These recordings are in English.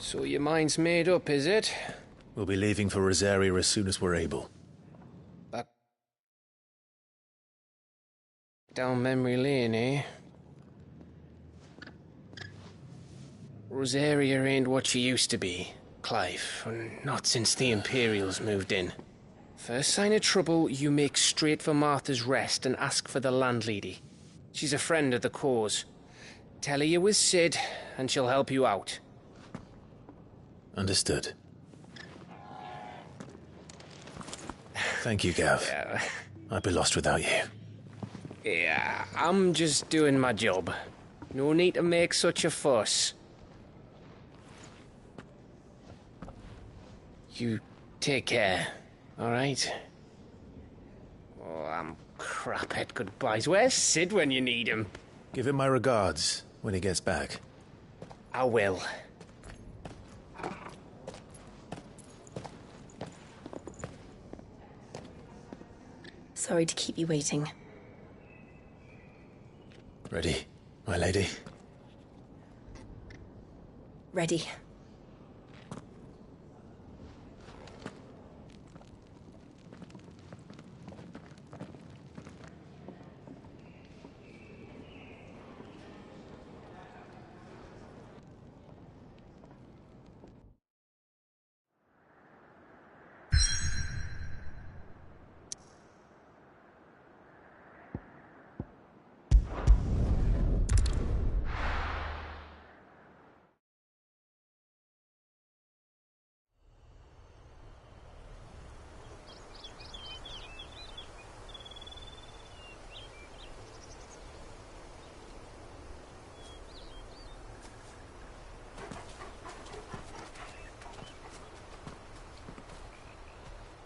So your mind's made up, is it? We'll be leaving for Rosaria as soon as we're able. Back down memory lane, eh? Rosaria ain't what she used to be, Clive, and not since the Imperials moved in. First sign of trouble, you make straight for Martha's Rest and ask for the landlady. She's a friend of the cause. Tell her you was Sid, and she'll help you out. Understood. Thank you, Gav. Yeah. I'd be lost without you. Yeah, I'm just doing my job. No need to make such a fuss. You take care, alright? Oh, I'm crap at goodbyes. Where's Sid when you need him? Give him my regards when he gets back. I will. Sorry to keep you waiting. Ready, my lady? Ready.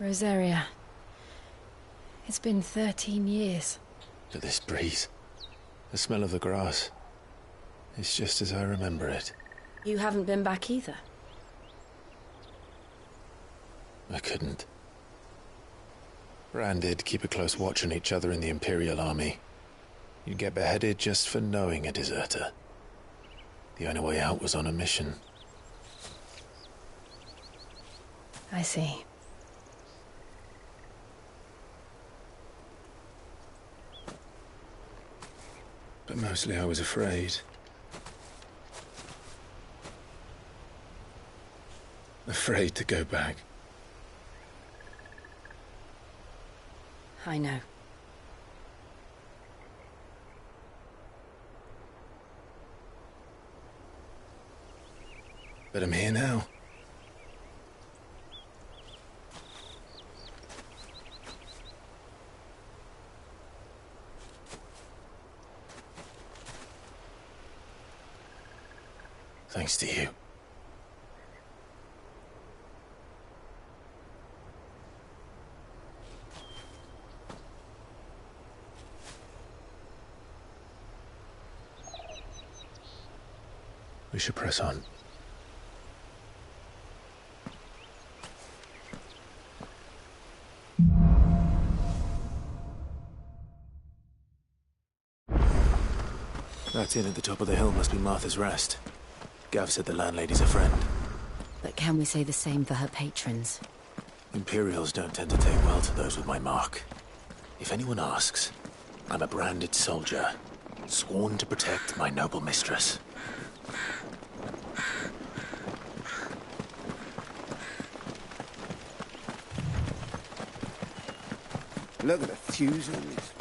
Rosaria. It's been 13 years. But this breeze, the smell of the grass, it's just as I remember it. You haven't been back either. I couldn't. Rand did keep a close watch on each other in the Imperial Army. You'd get beheaded just for knowing a deserter. The only way out was on a mission. I see. But mostly I was afraid. Afraid to go back. I know. But I'm here now. Thanks to you. We should press on. That inn at the top of the hill must be Martha's Rest. Gav said the landlady's a friend. But can we say the same for her patrons? Imperials don't tend to take well to those with my mark. If anyone asks, I'm a branded soldier, sworn to protect my noble mistress. Look at the fuse on this.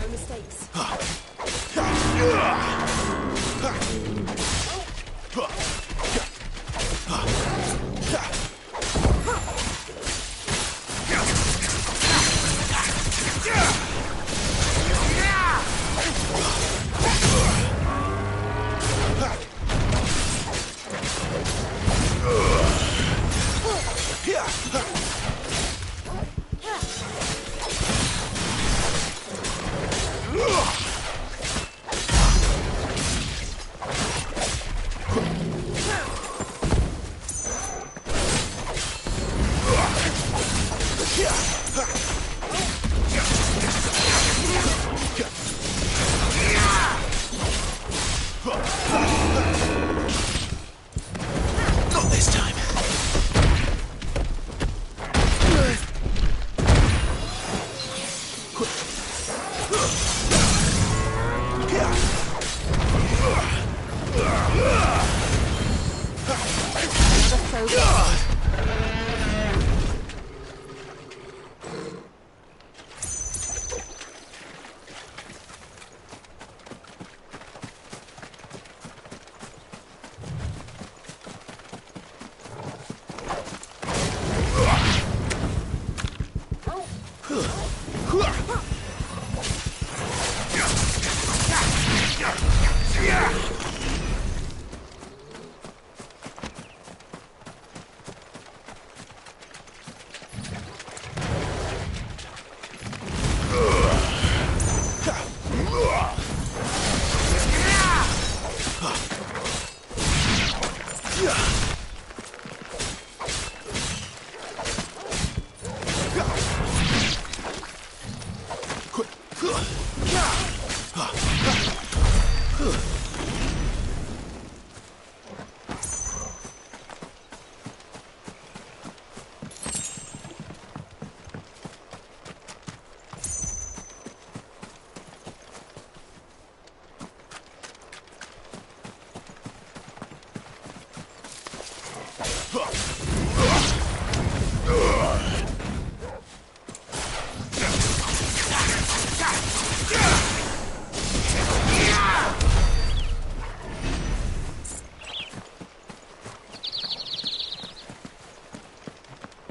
No mistakes.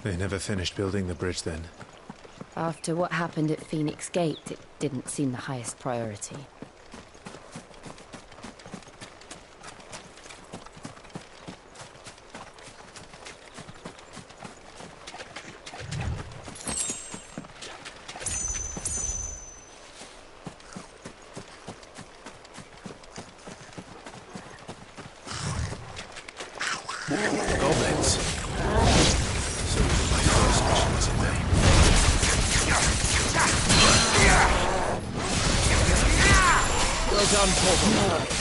They never finished building the bridge then. After what happened at Phoenix Gate, it didn't seem the highest priority. Goblins. So my first mission was in vain. Well done, Portal.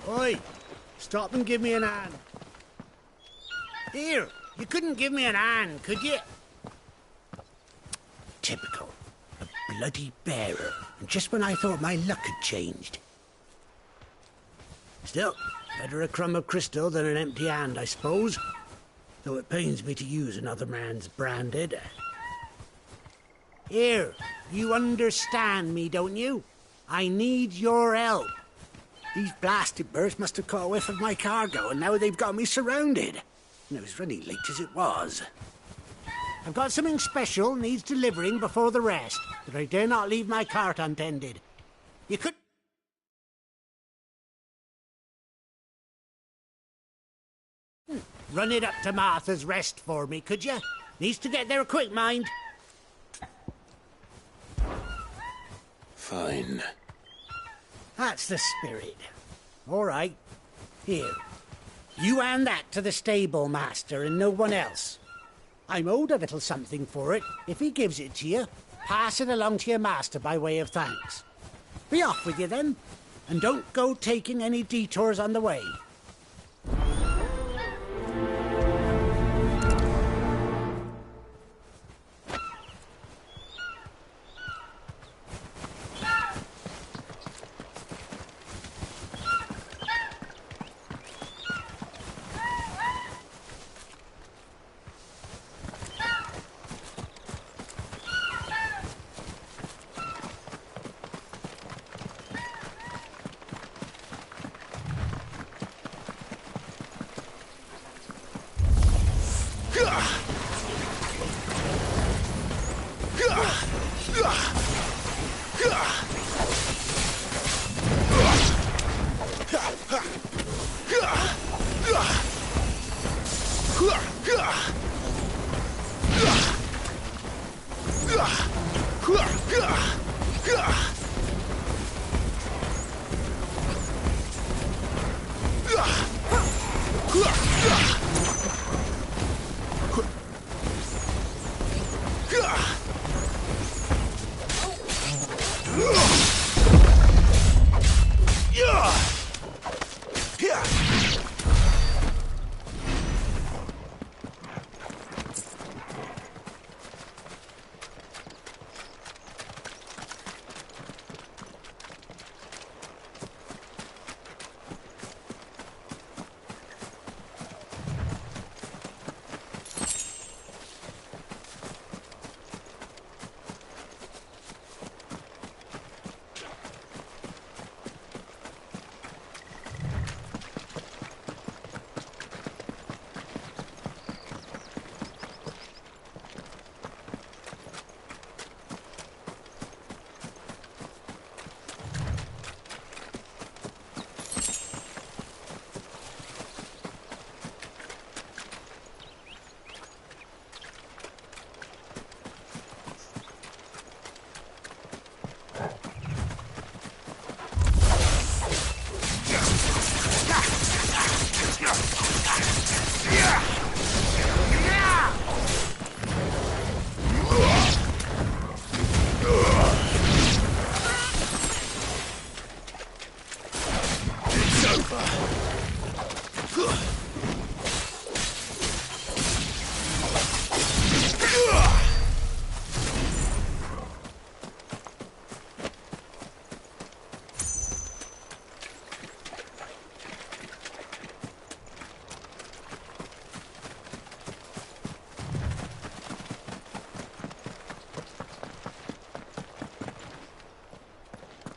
Oi! Stop and give me an hand. Here, you couldn't give me an hand, could you? Typical. A bloody bearer. And just when I thought my luck had changed. Still, better a crumb of crystal than an empty hand, I suppose. Though it pains me to use another man's branded. Here, you understand me, don't you? I need your help. These blasted birds must have caught a whiff of my cargo, and now they've got me surrounded. And it was running late as it was. I've got something special needs delivering before the rest, but I dare not leave my cart untended. You could... Run it up to Martha's Rest for me, could you? Needs to get there quick, mind. Fine. That's the spirit. All right. Here. You hand that to the stable master and no one else. I'm owed a little something for it. If he gives it to you, pass it along to your master by way of thanks. Be off with you then, and don't go taking any detours on the way.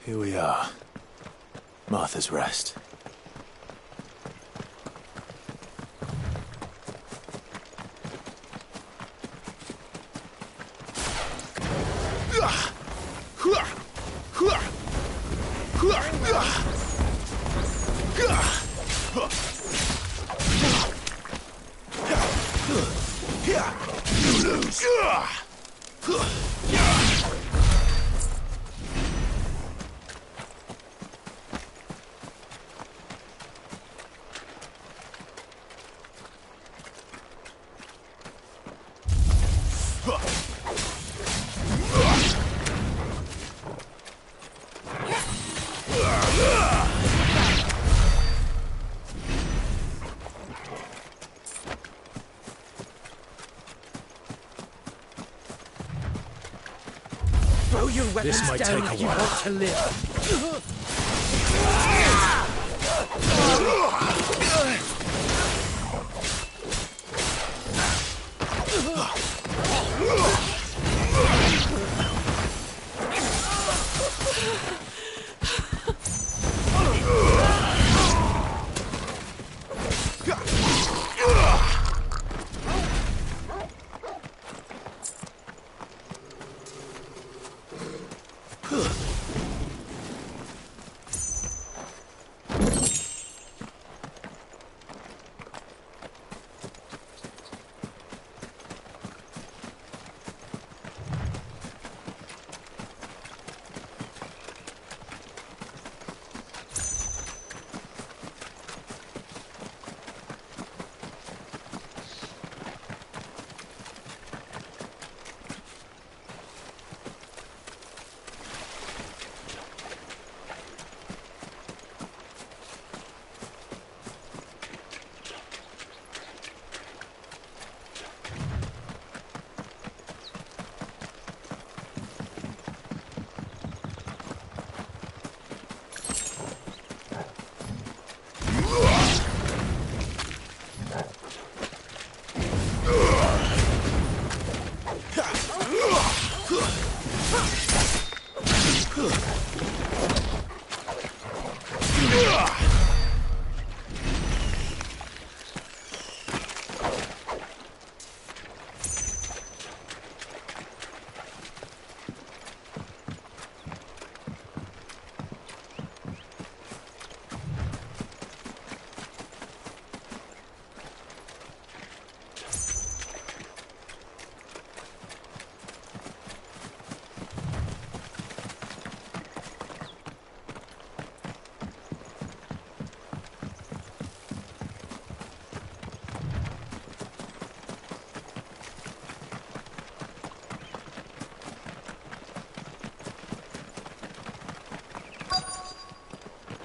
Here we are. Martha's Rest. Throw your weapons This might down take a if you while. want to live.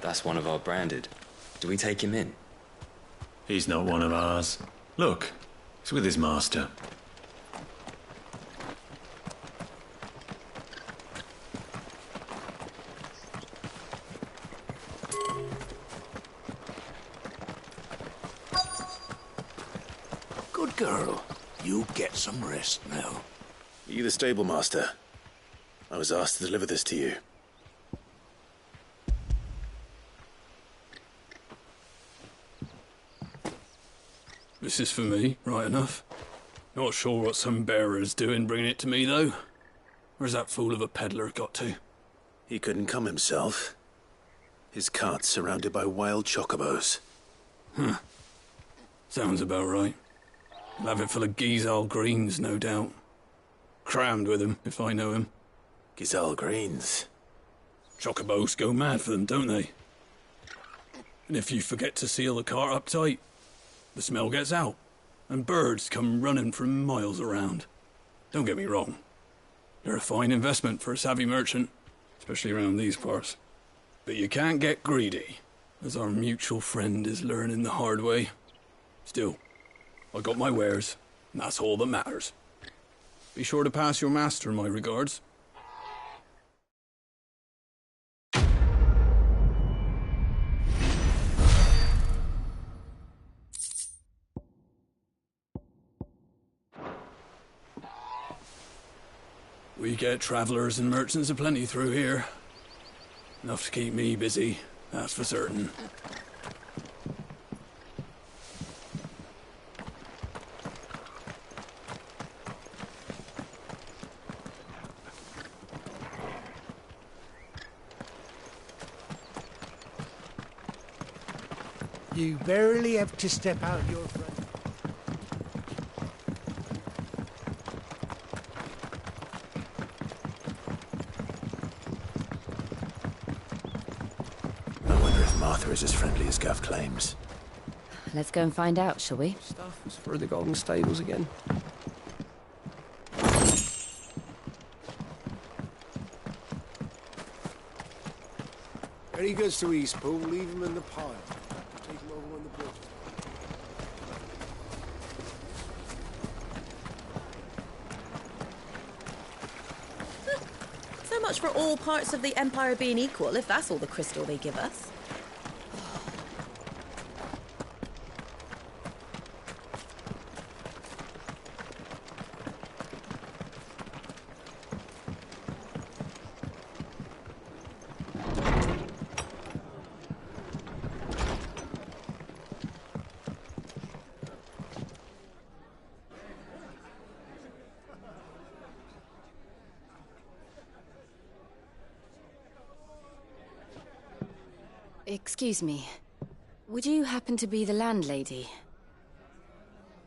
That's one of our branded. Do we take him in? He's not one of ours. Look, he's with his master. Good girl. You get some rest now. Are you the stable master? I was asked to deliver this to you. This is for me, right enough. Not sure what some bearer's doing bringing it to me, though. Where's that fool of a peddler got to? He couldn't come himself. His cart's surrounded by wild chocobos. Huh. Sounds about right. He'll have it full of Gizal greens, no doubt. Crammed with him, if I know him. Gizal greens. Chocobos go mad for them, don't they? And if you forget to seal the cart up tight, the smell gets out, and birds come running from miles around. Don't get me wrong. They're a fine investment for a savvy merchant, especially around these parts. But you can't get greedy, as our mutual friend is learning the hard way. Still, I got my wares, and that's all that matters. Be sure to pass your master my regards. We get travellers and merchants aplenty through here. Enough to keep me busy, that's for certain. You barely have to step out your front. I wonder if Martha is as friendly as Gav claims. Let's go and find out, shall we? Stuff is for the Golden Stables again. When he goes to Eastpool, leave him in the pile. Take him over when the bridge is So much for all parts of the Empire being equal, if that's all the crystal they give us. Excuse me. Would you happen to be the landlady?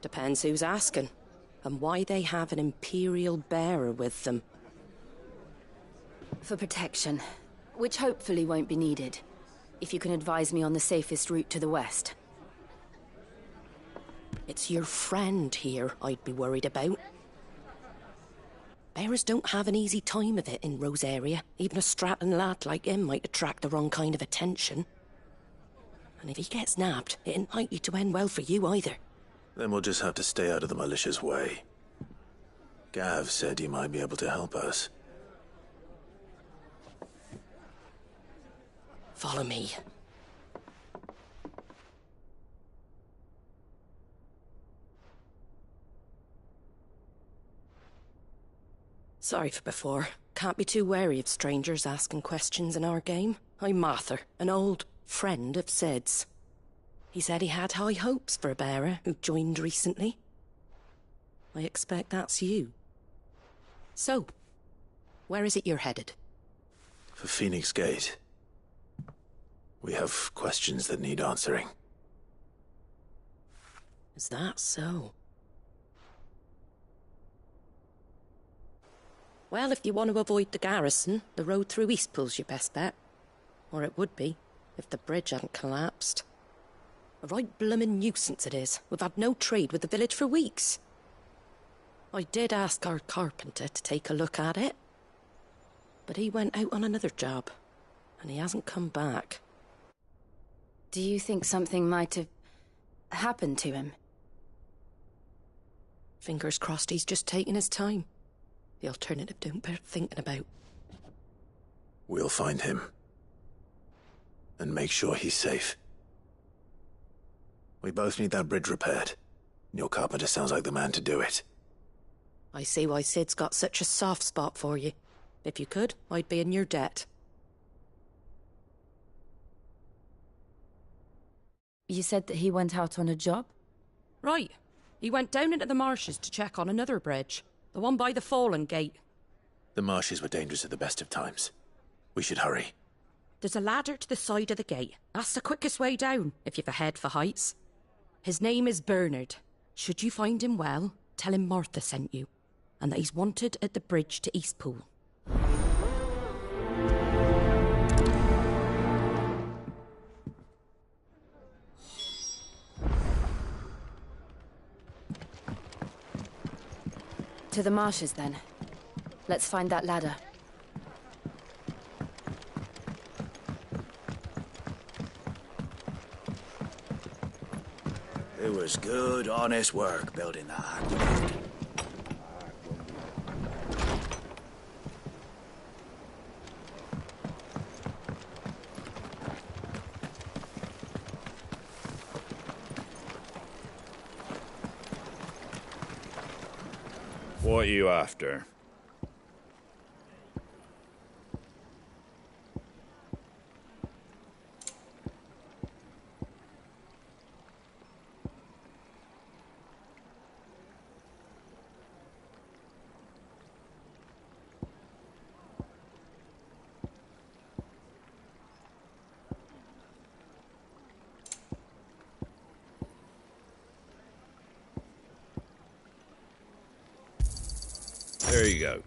Depends who's asking, and why they have an Imperial bearer with them. For protection, which hopefully won't be needed. If you can advise me on the safest route to the west. It's your friend here I'd be worried about. Bearers don't have an easy time of it in Rosaria. Even a strapping lad like him might attract the wrong kind of attention. And if he gets nabbed, it ain't likely to end well for you either. Then we'll just have to stay out of the malicious way. Gav said you might be able to help us. Follow me. Sorry for before. Can't be too wary of strangers asking questions in our game. I'm Martha, an old friend of Sid's. He said he had high hopes for a bearer who joined recently. I expect that's you. So, where is it you're headed? For Phoenix Gate. We have questions that need answering. Is that so? Well, if you want to avoid the garrison, the road through Eastpool's your best bet. Or it would be, if the bridge hadn't collapsed. A right bloomin' nuisance it is. We've had no trade with the village for weeks. I did ask our carpenter to take a look at it. But he went out on another job, and he hasn't come back. Do you think something might have happened to him? Fingers crossed he's just taking his time. The alternative don't bear thinking about. We'll find him. And make sure he's safe. We both need that bridge repaired. Your carpenter sounds like the man to do it. I see why Sid's got such a soft spot for you. If you could, I'd be in your debt. You said that he went out on a job? Right. He went down into the marshes to check on another bridge. The one by the Fallen Gate. The marshes were dangerous at the best of times. We should hurry. There's a ladder to the side of the gate. That's the quickest way down, if you've a head for heights. His name is Bernard. Should you find him well, tell him Martha sent you, and that he's wanted at the bridge to Eastpool. To the marshes, then. Let's find that ladder. It was good, honest work building that aqueduct. What are you after? There you go.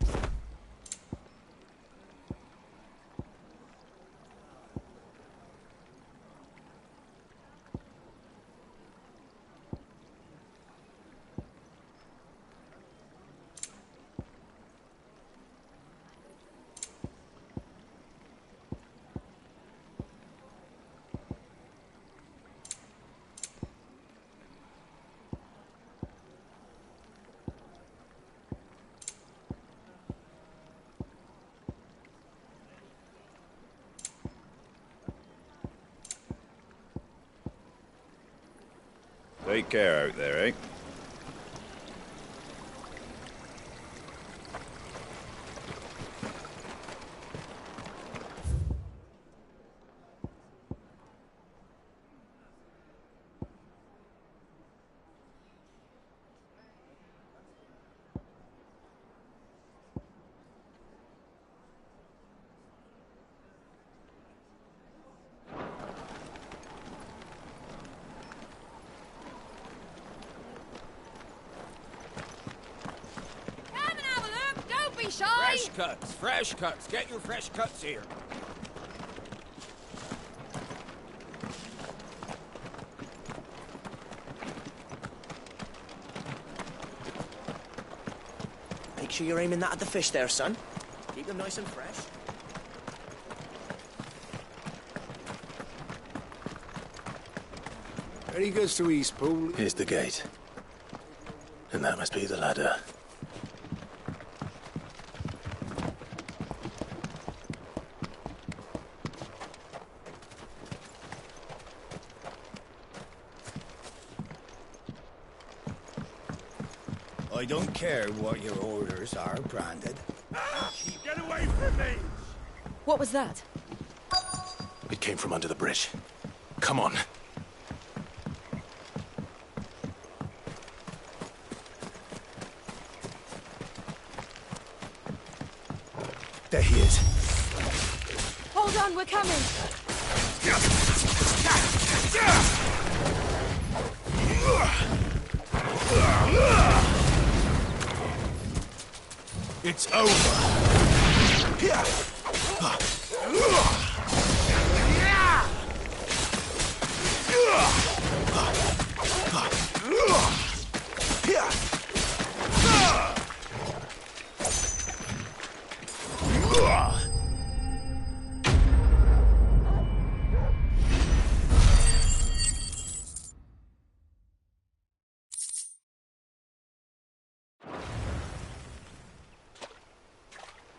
Take care out there, eh? Fresh cuts. Get your fresh cuts here. Make sure you're aiming that at the fish there, son. Keep them nice and fresh. Any goods to Eastpool? Here's the gate. And that must be the ladder. I don't care what your orders are, Brandon. Get away! away from me! What was that? It came from under the bridge. Come on. There he is. Hold on, we're coming. It's over.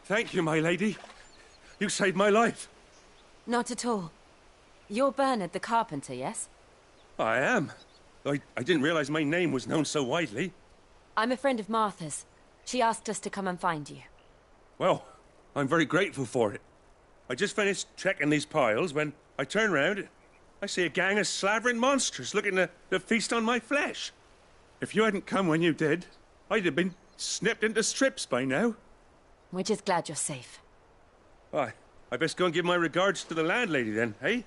Thank you, my lady. You saved my life. Not at all. You're Bernard the carpenter, yes? I am. I didn't realize my name was known so widely. I'm a friend of Martha's. She asked us to come and find you. Well, I'm very grateful for it. I just finished checking these piles when I turn round. I see a gang of slavering monsters looking to feast on my flesh. If you hadn't come when you did, I'd have been snipped into strips by now. We're just glad you're safe. I best go and give my regards to the landlady then, eh?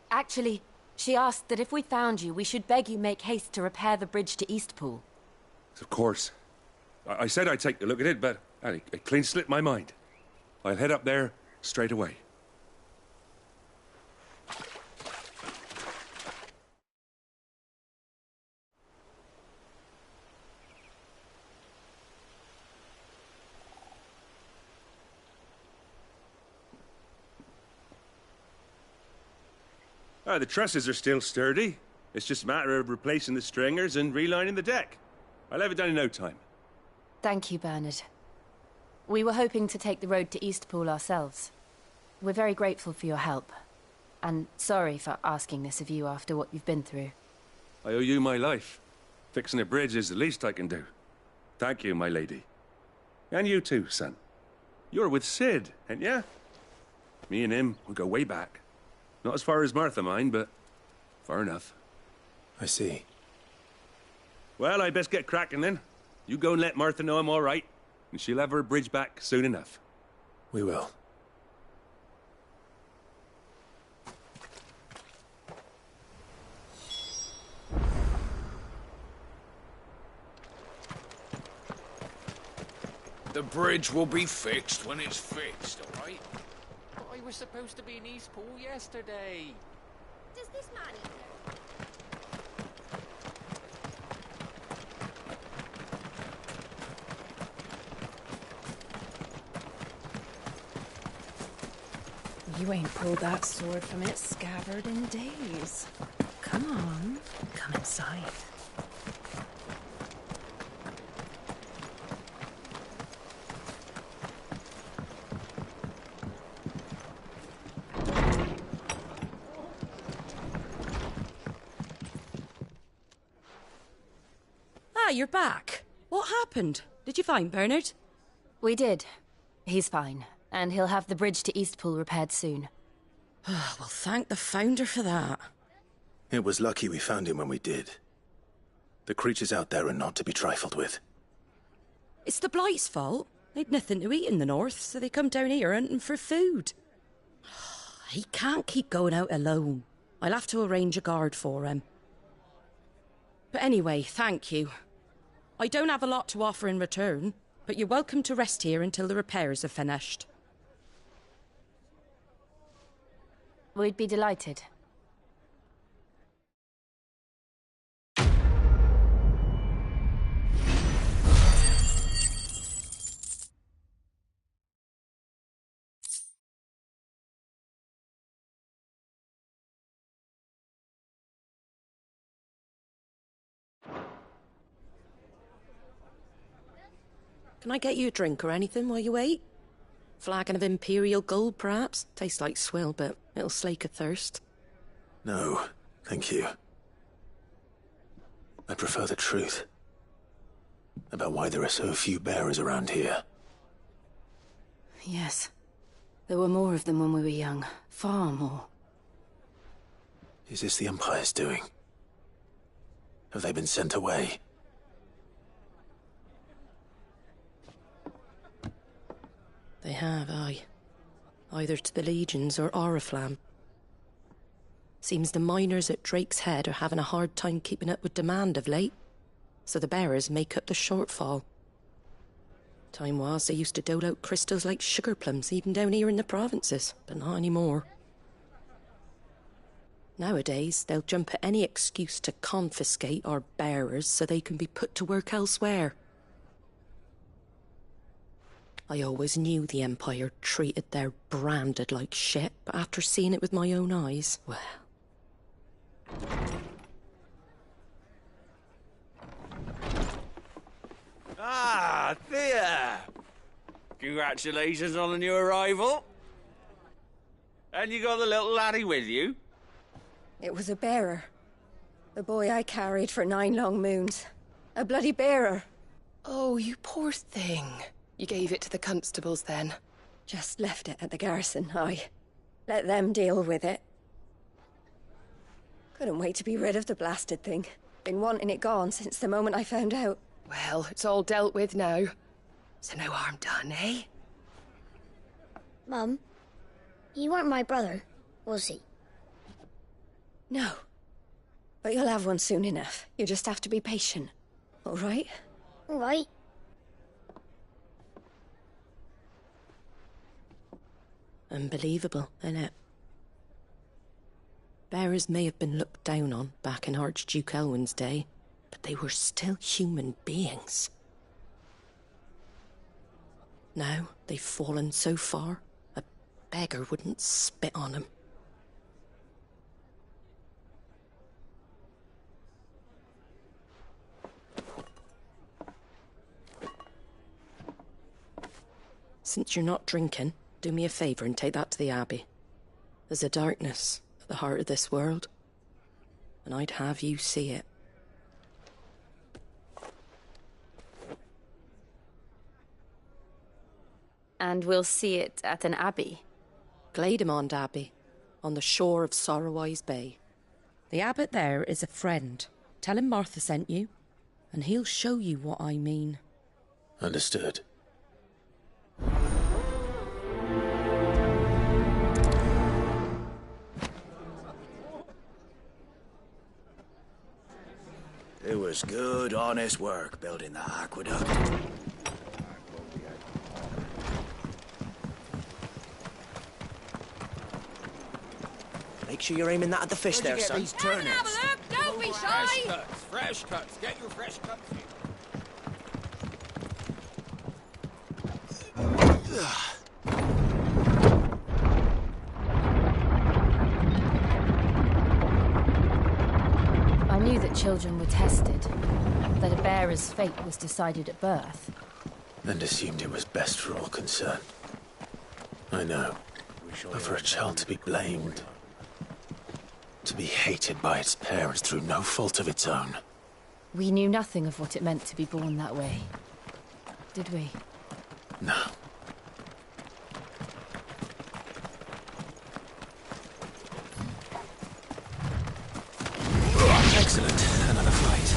Actually, she asked that if we found you, we should beg you make haste to repair the bridge to Eastpool. Of course. I said I'd take a look at it, but it clean slipped my mind. I'll head up there straight away. The trusses are still sturdy. It's just a matter of replacing the stringers and relining the deck. I'll have it done in no time. Thank you, Bernard. We were hoping to take the road to Eastpool ourselves. We're very grateful for your help. And sorry for asking this of you after what you've been through. I owe you my life. Fixing a bridge is the least I can do. Thank you, my lady. And you too, son. You're with Sid, ain't ya? Me and him, we go way back. Not as far as Martha, mind, but far enough. I see. Well, I best get cracking then. You go and let Martha know I'm all right, and she'll have her bridge back soon enough. We will. The bridge will be fixed when it's fixed, all right? I was supposed to be in Eastpool yesterday. Does this man eat You ain't pulled that sword from its scabbard in days. Come on, come inside. Ah, you're back. What happened? Did you find Bernard? We did. He's fine, and he'll have the bridge to Eastpool repaired soon. Well, thank the Founder for that. It was lucky we found him when we did. The creatures out there are not to be trifled with. It's the Blight's fault. They'd nothing to eat in the north, so they come down here hunting for food. He can't keep going out alone. I'll have to arrange a guard for him. But anyway, thank you. I don't have a lot to offer in return, but you're welcome to rest here until the repairs are finished. We'd be delighted. Can I get you a drink or anything while you wait? Flagon of Imperial Gold, perhaps? Tastes like swill, but it'll slake a thirst. No, thank you. I prefer the truth. About why there are so few bearers around here. Yes. There were more of them when we were young. Far more. Is this the Empire's doing? Have they been sent away? They have, aye. Either to the Legions or Oriflamme. Seems the miners at Drake's Head are having a hard time keeping up with demand of late, so the bearers make up the shortfall. Time was they used to dole out crystals like sugar plums even down here in the provinces, but not anymore. Nowadays, they'll jump at any excuse to confiscate our bearers so they can be put to work elsewhere. I always knew the Empire treated their branded like shit, but after seeing it with my own eyes, well... Ah, Thea! Congratulations on the new arrival. And you got the little laddie with you? It was a bearer. The boy I carried for 9 long moons. A bloody bearer. Oh, you poor thing. You gave it to the constables then? Just left it at the garrison, aye. Let them deal with it. Couldn't wait to be rid of the blasted thing. Been wanting it gone since the moment I found out. Well, it's all dealt with now. So no harm done, eh? Mum, he weren't my brother, was he? No. But you'll have one soon enough. You just have to be patient. All right? All right. Unbelievable, innit? Bearers may have been looked down on back in Archduke Elwin's day, but they were still human beings. Now they've fallen so far, a beggar wouldn't spit on them. Since you're not drinking, do me a favour and take that to the Abbey. There's a darkness at the heart of this world, and I'd have you see it. And we'll see it at an abbey? Glaidemond Abbey, on the shore of Sorrowise Bay. The abbot there is a friend. Tell him Martha sent you, and he'll show you what I mean. Understood. It was good, honest work building that aqueduct. Make sure you're aiming that at the fish there, son. Have a look, don't be shy! Fresh cuts. Get your fresh cuts. I knew that children were tested, that a bearer's fate was decided at birth. And assumed it was best for all concerned. I know. But for a child to be blamed, to be hated by its parents through no fault of its own. We knew nothing of what it meant to be born that way, did we? No. Excellent. Another fight.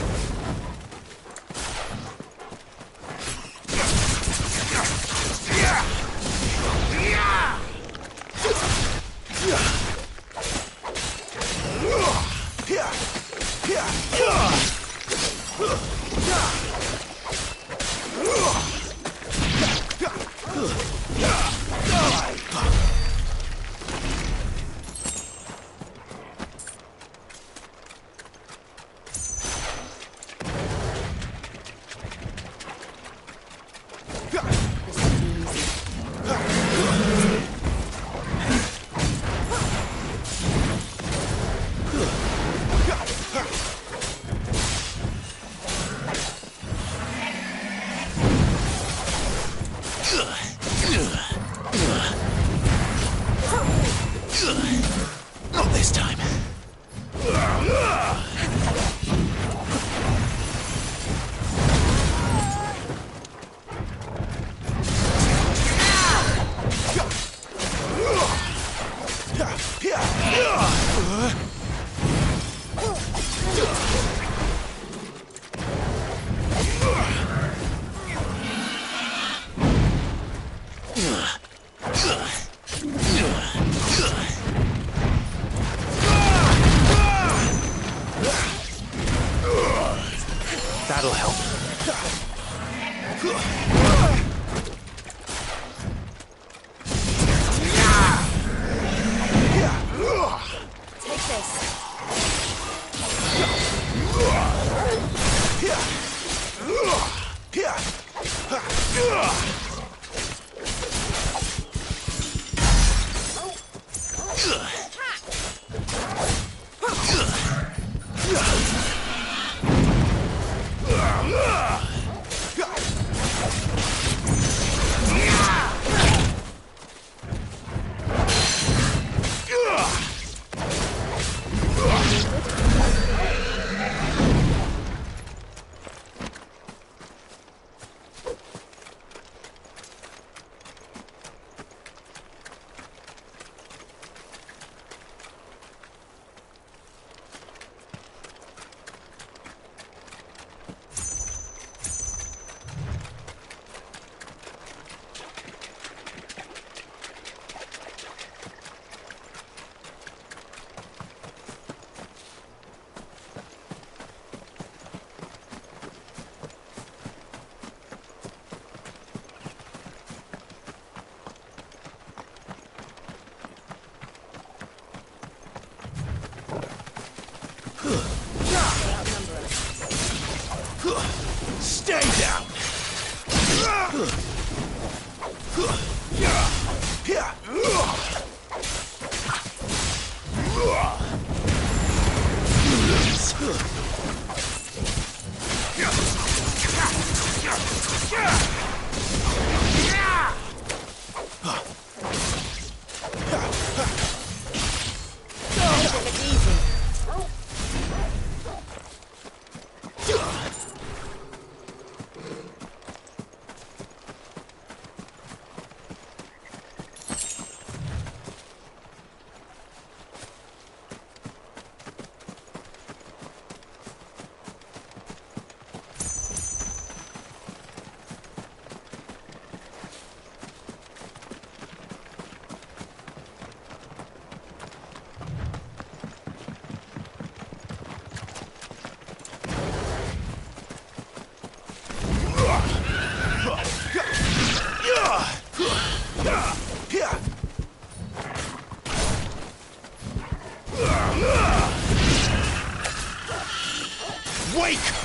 Wake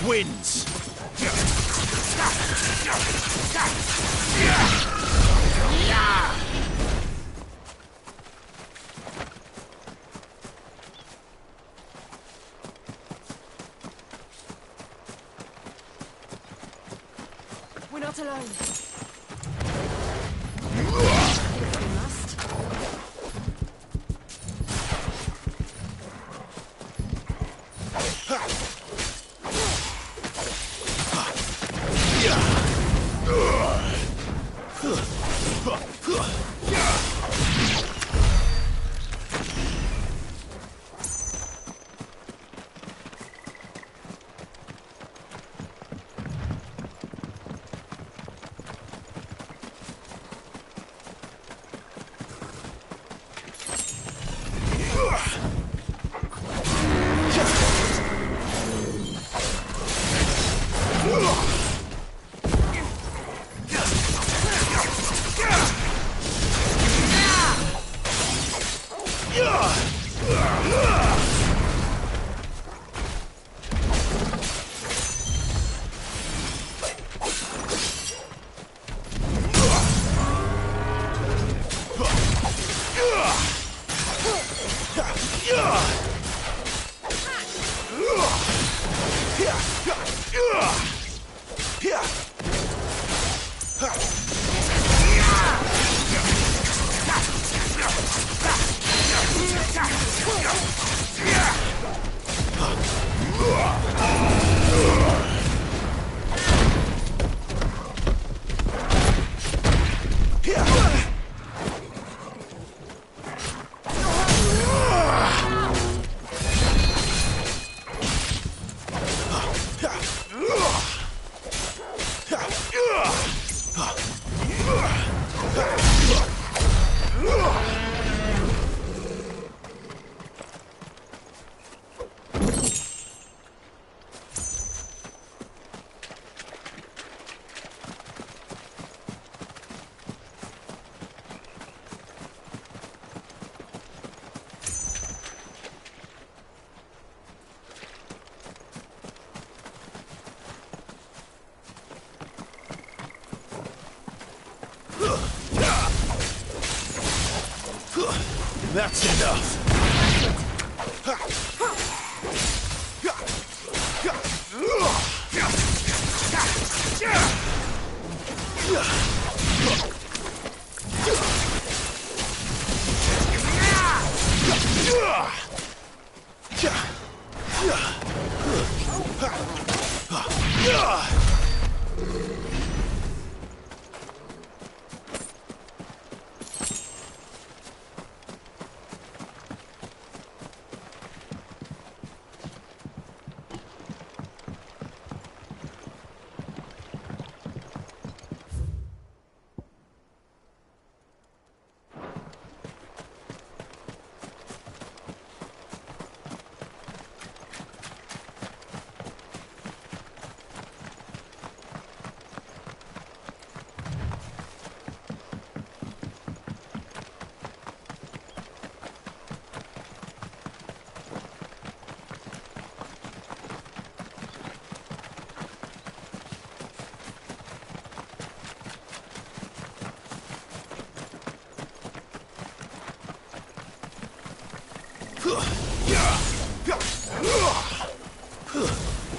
wins! We're not alone. That's enough.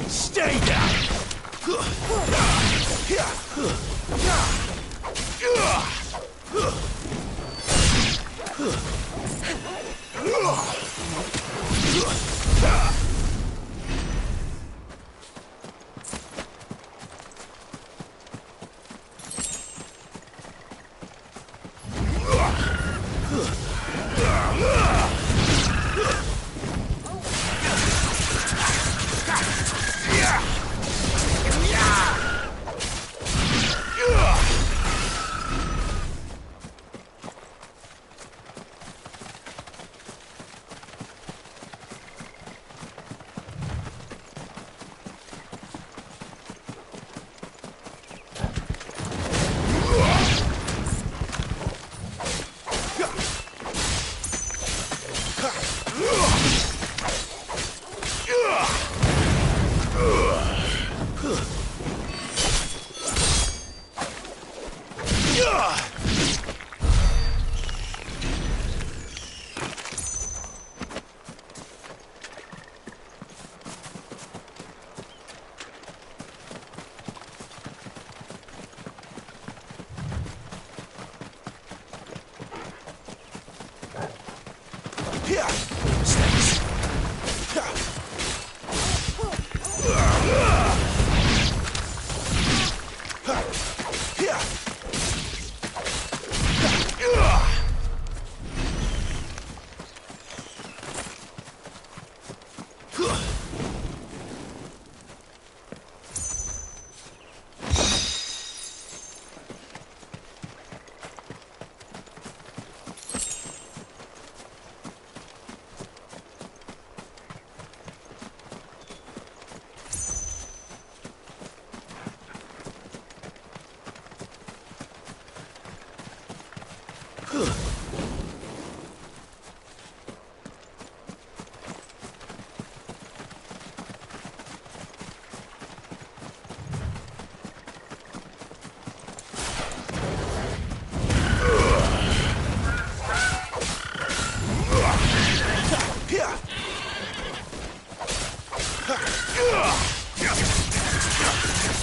Stay down!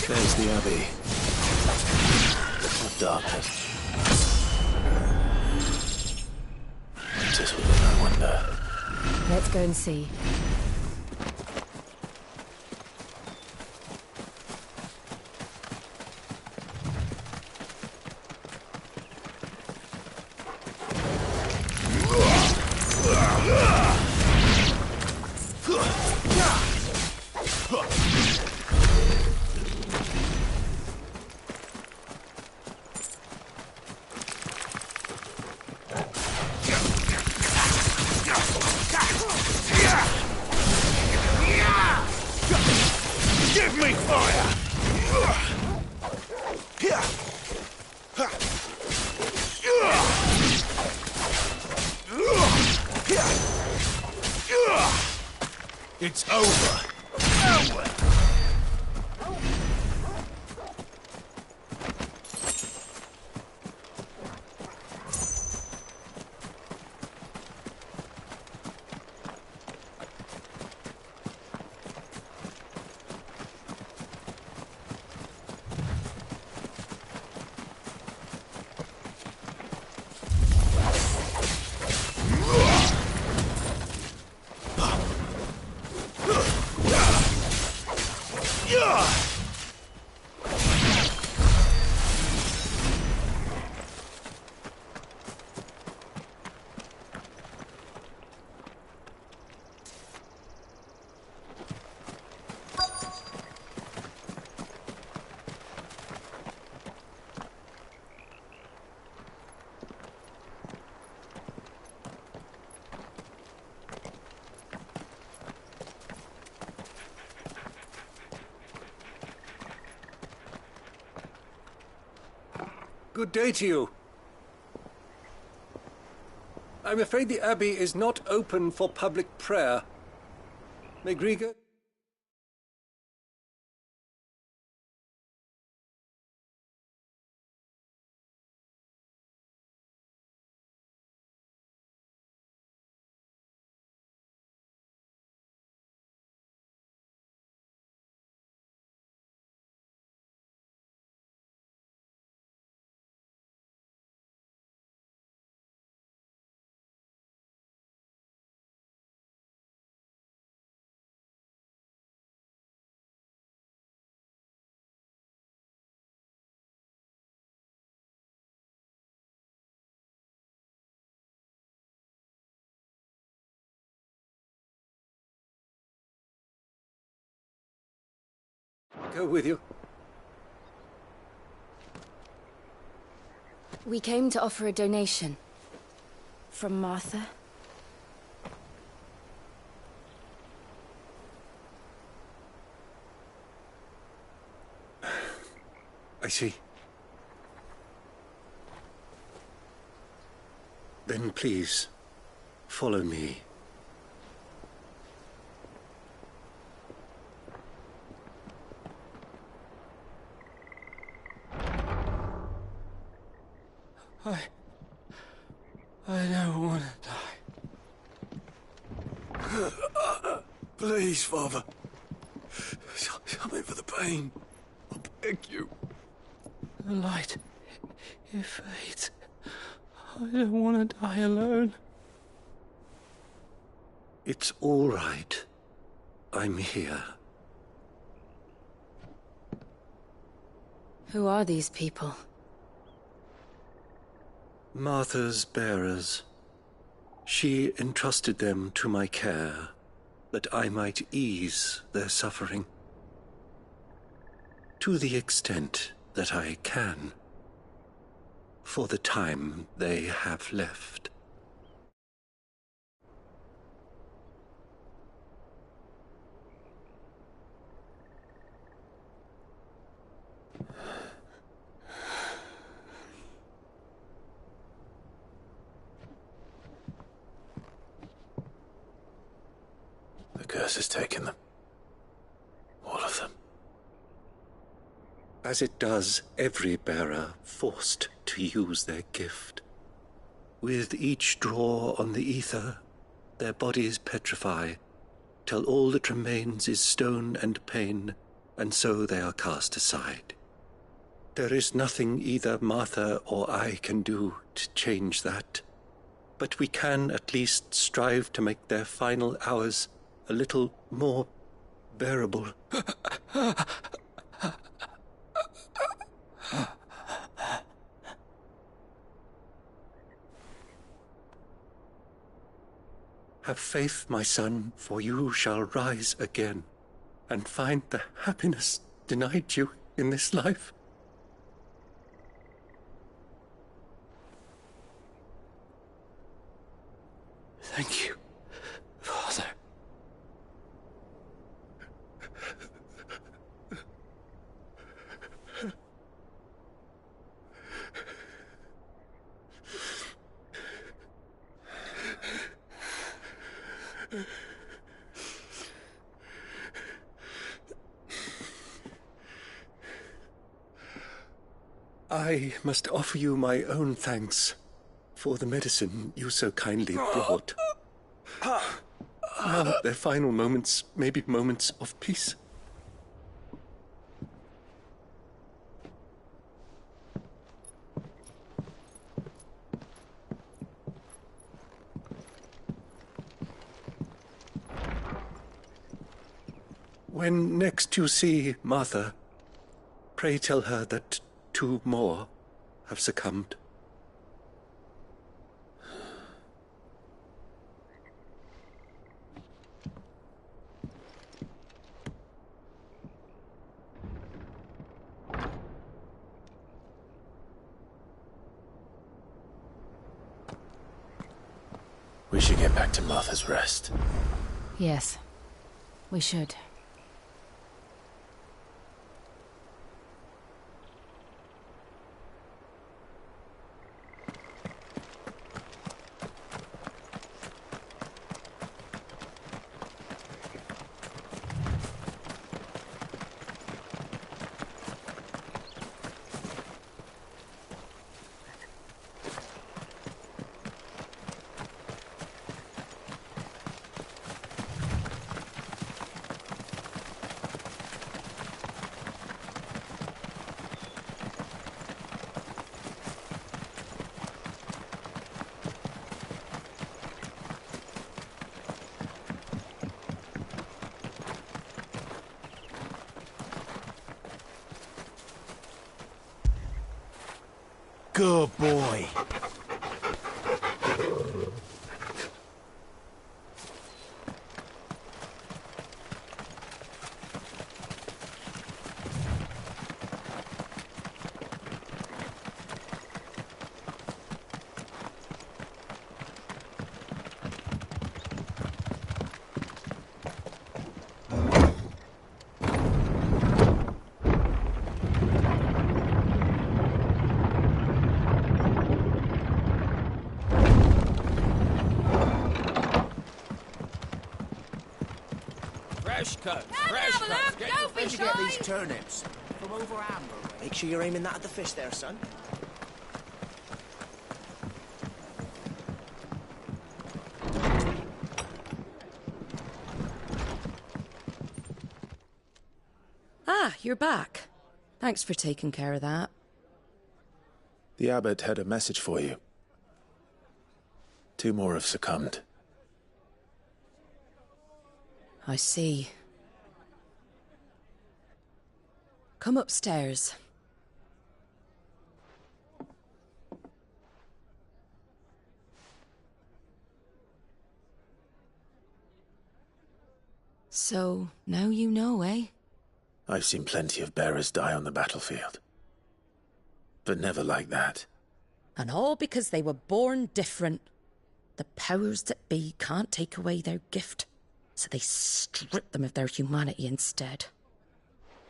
There's the Abbey. What darkness. What is within, I wonder? Let's go and see. Give me fire! It's over. Good day to you. I'm afraid the Abbey is not open for public prayer. May Grieger... Go with you. We came to offer a donation. From Martha. I see. Then please, follow me. I don't want to die. Please, Father. Something for the pain. I beg you. The light, it fades. I don't want to die alone. It's all right. I'm here. Who are these people? Martha's bearers. She entrusted them to my care, that I might ease their suffering. To the extent that I can, for the time they have left. The curse has taken them. All of them. As it does every bearer forced to use their gift. With each draw on the ether, their bodies petrify, till all that remains is stone and pain, and so they are cast aside. There is nothing either Martha or I can do to change that, but we can at least strive to make their final hours a little more bearable. Have faith, my son, for you shall rise again, and find the happiness denied you in this life. Thank you, Father. I must offer you my own thanks for the medicine you so kindly brought. Now their final moments may be moments of peace. When next you see Martha, pray tell her that 2 more have succumbed. We should get back to Martha's Rest. Yes, we should. Good boy. Fresh cuts. Where'd you get these turnips? From over Amber. Make sure you're aiming that at the fish there, son. Ah, you're back. Thanks for taking care of that. The abbot had a message for you. 2 more have succumbed. I see. Come upstairs. So, now you know, eh? I've seen plenty of bearers die on the battlefield. But never like that. And all because they were born different. The powers that be can't take away their gift, so they strip them of their humanity instead.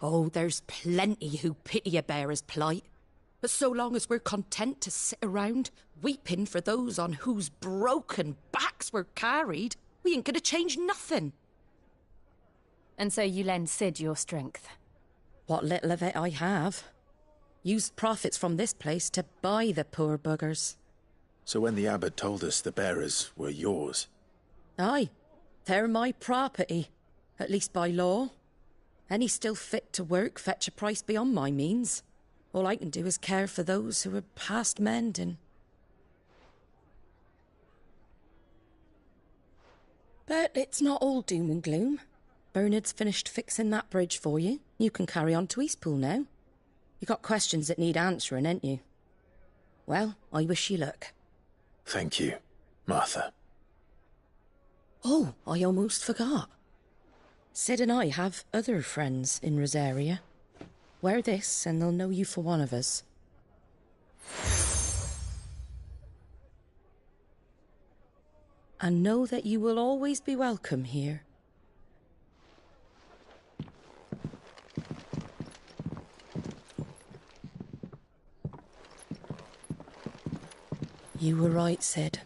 Oh, there's plenty who pity a bearer's plight. But so long as we're content to sit around, weeping for those on whose broken backs we're carried, we ain't gonna change nothing. And so you lend Sid your strength. What little of it I have. Used profits from this place to buy the poor buggers. So when the abbot told us the bearers were yours... Aye, they're my property, at least by law. Any still fit to work fetch a price beyond my means. All I can do is care for those who are past mending. But it's not all doom and gloom. Bernard's finished fixing that bridge for you. You can carry on to Eastpool now. You got questions that need answering, ain't you? Well, I wish you luck. Thank you, Martha. Oh, I almost forgot. Sid and I have other friends in Rosaria. Wear this and they'll know you for one of us. And know that you will always be welcome here. You were right, Sid.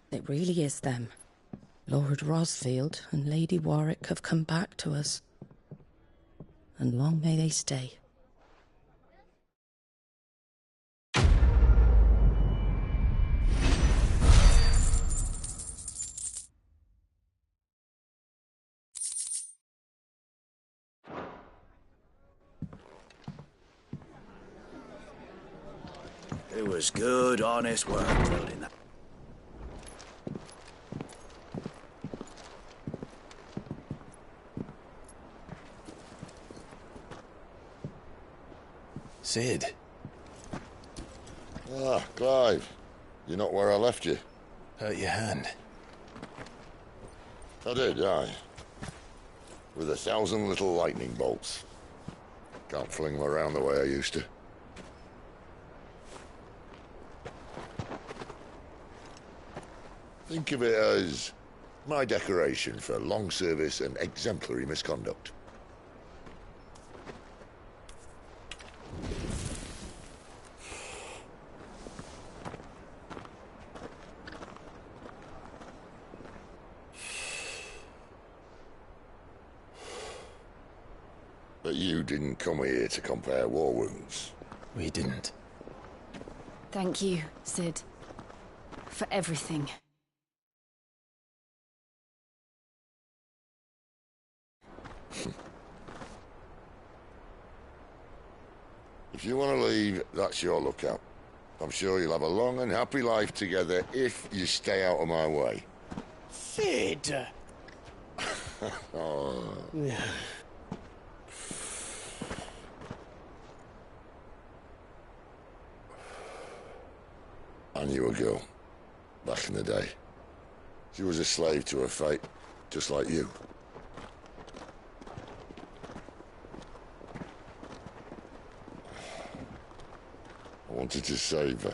It really is them. Lord Rosfield and Lady Warwick have come back to us. And long may they stay. It was good, honest work building that. Sid. Ah, Clive. You're not where I left you. Hurt your hand. I did, aye. With 1,000 little lightning bolts. Can't fling them around the way I used to. Think of it as my decoration for long service and exemplary misconduct. But you didn't come here to compare war wounds. We didn't. Thank you, Sid. For everything. If you want to leave, that's your lookout. I'm sure you'll have a long and happy life together if you stay out of my way. Sid! Oh. I knew a girl, back in the day. She was a slave to her fate, just like you. I wanted to save her.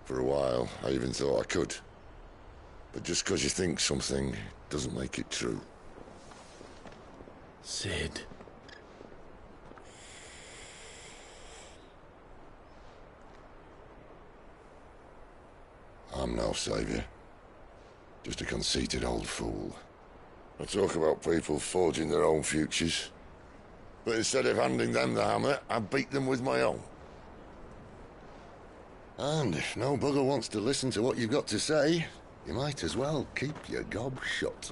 For a while, I even thought I could. But just because you think something doesn't make it true. Sid. I'm no saviour. Just a conceited old fool. I talk about people forging their own futures. But instead of handing them the hammer, I beat them with my own. And if no bugger wants to listen to what you've got to say, you might as well keep your gob shut.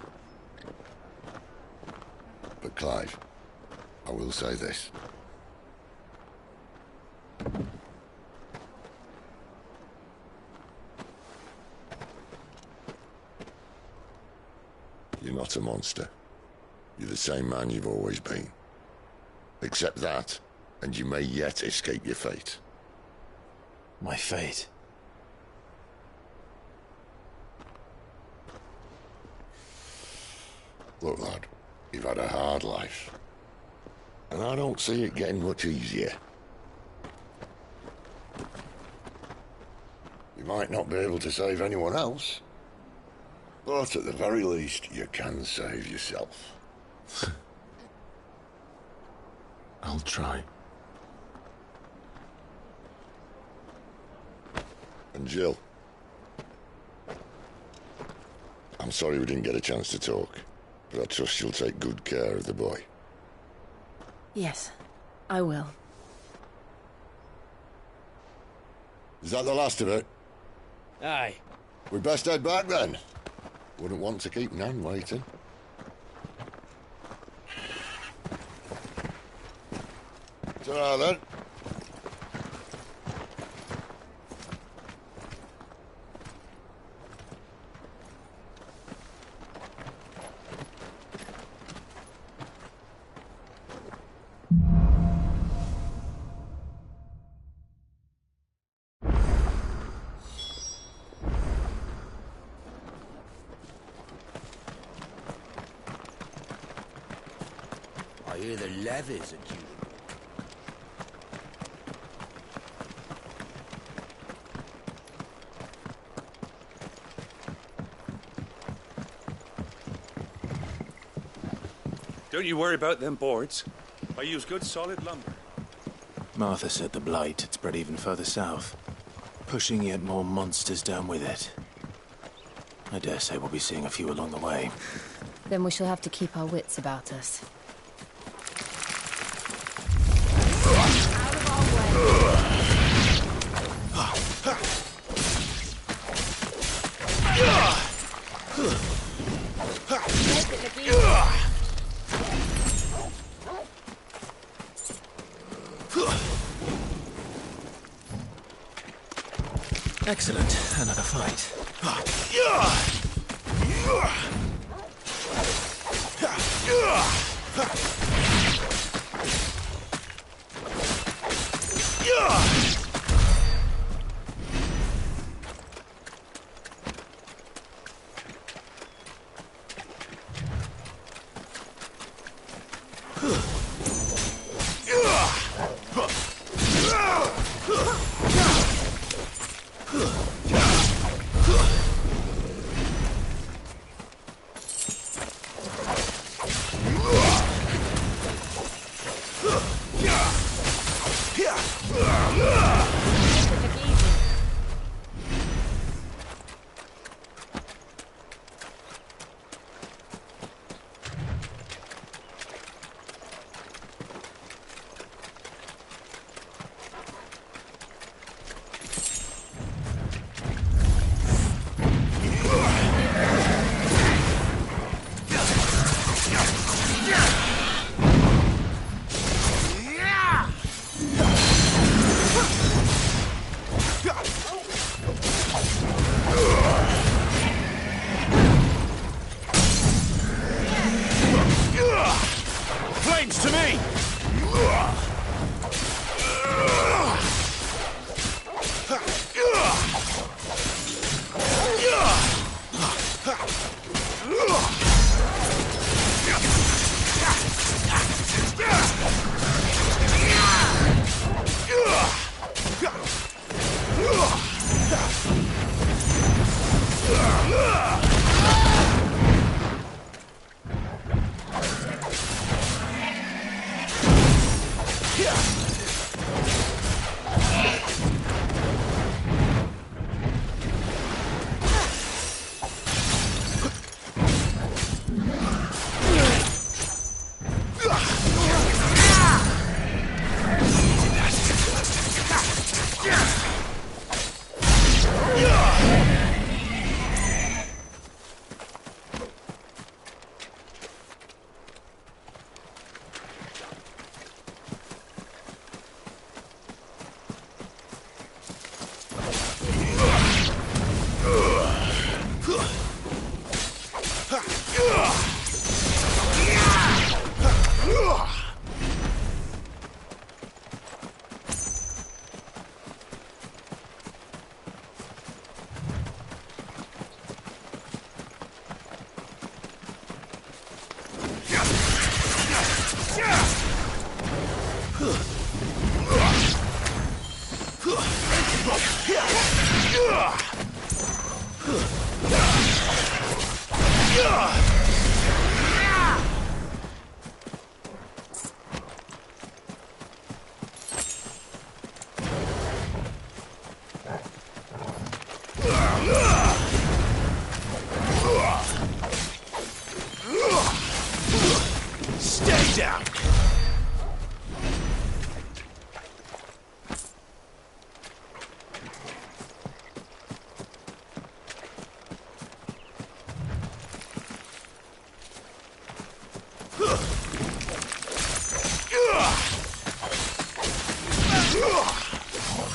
But Clive, I will say this. You're not a monster. You're the same man you've always been. Accept that, and you may yet escape your fate. My fate? Look, lad, you've had a hard life. And I don't see it getting much easier. You might not be able to save anyone else, but at the very least, you can save yourself. I'll try. And Jill. I'm sorry we didn't get a chance to talk, but I trust you'll take good care of the boy. Yes, I will. Is that the last of it? Aye. We best head back then. Wouldn't want to keep Nan waiting. Ta-ra then. I hear the levies are due. Don't you worry about them boards. I use good solid lumber. Martha said the blight had spread even further south, pushing yet more monsters down with it. I dare say we'll be seeing a few along the way. Then we shall have to keep our wits about us. Excellent. Another fight. Flames to me!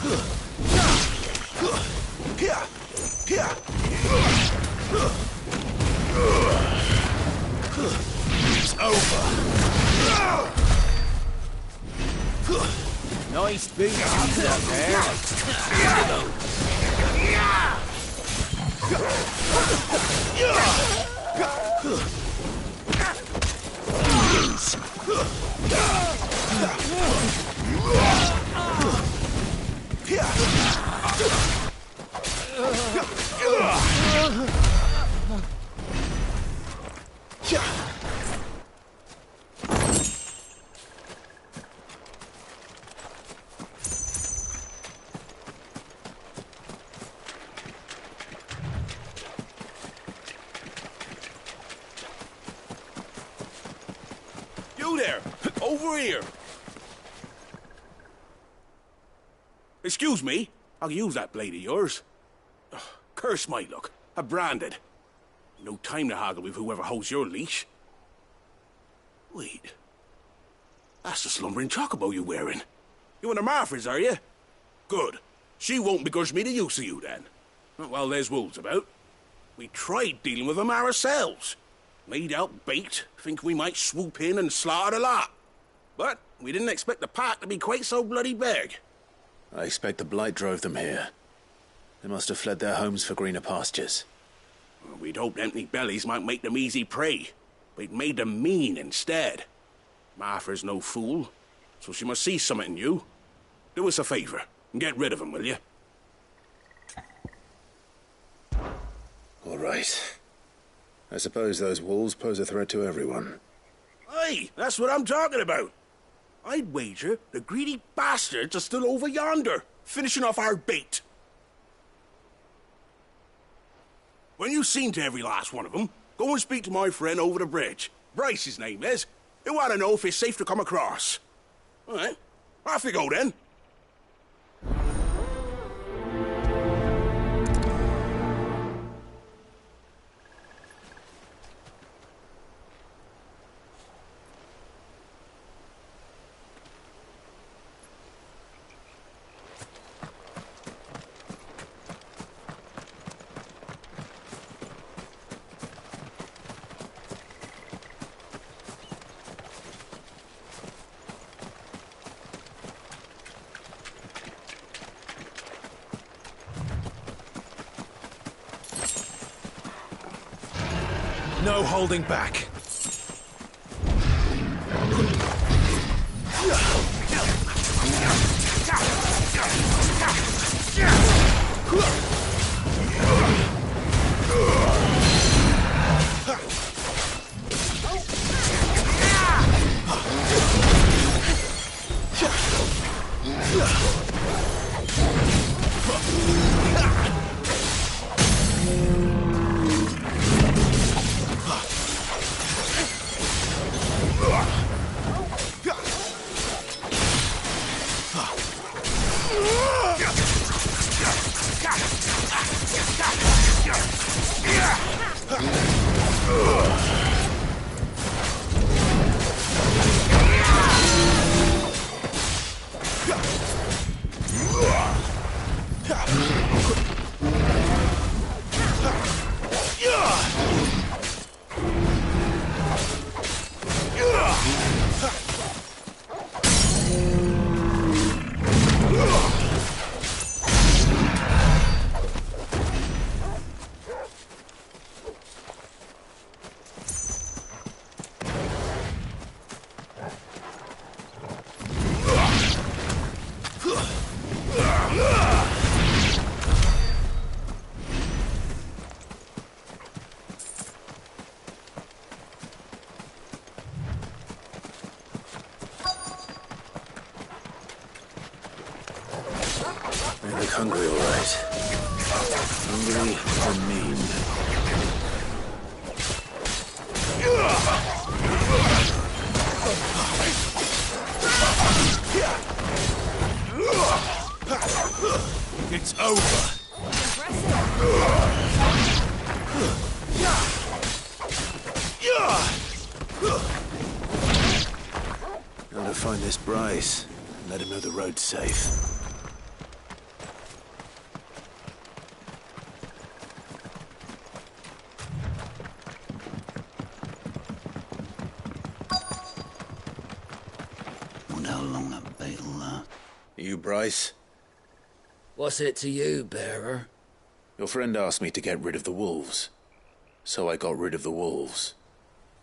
It's over. Nice beat you got You there! Over here! Excuse me, I'll use that blade of yours. Ugh, curse my luck. I'm branded. No time to haggle with whoever holds your leash. Wait. That's the slumbering chocobo you're wearing. You and the Marfors, are you? Good. She won't begrudge me the use of you, then. Well, there's wolves about. We tried dealing with them ourselves. Made out bait, think we might swoop in and slaughter the lot. But we didn't expect the pack to be quite so bloody big. I expect the blight drove them here. They must have fled their homes for greener pastures. Well, we'd hoped empty bellies might make them easy prey, but it made them mean instead. Martha's no fool, so she must see something in you. Do us a favour and get rid of them, will you? All right. I suppose those wolves pose a threat to everyone. Aye, that's what I'm talking about. I'd wager the greedy bastards are still over yonder, finishing off our bait. When you've seen to every last one of them, go and speak to my friend over the bridge. Bryce, his name is. He'll want to know if it's safe to come across. All right, off you go then. No holding back. Hungry, all right. Hungry and mean. It's over. Now to find this Bryce and let him know the road's safe. You Bryce? What's it to you, bearer? Your friend asked me to get rid of the wolves. So I got rid of the wolves.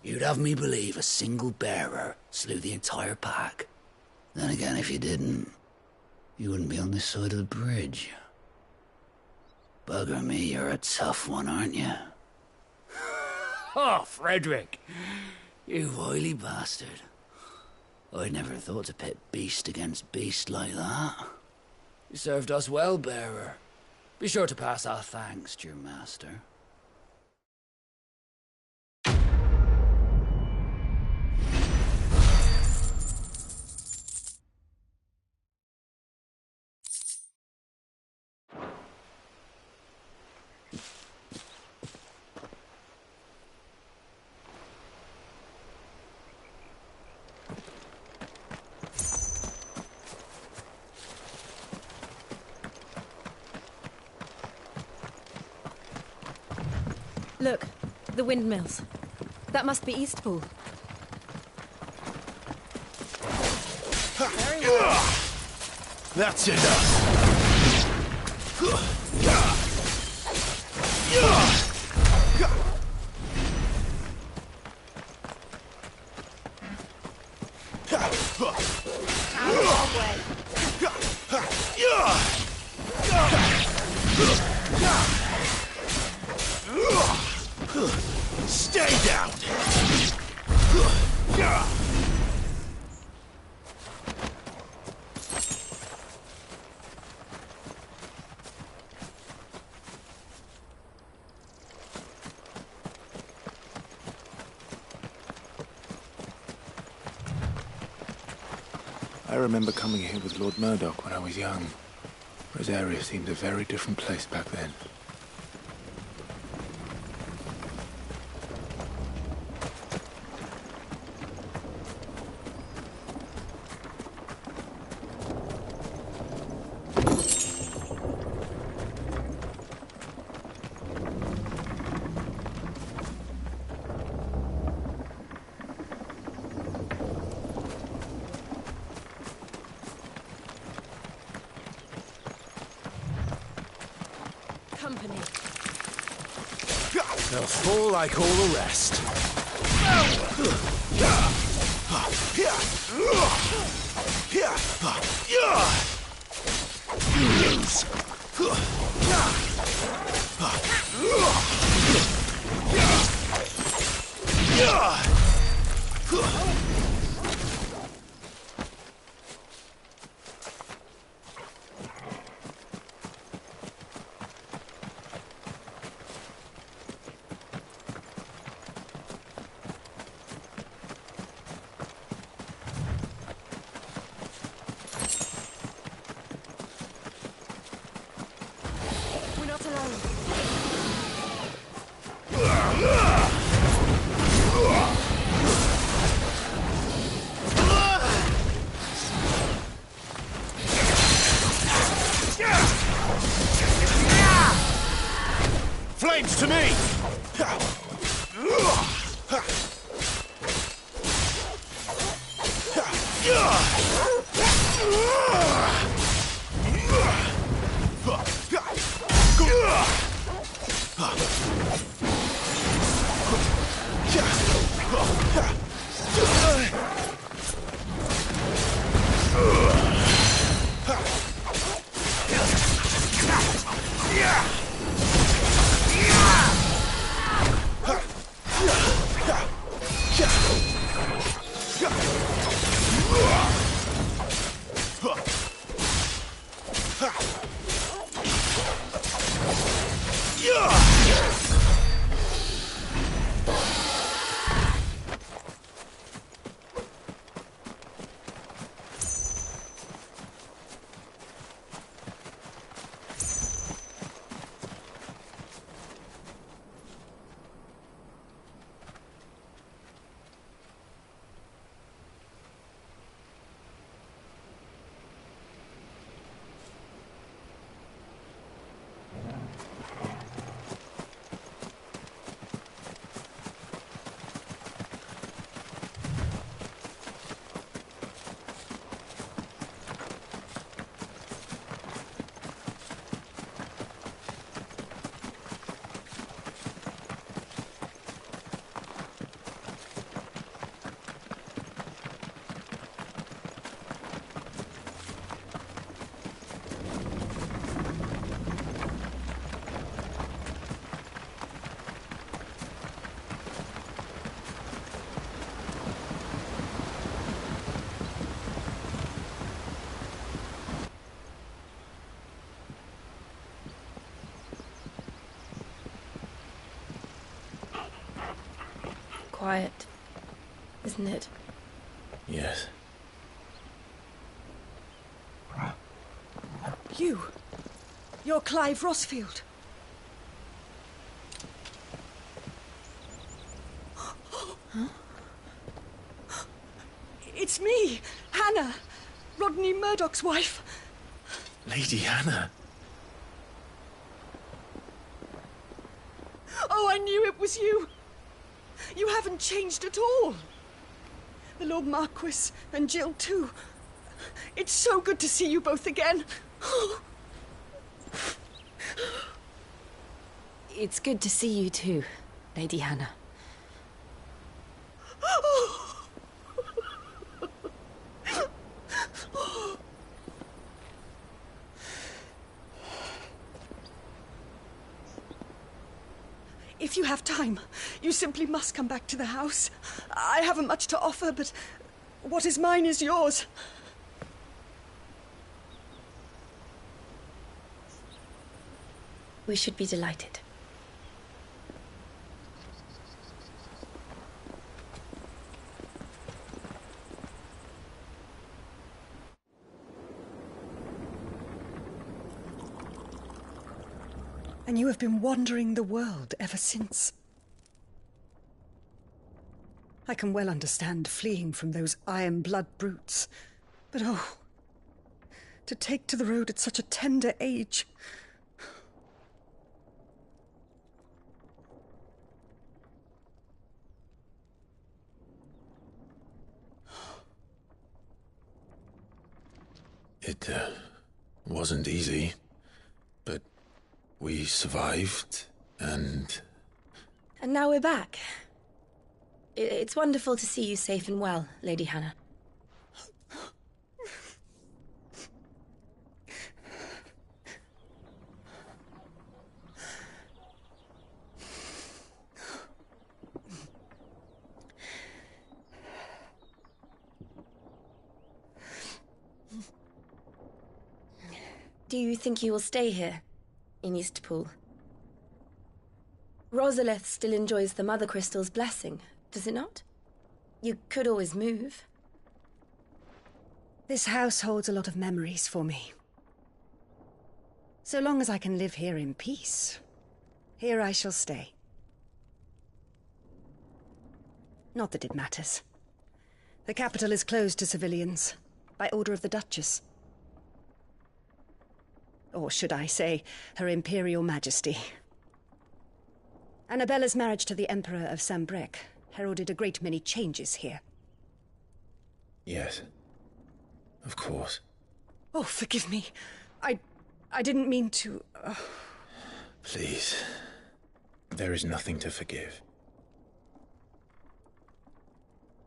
You'd have me believe a single bearer slew the entire pack. Then again, if you didn't, you wouldn't be on this side of the bridge. Bugger me, you're a tough one, aren't you? Oh, Frederick! You wily bastard. I'd never thought to pit beast against beast like that. You served us well, bearer. Be sure to pass our thanks to your master. Look, the windmills. That must be Eastpool. Very well. That's enough. Stay down! I remember coming here with Lord Murdoch when I was young. Rosaria seemed a very different place back then. Company. They'll fall like all the rest. We're not alone. Flames to me! quiet, isn't it? Yes. You're Clive Rossfield. Huh? It's me, Hannah, Rodney Murdoch's wife. Lady Hannah. Oh, I knew it was you. You haven't changed at all. The Lord Marquis and Jill too. It's so good to see you both again. It's good to see you too, Lady Hannah. If you have time, you simply must come back to the house. I haven't much to offer, but what is mine is yours. We should be delighted. And you have been wandering the world ever since. I can well understand fleeing from those iron-blood brutes, but oh, to take to the road at such a tender age. It wasn't easy, but we survived, and... And now we're back. It's wonderful to see you safe and well, Lady Hannah. Do you think you will stay here, in Eastpool? Rosalith still enjoys the Mother Crystal's blessing, does it not? You could always move. This house holds a lot of memories for me. So long as I can live here in peace, here I shall stay. Not that it matters. The capital is closed to civilians, by order of the Duchess. Or should I say, Her Imperial Majesty. Annabella's marriage to the Emperor of Sambrec heralded a great many changes here. Yes. Of course. Oh, forgive me. I didn't mean to... Please. There is nothing to forgive.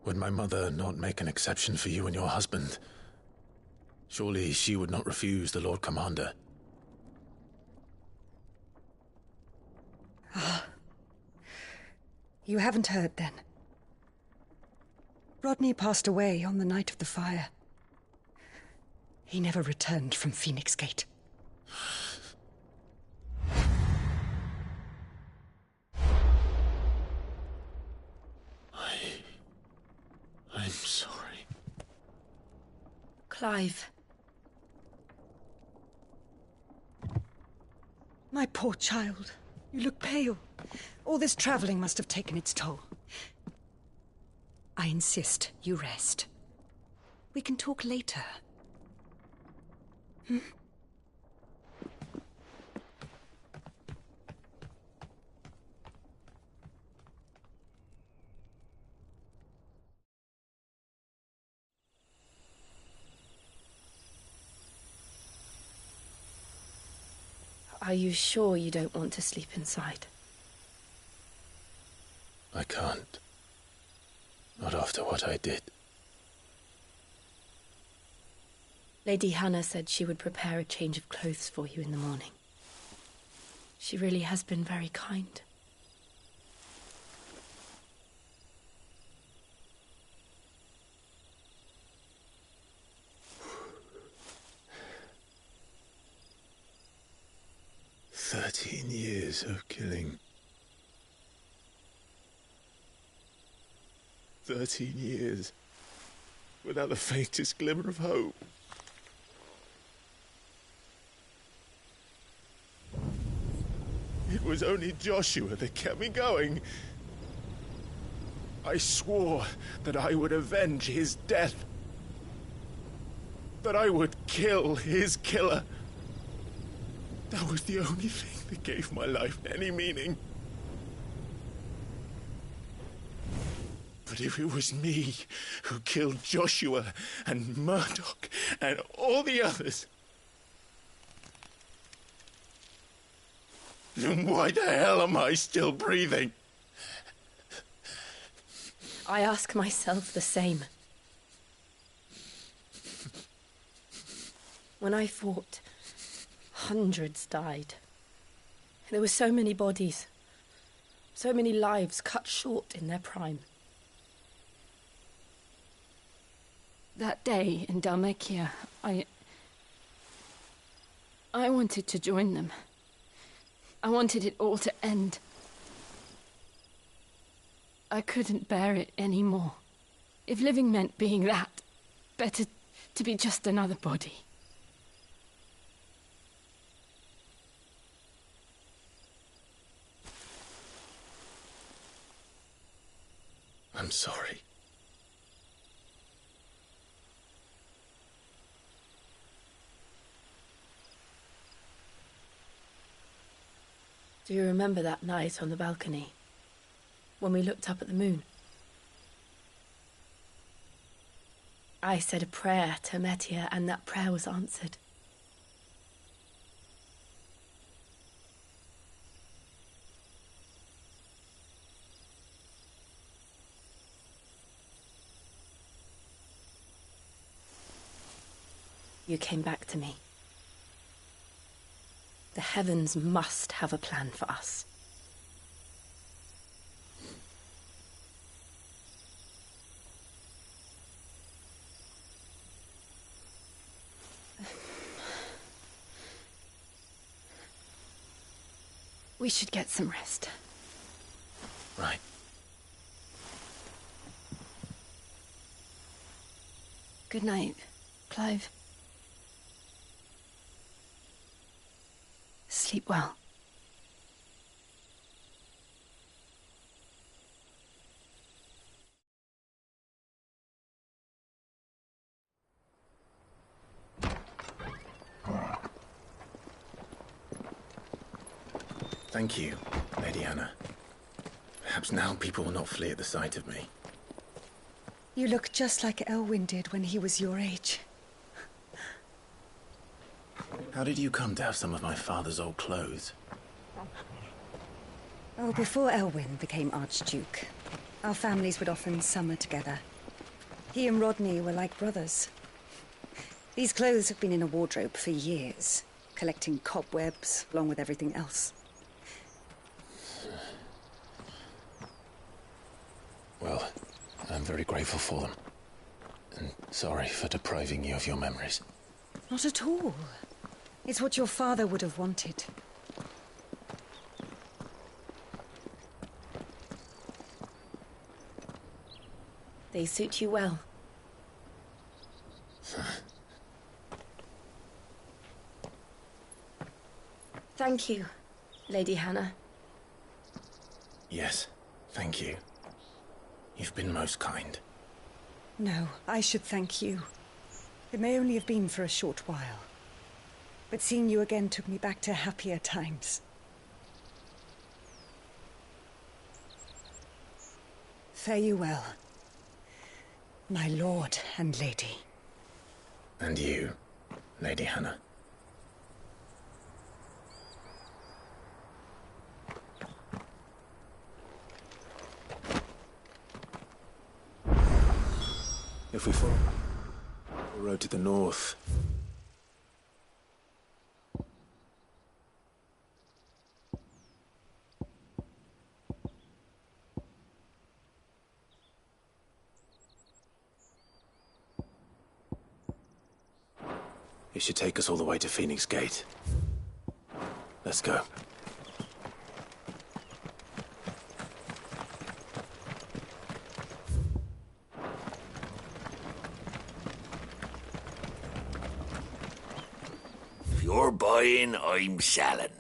Would my mother not make an exception for you and your husband? Surely she would not refuse the Lord Commander. You haven't heard, then. Rodney passed away on the night of the fire. He never returned from Phoenix Gate. I'm sorry. Clive. My poor child. You look pale. All this traveling must have taken its toll. I insist you rest. We can talk later. Hmm? Are you sure you don't want to sleep inside? I can't. Not after what I did. Lady Hannah said she would prepare a change of clothes for you in the morning. She really has been very kind. "13 years of killing. 13 years, without the faintest glimmer of hope. It was only Joshua that kept me going. I swore that I would avenge his death. That I would kill his killer. That was the only thing that gave my life any meaning. But if it was me who killed Joshua and Murdoch and all the others, then why the hell am I still breathing? I ask myself the same. When I fought, hundreds died. There were so many bodies, so many lives cut short in their prime. That day in Dalmekia, I wanted to join them. I wanted it all to end. I couldn't bear it anymore. If living meant being that, better to be just another body. I'm sorry. Do you remember that night on the balcony, when we looked up at the moon? I said a prayer to Metia, and that prayer was answered. You came back to me. The heavens must have a plan for us. We should get some rest. Right. Good night, Clive. Sleep well. Thank you, Lady Hannah. Perhaps now people will not flee at the sight of me. You look just like Elwyn did when he was your age. How did you come to have some of my father's old clothes? Oh, before Elwyn became Archduke, our families would often summer together. He and Rodney were like brothers. These clothes have been in a wardrobe for years, collecting cobwebs along with everything else. Well, I'm very grateful for them. And sorry for depriving you of your memories. Not at all. It's what your father would have wanted. They suit you well. Thank you, Lady Hannah. Yes, thank you. You've been most kind. No, I should thank you. It may only have been for a short while. But seeing you again took me back to happier times. Fare you well, my lord and lady. And you, Lady Hannah. If we follow the road to the north, it should take us all the way to Phoenix Gate. Let's go. If you're buying, I'm selling.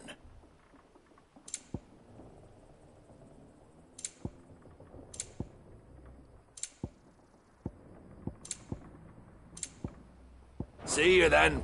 See you then.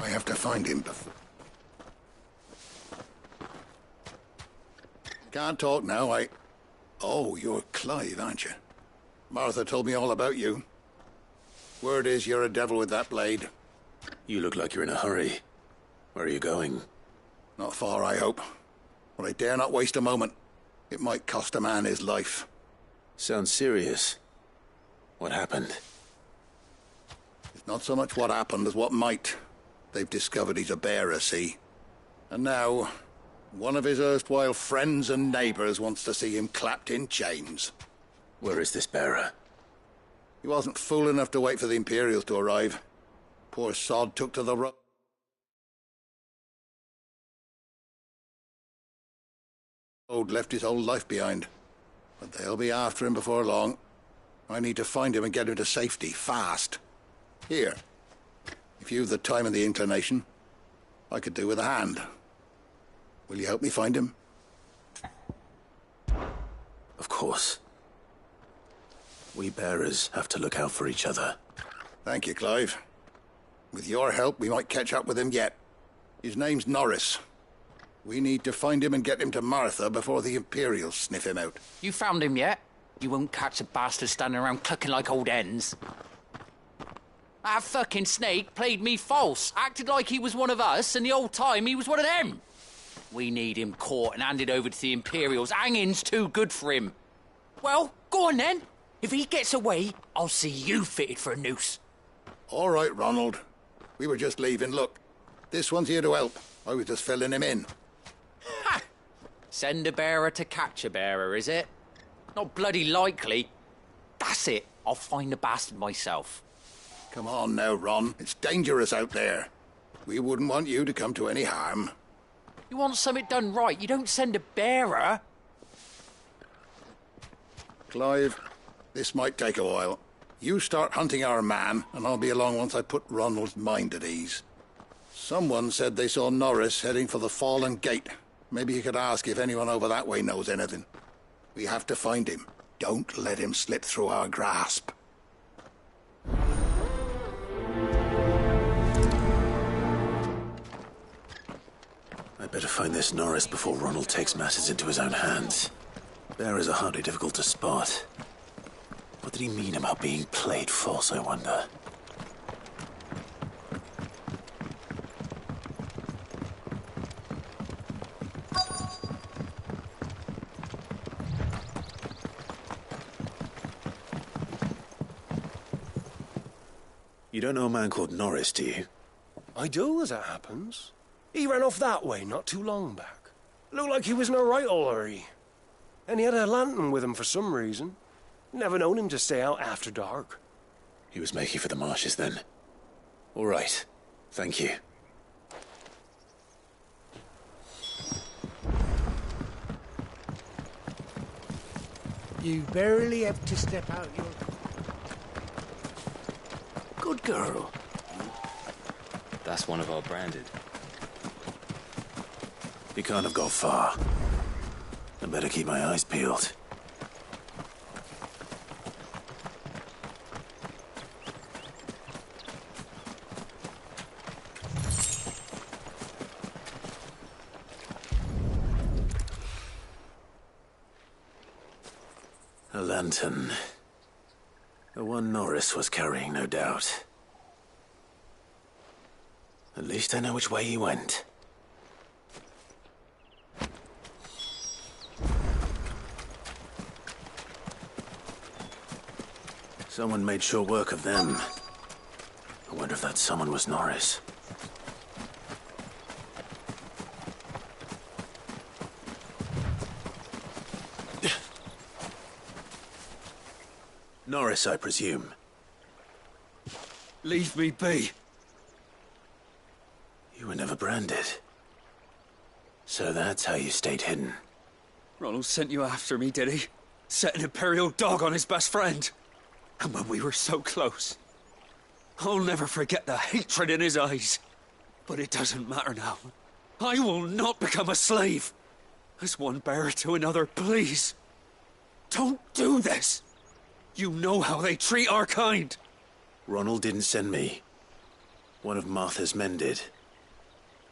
I have to find him before... Can't talk now, Oh, you're Clive, aren't you? Martha told me all about you. Word is you're a devil with that blade. You look like you're in a hurry. Where are you going? Not far, I hope. But I dare not waste a moment. It might cost a man his life. Sounds serious. What happened? It's not so much what happened as what might. They've discovered he's a bearer, see? And now, one of his erstwhile friends and neighbours wants to see him clapped in chains. Where is this bearer? He wasn't fool enough to wait for the Imperials to arrive. Poor sod took to the road. Left his whole life behind. But they'll be after him before long. I need to find him and get him to safety, fast. Here. If you've the time and the inclination, I could do with a hand. Will you help me find him? Of course. We bearers have to look out for each other. Thank you, Clive. With your help, we might catch up with him yet. His name's Norris. We need to find him and get him to Martha before the Imperials sniff him out. You found him yet? You won't catch a bastard standing around clucking like old hens. That fucking snake played me false, acted like he was one of us, and the whole time he was one of them. We need him caught and handed over to the Imperials. Hanging's too good for him. Well, go on then. If he gets away, I'll see you fitted for a noose. All right, Ronald. We were just leaving. Look, this one's here to help. I was just filling him in. Ha! Send a bearer to catch a bearer, is it? Not bloody likely. That's it. I'll find the bastard myself. Come on now, Ron. It's dangerous out there. We wouldn't want you to come to any harm. You want something done right, you don't send a bearer. Clive, this might take a while. You start hunting our man, and I'll be along once I put Ronald's mind at ease. Someone said they saw Norris heading for the Fallen Gate. Maybe you could ask if anyone over that way knows anything. We have to find him. Don't let him slip through our grasp. I'd better find this Norris before Ronald takes matters into his own hands. Bearers are hardly difficult to spot. What did he mean about being played false, I wonder? You don't know a man called Norris, do you? I do, as it happens. He ran off that way not too long back. Looked like he was in a right old hurry. And he had a lantern with him for some reason. Never known him to stay out after dark. He was making for the marshes then. All right. Thank you. You barely have to step out your... Good girl. That's one of our branded. He can't have got far. I better keep my eyes peeled. A lantern. The one Norris was carrying, no doubt. At least I know which way he went. Someone made sure work of them. I wonder if that someone was Norris. Norris, I presume. Leave me be. You were never branded. So that's how you stayed hidden. Ronald sent you after me, did he? Set an Imperial dog on his best friend. And when we were so close. I'll never forget the hatred in his eyes. But it doesn't matter now. I will not become a slave. As one bearer to another, please. Don't do this. You know how they treat our kind. Ronald didn't send me. One of Martha's men did.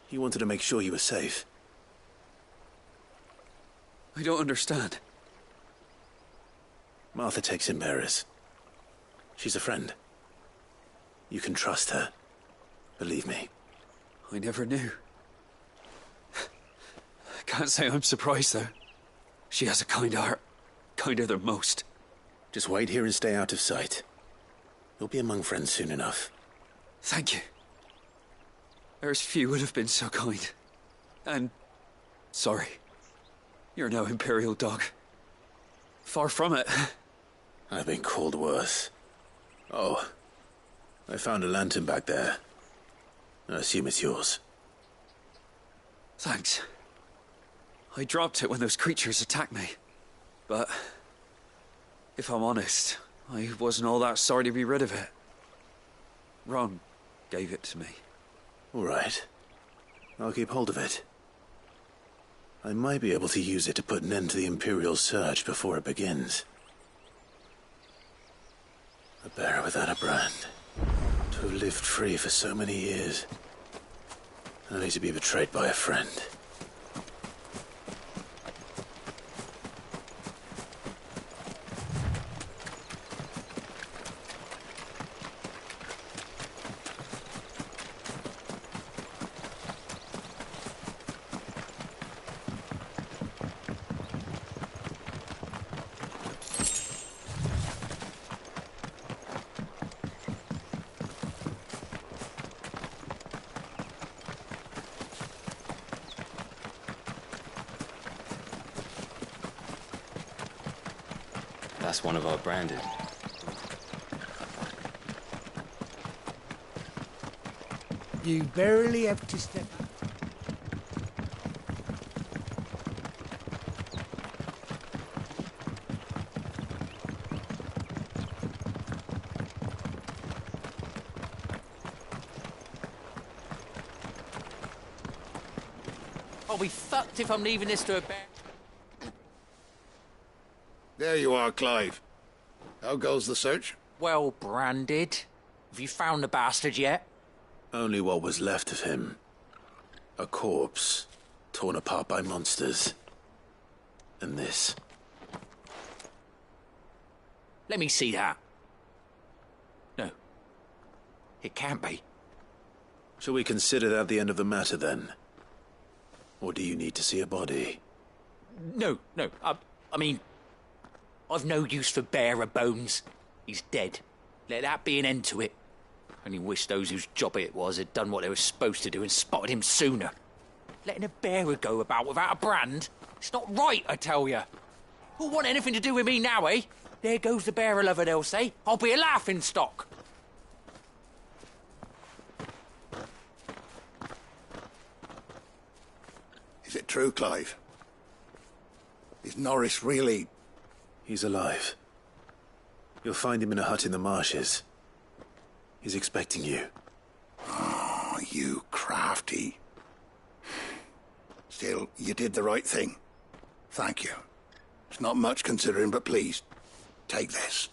He wanted to make sure you were safe. I don't understand. Martha takes in bearers. She's a friend. You can trust her. Believe me. I never knew. I can't say I'm surprised, though. She has a kind heart. Kinder than most. Just wait here and stay out of sight. You'll be among friends soon enough. Thank you. There's few would have been so kind. And... sorry. You're no Imperial dog. Far from it. I've been called worse. Oh, I found a lantern back there. I assume it's yours. Thanks. I dropped it when those creatures attacked me. But... if I'm honest, I wasn't all that sorry to be rid of it. Ron gave it to me. All right. I'll keep hold of it. I might be able to use it to put an end to the Imperial search before it begins. A bearer without a brand. To have lived free for so many years. Only to be betrayed by a friend. That's one of our branded. You barely have to step out. I'll be fucked if I'm leaving this to a bear. There you are, Clive. How goes the search? Well branded. Have you found the bastard yet? Only what was left of him. A corpse, torn apart by monsters. And this. Let me see that. No. It can't be. Shall we consider that the end of the matter, then? Or do you need to see a body? No. I mean, I've no use for bearer bones. He's dead. Let that be an end to it. Only wish those whose job it was had done what they were supposed to do and spotted him sooner. Letting a bearer go about without a brand? It's not right, I tell you. Who'll want anything to do with me now, eh? There goes the bearer lover, they'll say. I'll be a laughing stock. Is it true, Clive? Is Norris really... He's alive. You'll find him in a hut in the marshes. He's expecting you. Oh, you crafty. Still, you did the right thing. Thank you. It's not much considering, but please, take this.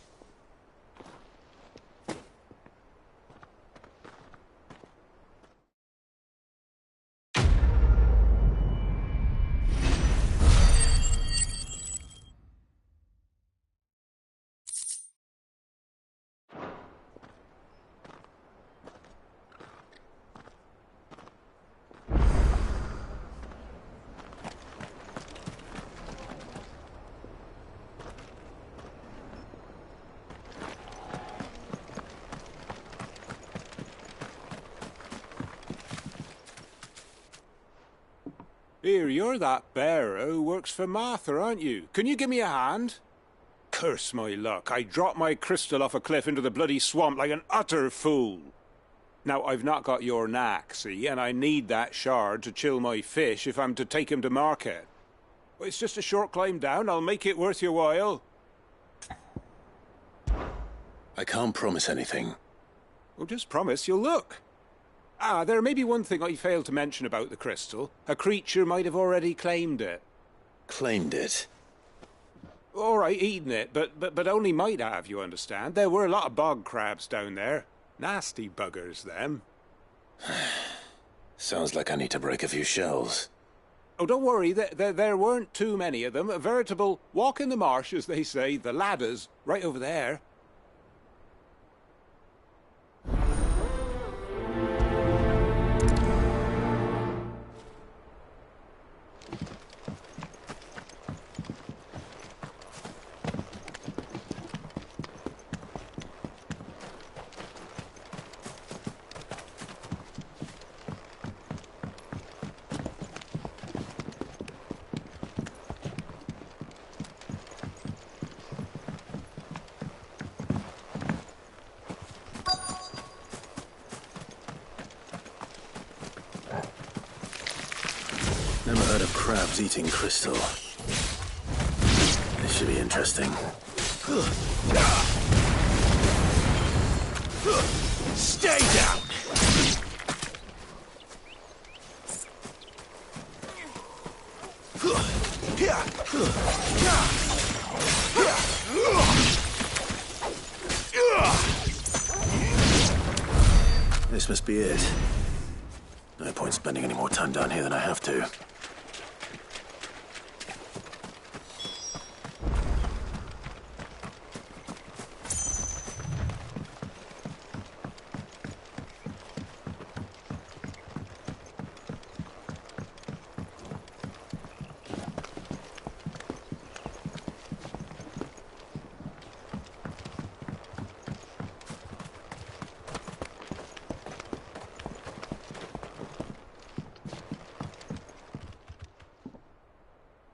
Here, you're that bearer who works for Martha, aren't you? Can you give me a hand? Curse my luck, I dropped my crystal off a cliff into the bloody swamp like an utter fool. Now, I've not got your knack, see, and I need that shard to chill my fish if I'm to take him to market. But it's just a short climb down, I'll make it worth your while. I can't promise anything. Well, just promise you'll look. Ah, there may be one thing I failed to mention about the crystal. A creature might have already claimed it. Claimed it? All right, eaten it, but only might have, you understand. There were a lot of bog crabs down there. Nasty buggers, them. Sounds like I need to break a few shells. Oh, don't worry, there weren't too many of them. A veritable walk in the marsh, as they say, the ladders, right over there. Never heard of crabs eating crystal. This should be interesting. Stay down! This must be it. No point spending any more time down here than I have to.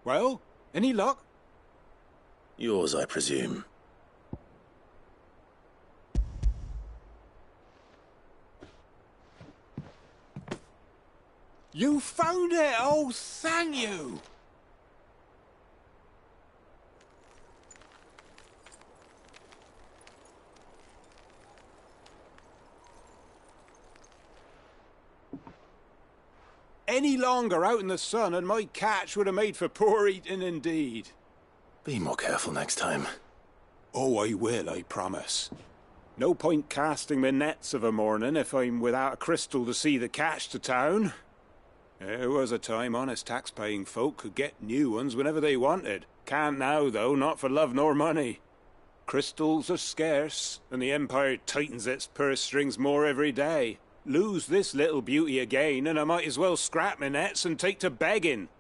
Well, any luck? Yours, I presume. You found it! Oh, thank you! Any longer out in the sun and my catch would have made for poor eating indeed. Be more careful next time. Oh, I will, I promise. No point casting my nets of a morning if I'm without a crystal to see the catch to town. There was a time honest tax-paying folk could get new ones whenever they wanted. Can't now, though, not for love nor money. Crystals are scarce, and the Empire tightens its purse strings more every day. Lose this little beauty again, and I might as well scrap my nets and take to begging.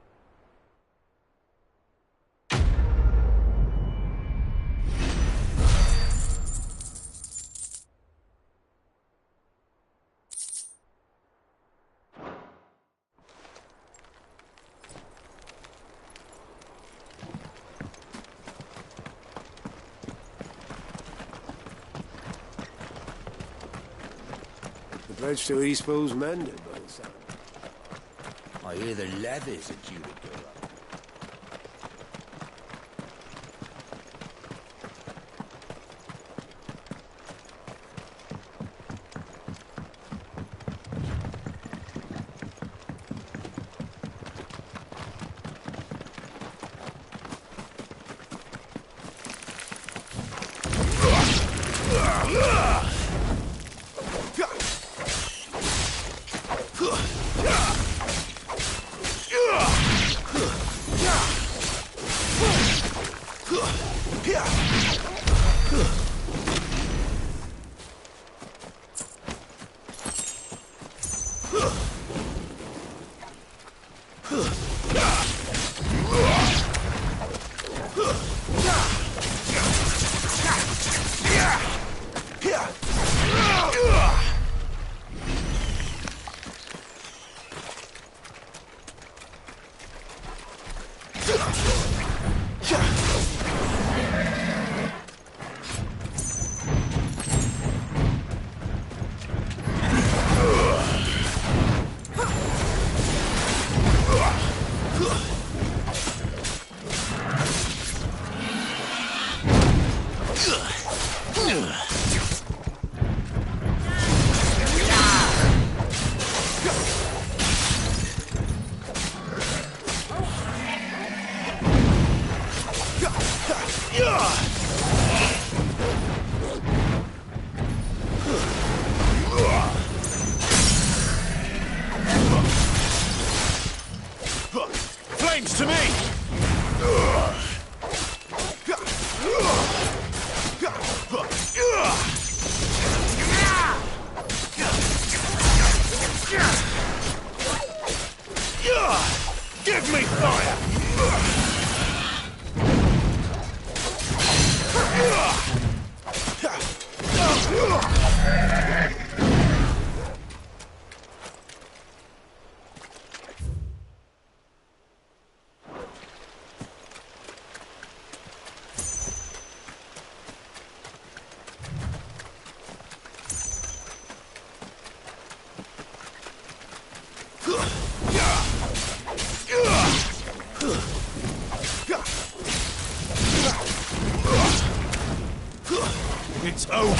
The bridge to East Pool's mended by the sound. I hear the levies are due to go up. Flames to me! Give me fire! It's over.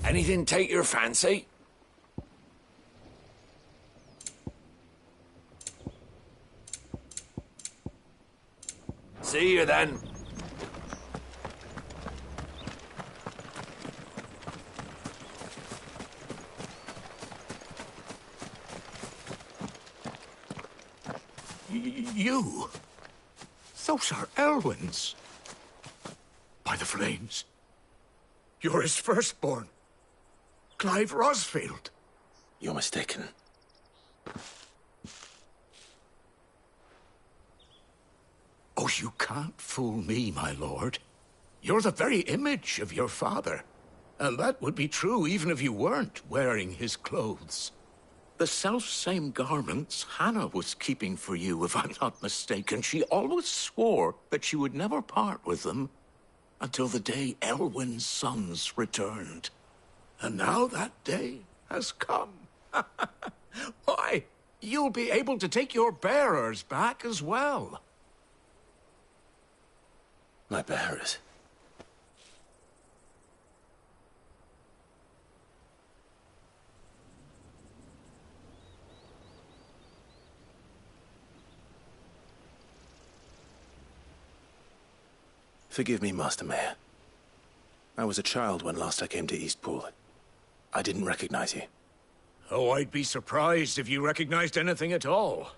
Anything take your fancy? See you then. You? Those are Elwyn's. By the flames. You're his firstborn. Clive Rosfield. You're mistaken. Oh, you can't fool me, my lord. You're the very image of your father. And that would be true even if you weren't wearing his clothes. The self-same garments Hannah was keeping for you, if I'm not mistaken. She always swore that she would never part with them until the day Elwyn's sons returned. And now that day has come. Why, you'll be able to take your bearers back as well. My bearers? Forgive me, Master Mayor. I was a child when last I came to Eastpool. I didn't recognize you. Oh, I'd be surprised if you recognized anything at all.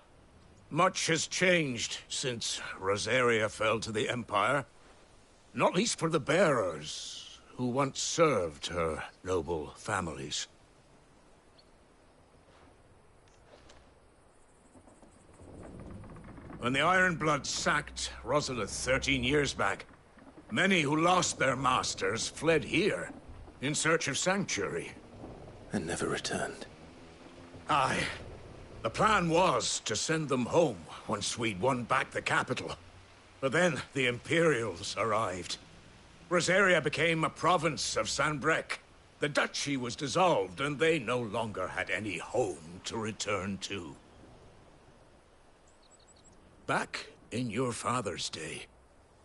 Much has changed since Rosaria fell to the Empire. Not least for the bearers, who once served her noble families. When the Ironbloods sacked Rosalith 13 years back, many who lost their masters fled here, in search of sanctuary. And never returned. Aye. The plan was to send them home once we'd won back the capital. But then the Imperials arrived. Rosaria became a province of Sanbreque. The duchy was dissolved, and they no longer had any home to return to. Back in your father's day,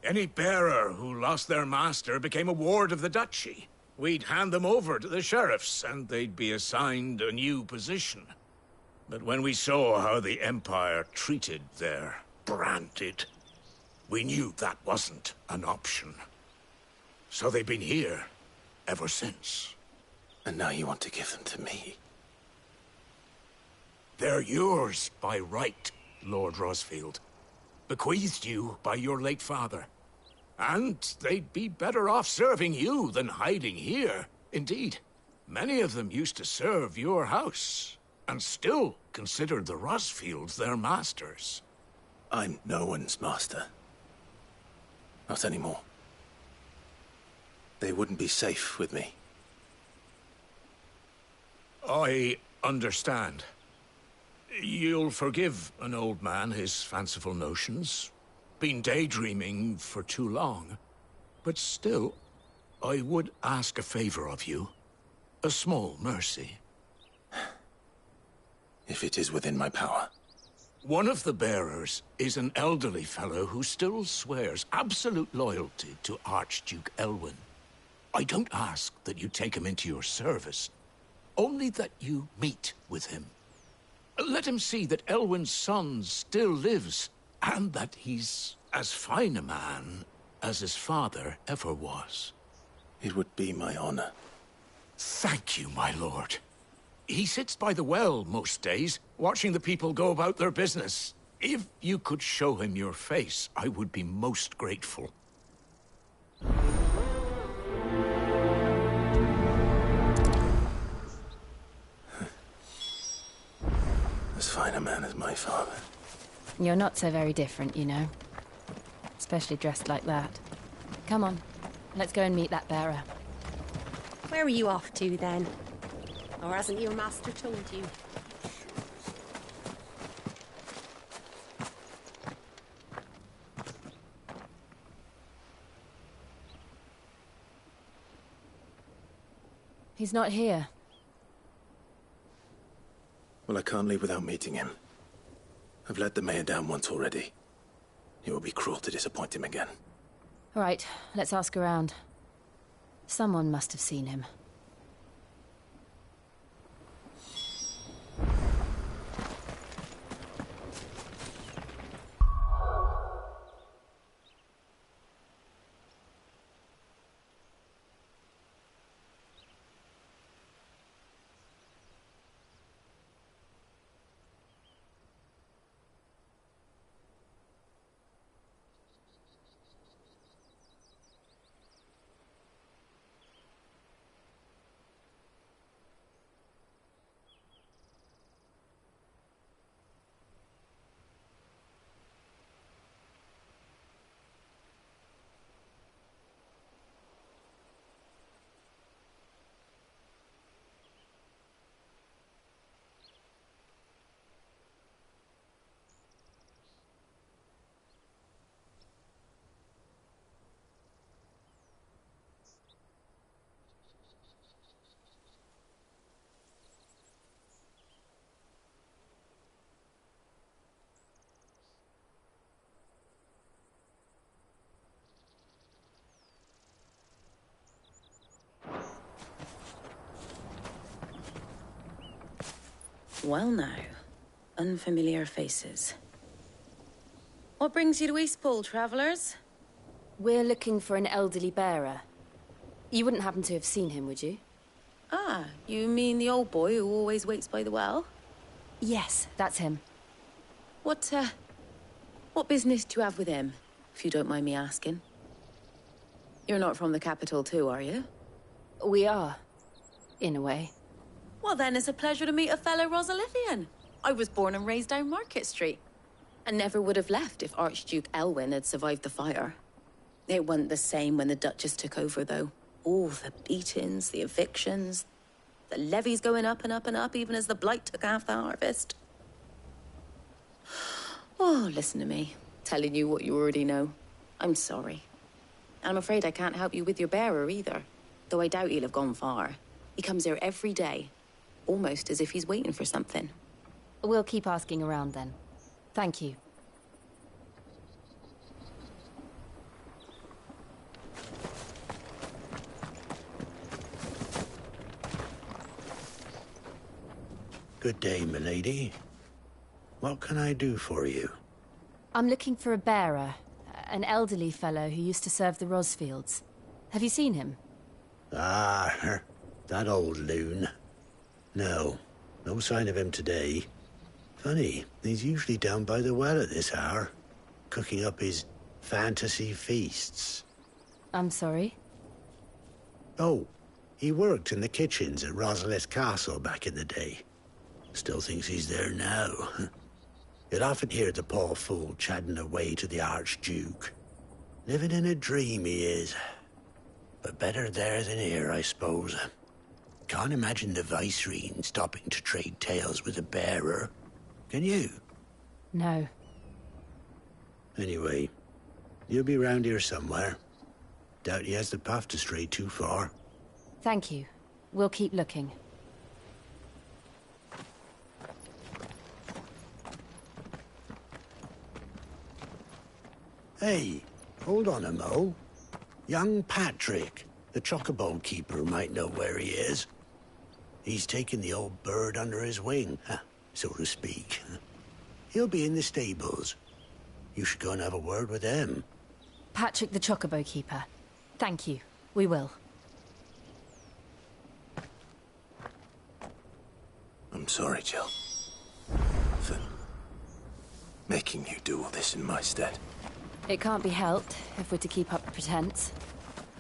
any bearer who lost their master became a ward of the duchy. We'd hand them over to the sheriffs, and they'd be assigned a new position. But when we saw how the Empire treated their branded, we knew that wasn't an option. So they've been here ever since. And now you want to give them to me? They're yours by right, Lord Rosfield. Bequeathed you by your late father. And they'd be better off serving you than hiding here. Indeed, many of them used to serve your house, and still considered the Rosfields their masters. I'm no one's master. Not anymore. They wouldn't be safe with me. I understand. You'll forgive an old man his fanciful notions. Been daydreaming for too long. But still, I would ask a favor of you. A small mercy. If it is within my power. One of the bearers is an elderly fellow who still swears absolute loyalty to Archduke Elwyn. I don't ask that you take him into your service, only that you meet with him. Let him see that Elwyn's son still lives, and that he's as fine a man as his father ever was. It would be my honor. Thank you, my lord. He sits by the well most days, watching the people go about their business. If you could show him your face, I would be most grateful. As fine a man as my father. You're not so very different, you know. Especially dressed like that. Come on, let's go and meet that bearer. Where are you off to, then? Or hasn't your master told you? He's not here. Well, I can't leave without meeting him. I've let the mayor down once already. It would be cruel to disappoint him again. All right, let's ask around. Someone must have seen him. Well now, unfamiliar faces. What brings you to Eastpool, travellers? We're looking for an elderly bearer. You wouldn't happen to have seen him, would you? Ah, you mean the old boy who always waits by the well? Yes, that's him. What business do you have with him, if you don't mind me asking? You're not from the capital too, are you? We are, in a way. Well then, it's a pleasure to meet a fellow Rosalithian. I was born and raised down Market Street. And never would have left if Archduke Elwyn had survived the fire. It wasn't the same when the Duchess took over, though. All the beatings, the evictions, the levies going up and up and up, even as the blight took half the harvest. Oh, listen to me, telling you what you already know. I'm sorry. And I'm afraid I can't help you with your bearer either, though I doubt he'll have gone far. He comes here every day, almost as if he's waiting for something. We'll keep asking around then. Thank you. Good day, milady. What can I do for you? I'm looking for a bearer, an elderly fellow who used to serve the Rosfields. Have you seen him? Ah, that old loon. No sign of him today. Funny, he's usually down by the well at this hour, cooking up his fantasy feasts. I'm sorry? Oh, he worked in the kitchens at Rosalith Castle back in the day. Still thinks he's there now. You'd often hear the poor fool chatting away to the Archduke. Living in a dream he is. But better there than here, I suppose. Can't imagine the Viceroy stopping to trade tales with a bearer. Can you? No. Anyway, you'll be round here somewhere. Doubt he has the path to stray too far. Thank you. We'll keep looking. Hey, hold on a mo. Young Patrick, the chocobo keeper, might know where he is. He's taken the old bird under his wing, so to speak. He'll be in the stables. You should go and have a word with him. Patrick the chocobo keeper. Thank you. We will. I'm sorry, Jill. For making you do all this in my stead. It can't be helped if we're to keep up the pretense.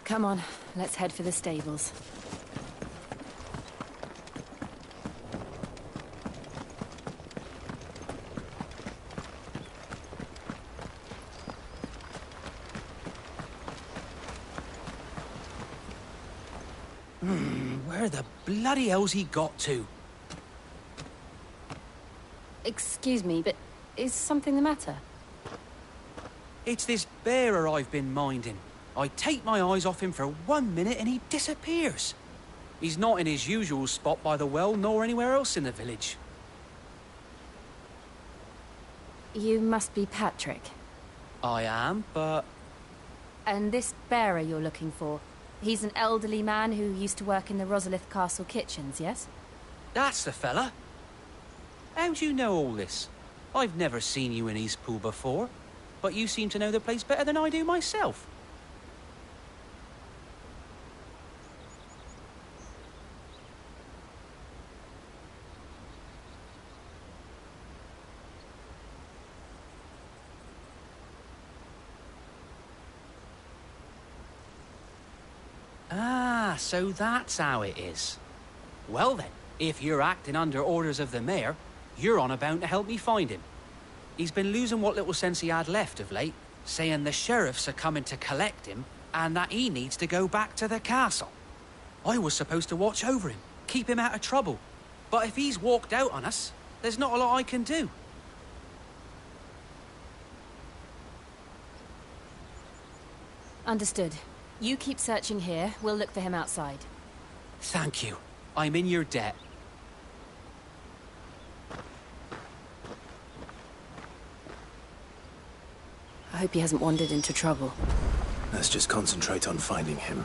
Come on, let's head for the stables. Where the bloody hell's he got to? Excuse me, but is something the matter? It's this bearer I've been minding. I take my eyes off him for 1 minute and he disappears. He's not in his usual spot by the well, nor anywhere else in the village. You must be Patrick. I am, but... And this bearer you're looking for, he's an elderly man who used to work in the Rosalith Castle kitchens, yes? That's the fella. How do you know all this? I've never seen you in Eastpool before, but you seem to know the place better than I do myself. Ah, so that's how it is. Well then, if you're acting under orders of the mayor, you're on about to help me find him. He's been losing what little sense he had left of late, saying the sheriffs are coming to collect him and that he needs to go back to the castle. I was supposed to watch over him, keep him out of trouble. But if he's walked out on us, there's not a lot I can do. Understood. You keep searching here, we'll look for him outside. Thank you. I'm in your debt. I hope he hasn't wandered into trouble. Let's just concentrate on finding him.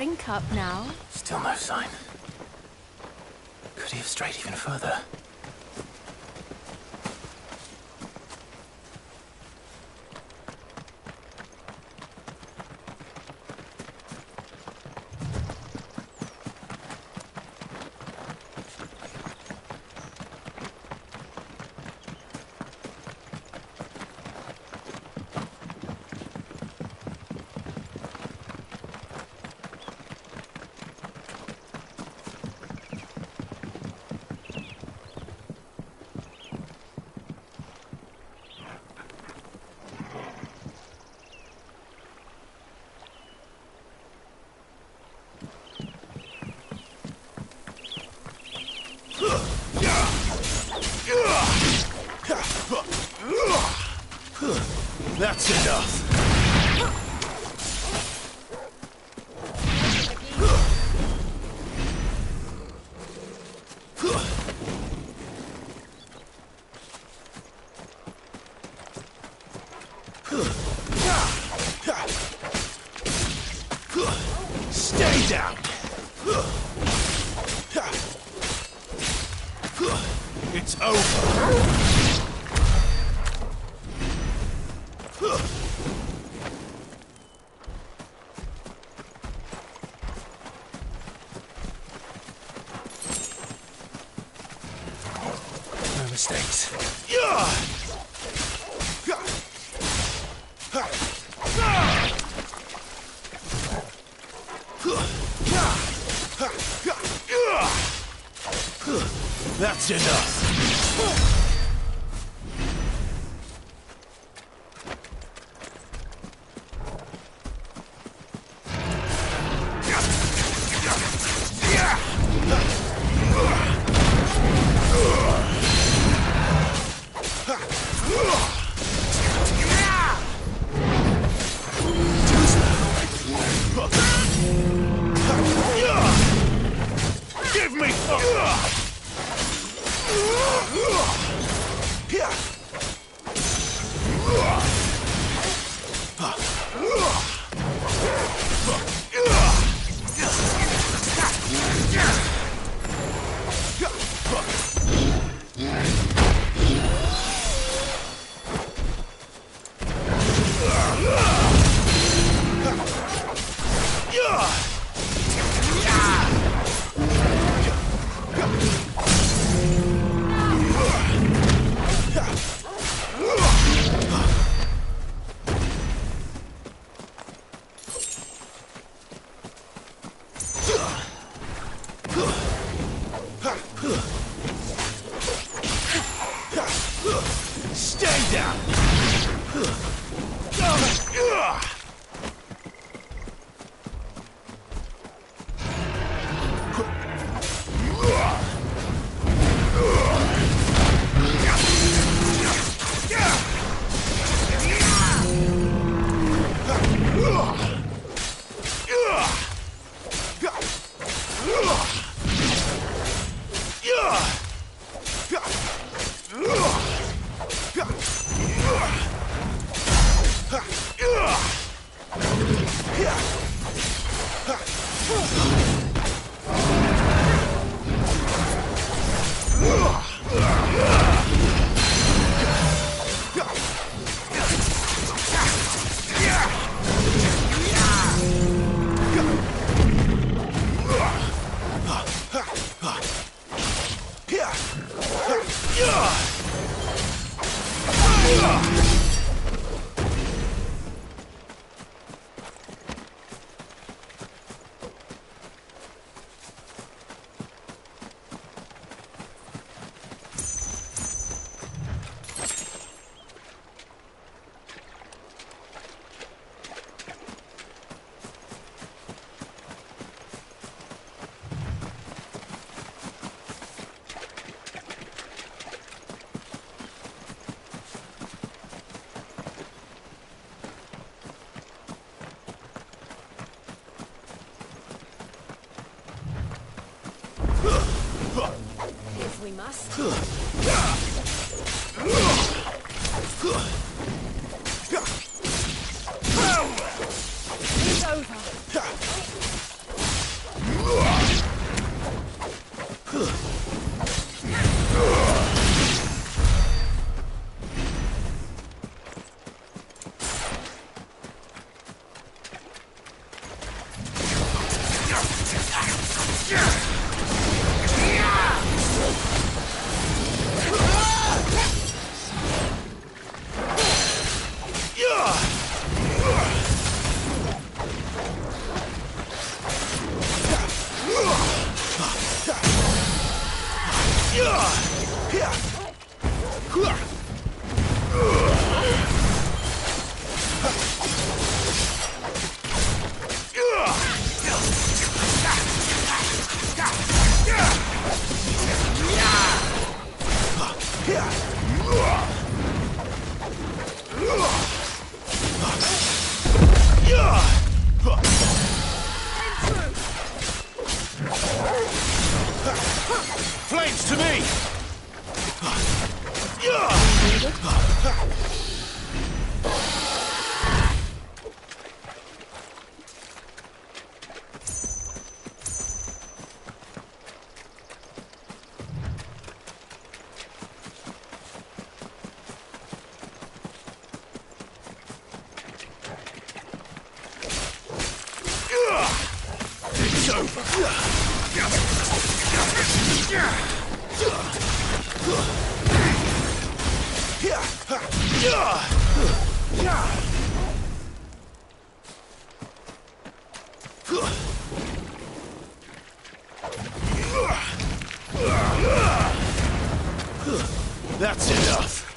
Drink up now. Still no sign. Could he have strayed even further? That's enough. Stay down. It's over. No mistakes. That's enough. Give me Stay down. If we must. It's over. That's enough.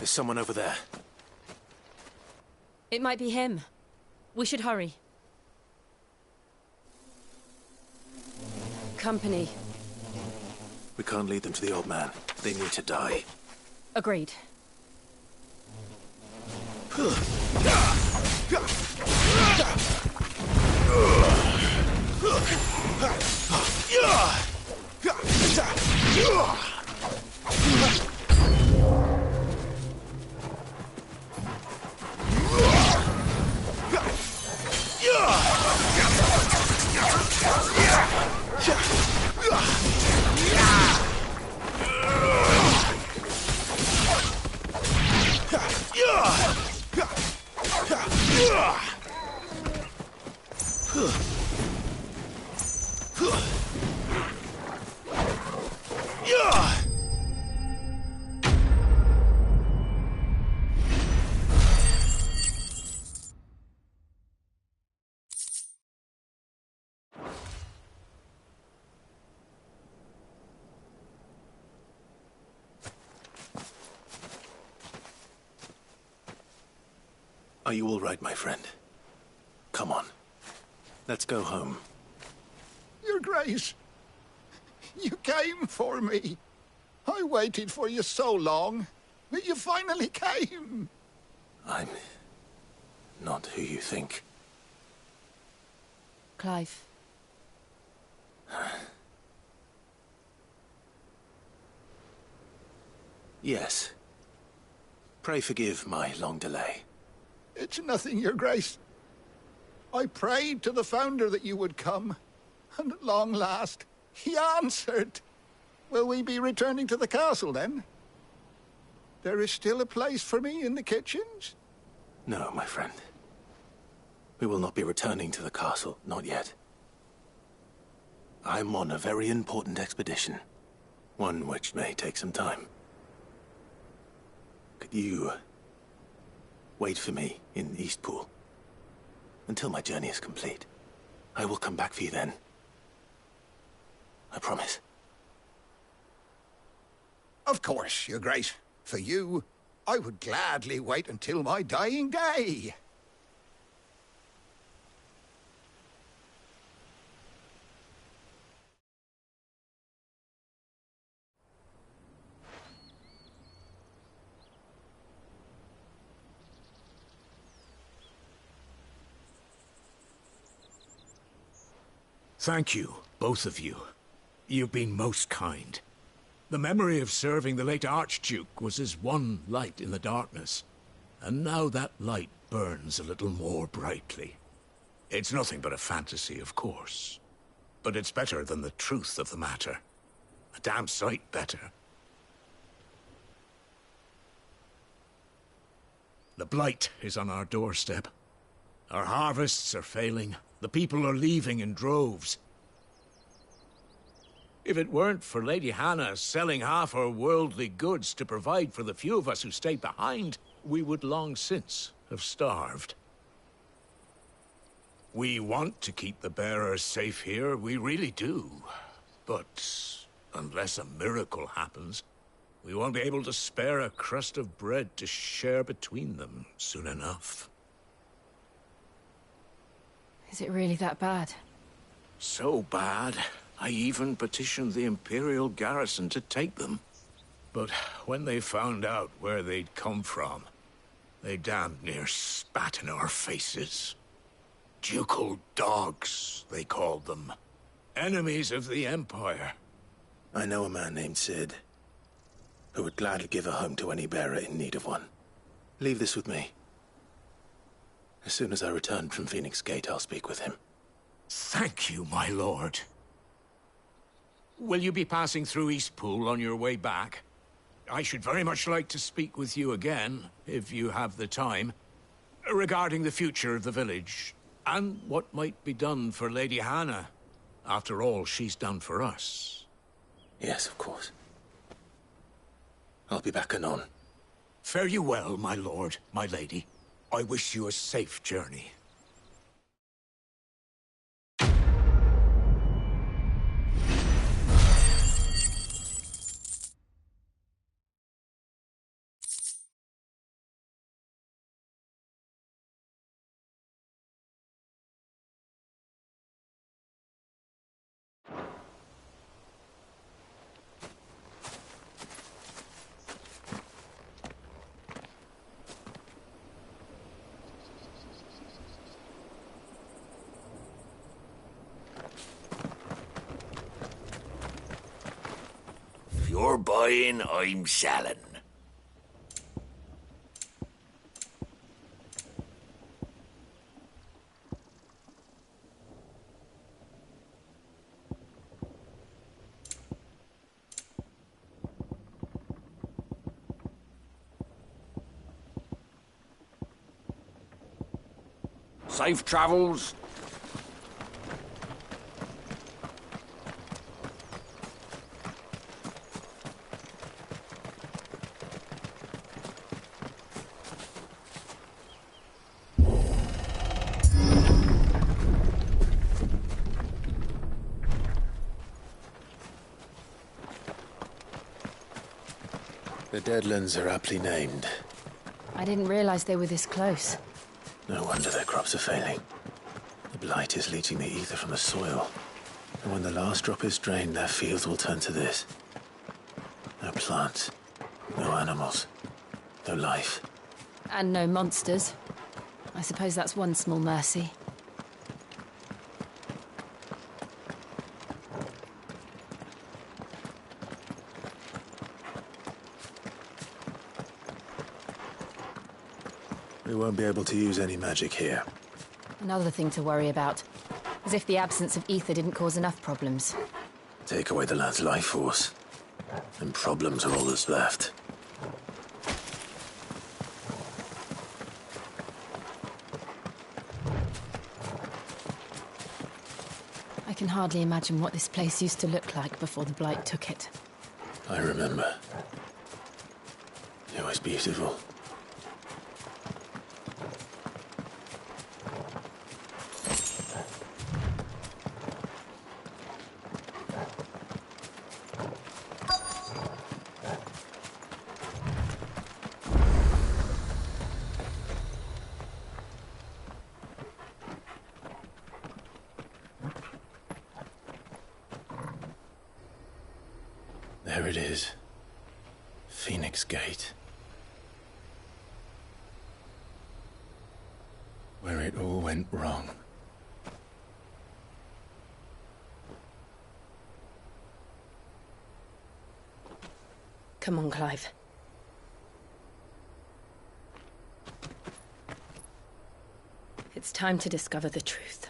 There's someone over there. It might be him. We should hurry. Company. We can't lead them to the old man. They need to die. Agreed. Are you all right, my friend? Come on. Let's go home. Your Grace, you came for me. I waited for you so long, but you finally came. I'm not who you think. Clive. Yes. Pray forgive my long delay. It's nothing, Your Grace. I prayed to the Founder that you would come, and at long last, he answered. Will we be returning to the castle, then? There is still a place for me in the kitchens? No, my friend. We will not be returning to the castle, not yet. I'm on a very important expedition. One which may take some time. Could you wait for me in Eastpool until my journey is complete? I will come back for you then. I promise. Of course, Your Grace. For you, I would gladly wait until my dying day. Thank you, both of you. You've been most kind. The memory of serving the late Archduke was as one light in the darkness, and now that light burns a little more brightly. It's nothing but a fantasy, of course, but it's better than the truth of the matter. A damn sight better. The blight is on our doorstep. Our harvests are failing. The people are leaving in droves. If it weren't for Lady Hannah selling half her worldly goods to provide for the few of us who stayed behind, we would long since have starved. We want to keep the bearers safe here, we really do. But unless a miracle happens, we won't be able to spare a crust of bread to share between them soon enough. Is it really that bad? So bad, I even petitioned the Imperial garrison to take them. But when they found out where they'd come from, they damned near spat in our faces. Ducal dogs, they called them. Enemies of the Empire. I know a man named Sid, who would gladly give a home to any bearer in need of one. Leave this with me. As soon as I return from Phoenix Gate, I'll speak with him. Thank you, my lord. Will you be passing through Eastpool on your way back? I should very much like to speak with you again, if you have the time, regarding the future of the village, and what might be done for Lady Hannah, after all she's done for us. Yes, of course. I'll be back anon. Fare you well, my lord, my lady. I wish you a safe journey. You're buying, I'm selling. Safe travels. The Deadlands are aptly named. I didn't realize they were this close. No wonder their crops are failing. The blight is leaching the ether from the soil. And when the last drop is drained, their fields will turn to this. No plants, no animals, no life. And no monsters. I suppose that's one small mercy. We won't be able to use any magic here. Another thing to worry about. As if the absence of ether didn't cause enough problems. Take away the lad's life force, and problems are all that's left. I can hardly imagine what this place used to look like before the Blight took it. I remember. It was beautiful. There it is. Phoenix Gate. Where it all went wrong. Come on, Clive. It's time to discover the truth.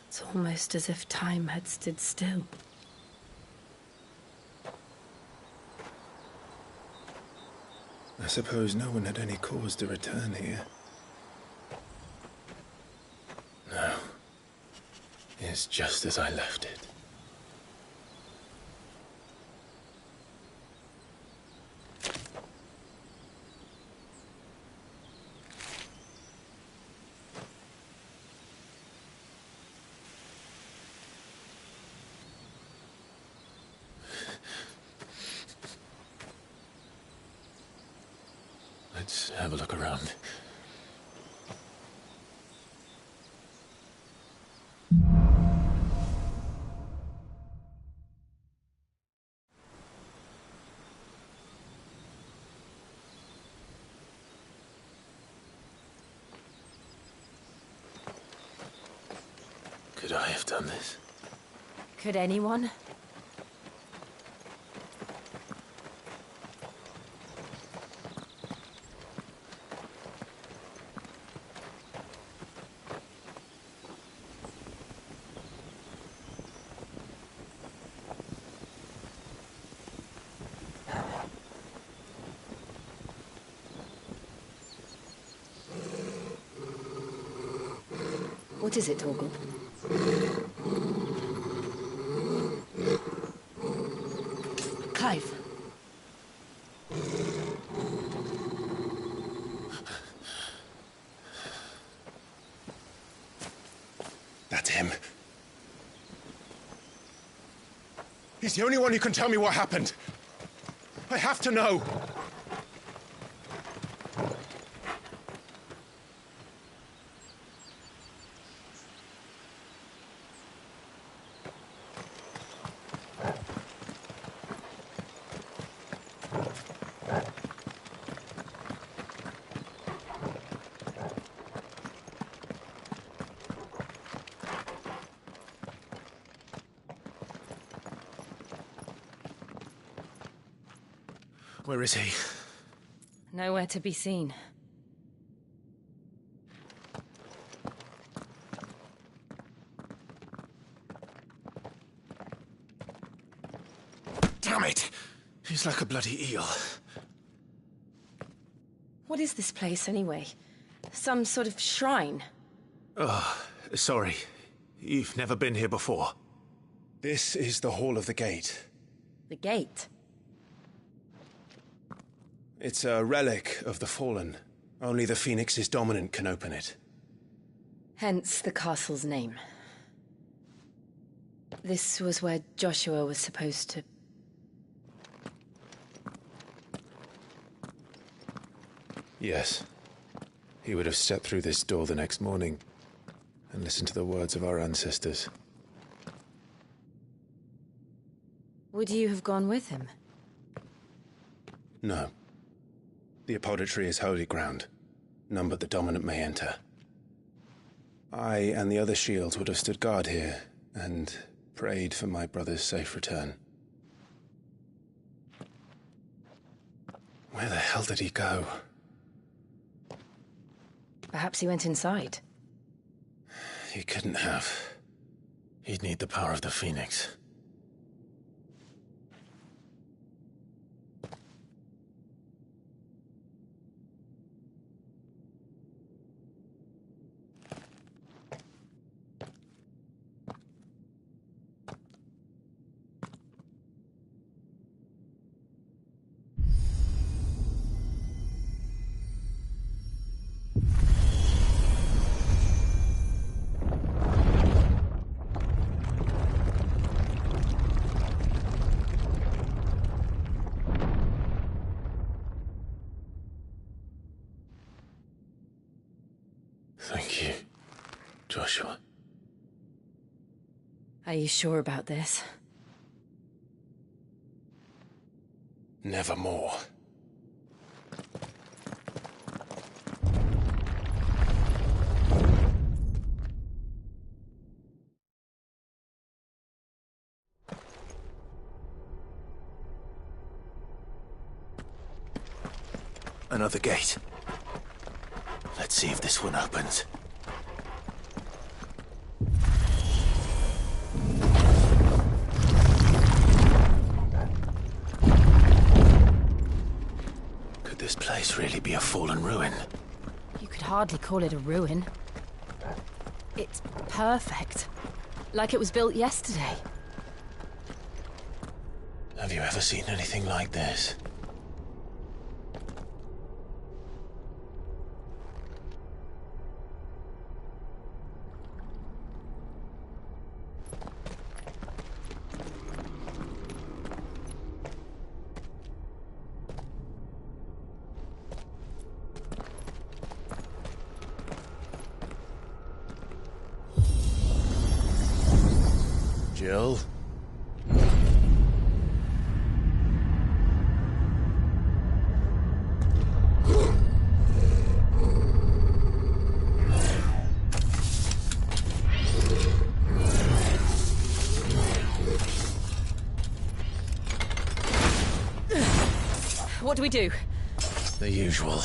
It's almost as if time had stood still. I suppose no one had any cause to return here. No. It's just as I left it. Let's have a look around. Could I have done this? Could anyone? What is it, Torgal? Clive. That's him. He's the only one who can tell me what happened. I have to know. Where is he? Nowhere to be seen. Damn it! He's like a bloody eel. What is this place, anyway? Some sort of shrine? Oh, sorry. You've never been here before. This is the Hall of the Gate. The gate? It's a relic of the Fallen. Only the Phoenix's dominant can open it. Hence the castle's name. This was where Joshua was supposed to... Yes. He would have stepped through this door the next morning and listened to the words of our ancestors. Would you have gone with him? No. The apodatory is holy ground. None but the dominant may enter. I and the other shields would have stood guard here and prayed for my brother's safe return. Where the hell did he go? Perhaps he went inside. He couldn't have. He'd need the power of the Phoenix. Thank you, Joshua. Are you sure about this? Nevermore. Another gate. Let's see if this one opens. Could this place really be a fallen ruin? You could hardly call it a ruin. It's perfect. Like it was built yesterday. Have you ever seen anything like this? Jill? What do we do? The usual.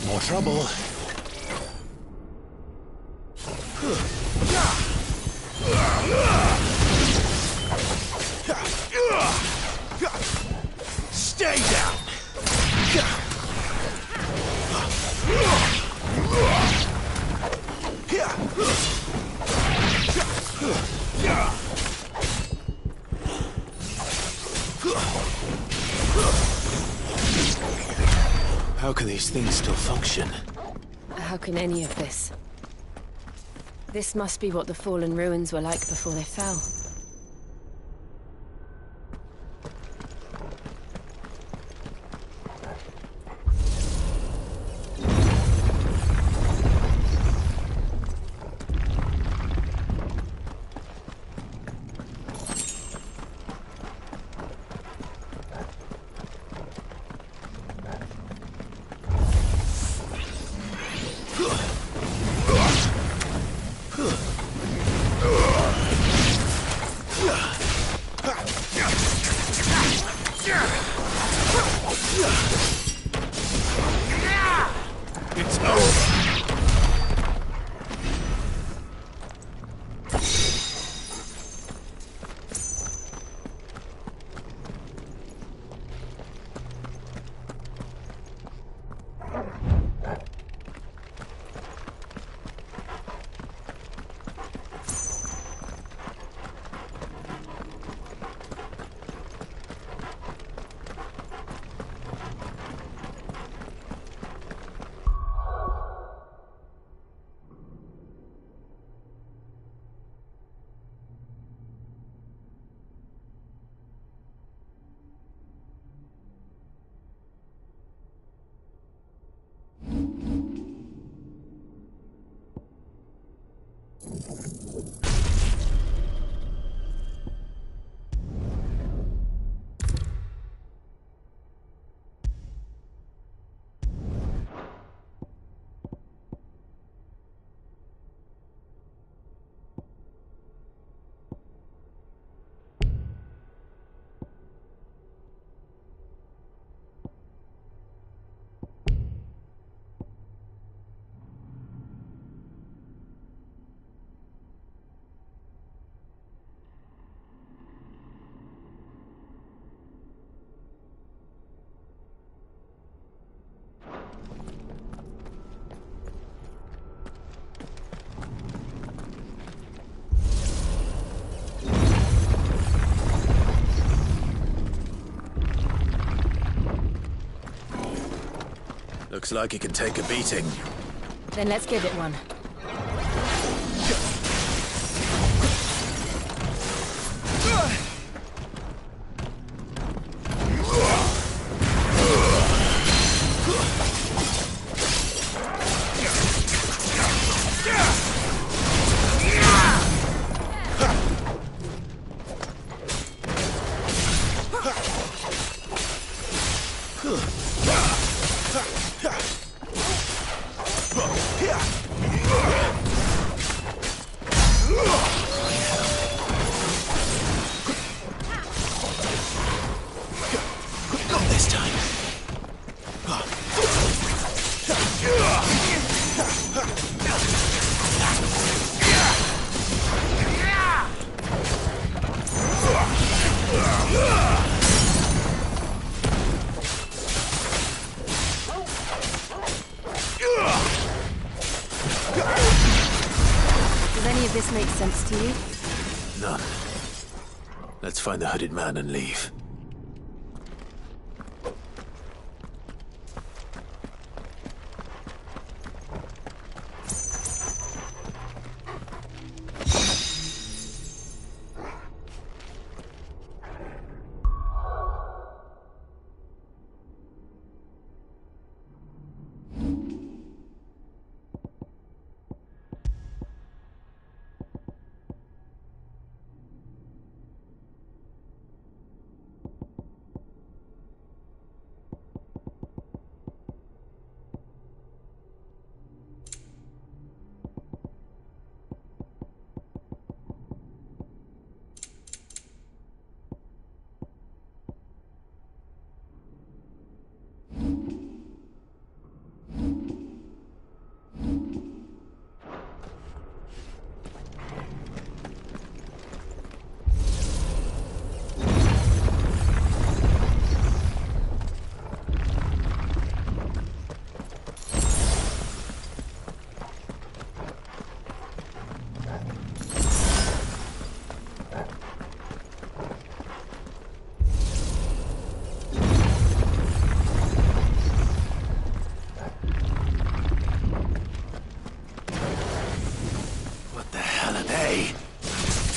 More trouble. Stay down. How can these things still function? How can any of this? This must be what the fallen ruins were like before they fell. It's over. Looks like he can take a beating. Then let's give it one. Does any of this make sense to you? None. Let's find the hooded man and leave.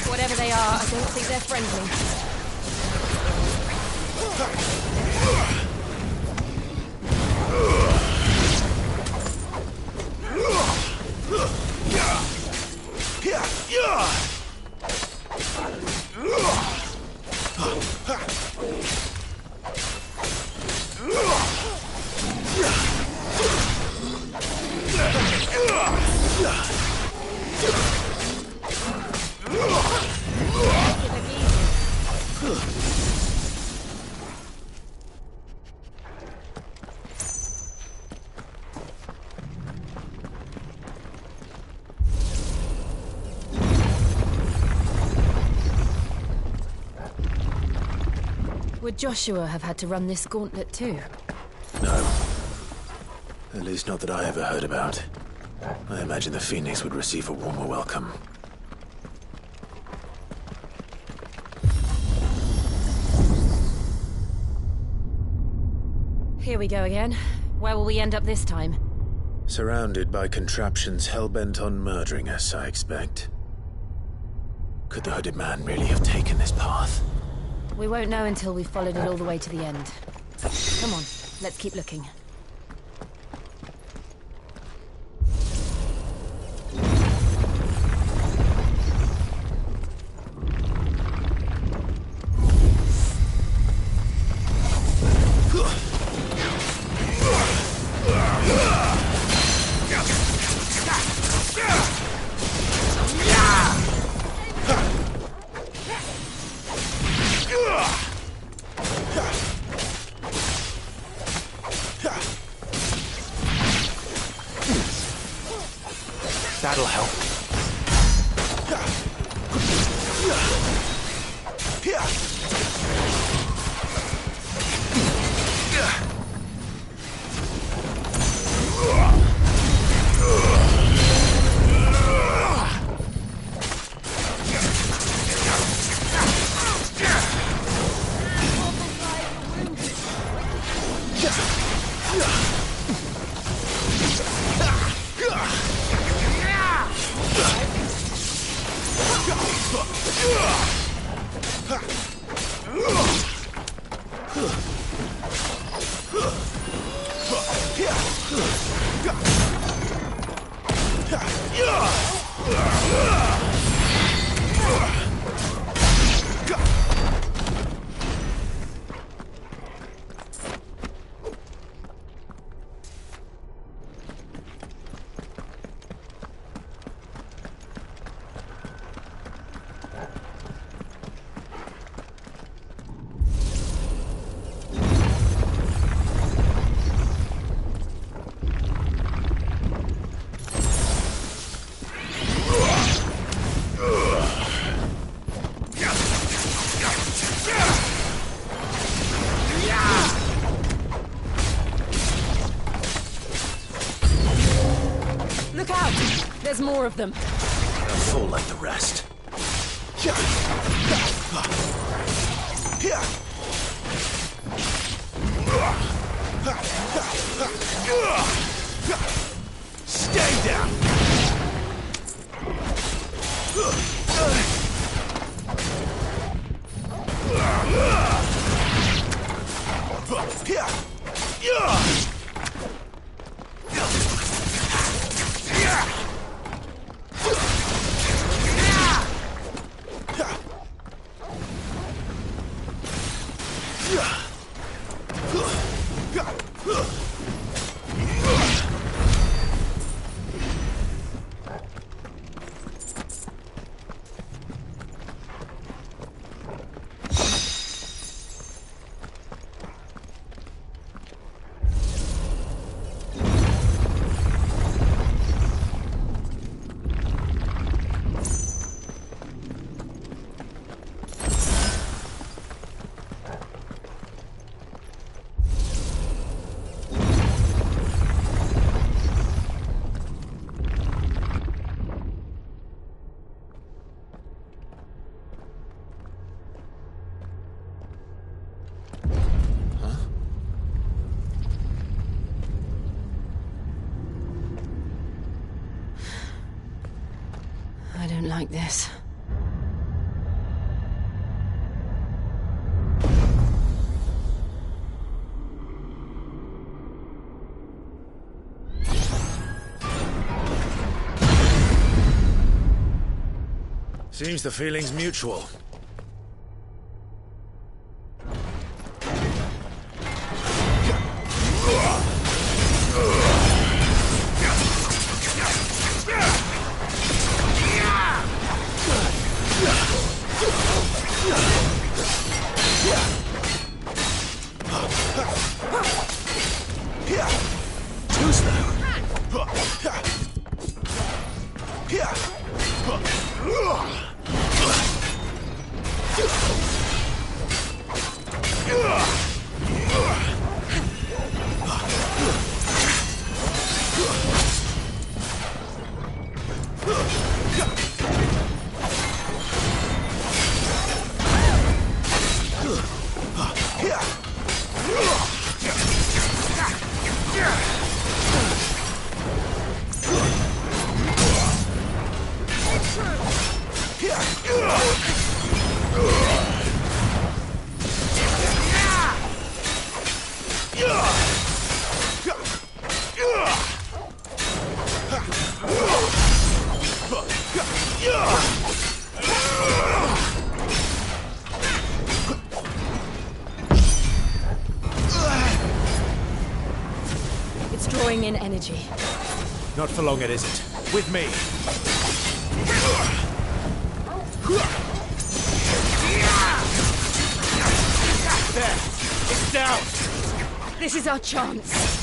Whatever they are, I don't think they're friendly. Would Joshua have had to run this gauntlet too? No. At least not that I ever heard about. I imagine the Phoenix would receive a warmer welcome. Here we go again. Where will we end up this time? Surrounded by contraptions hell-bent on murdering us, I expect. Could the hooded man really have taken this path? We won't know until we've followed it all the way to the end. Come on, let's keep looking. That'll help. Look out! There's more of them. They'll fall like the rest. Stay down! I don't like this. Seems the feeling's mutual. It's drawing in energy. Not for long, it isn't. With me. There! It's down! This is our chance.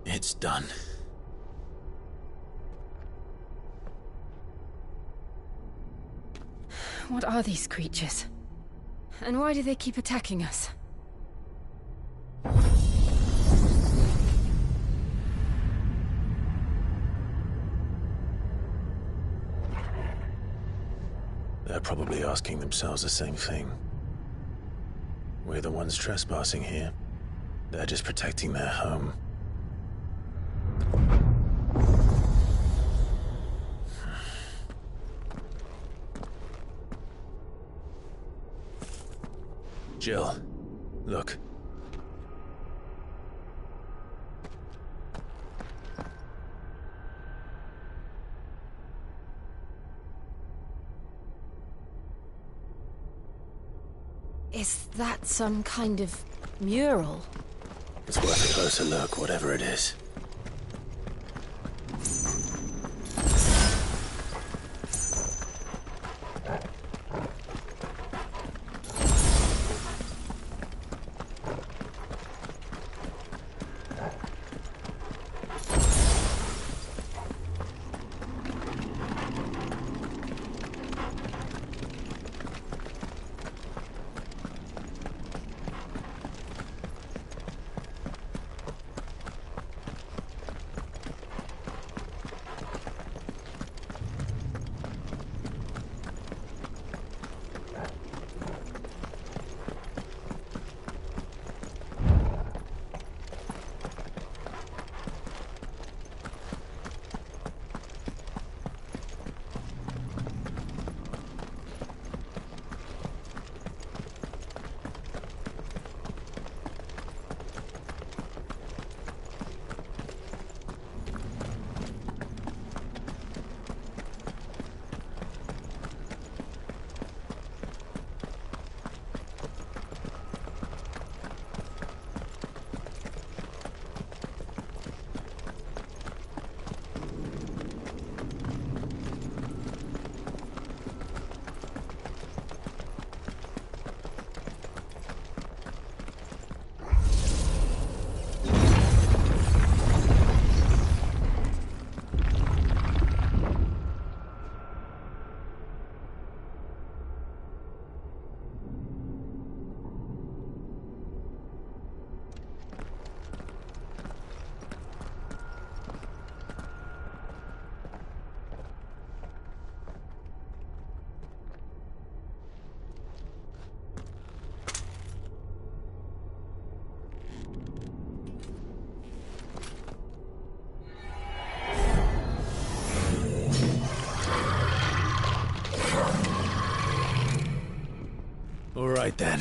It's done. What are these creatures? And why do they keep attacking us? They're probably asking themselves the same thing. We're the ones trespassing here. They're just protecting their home. Jill, look. Is that some kind of mural? It's worth a closer look, whatever it is. All right then.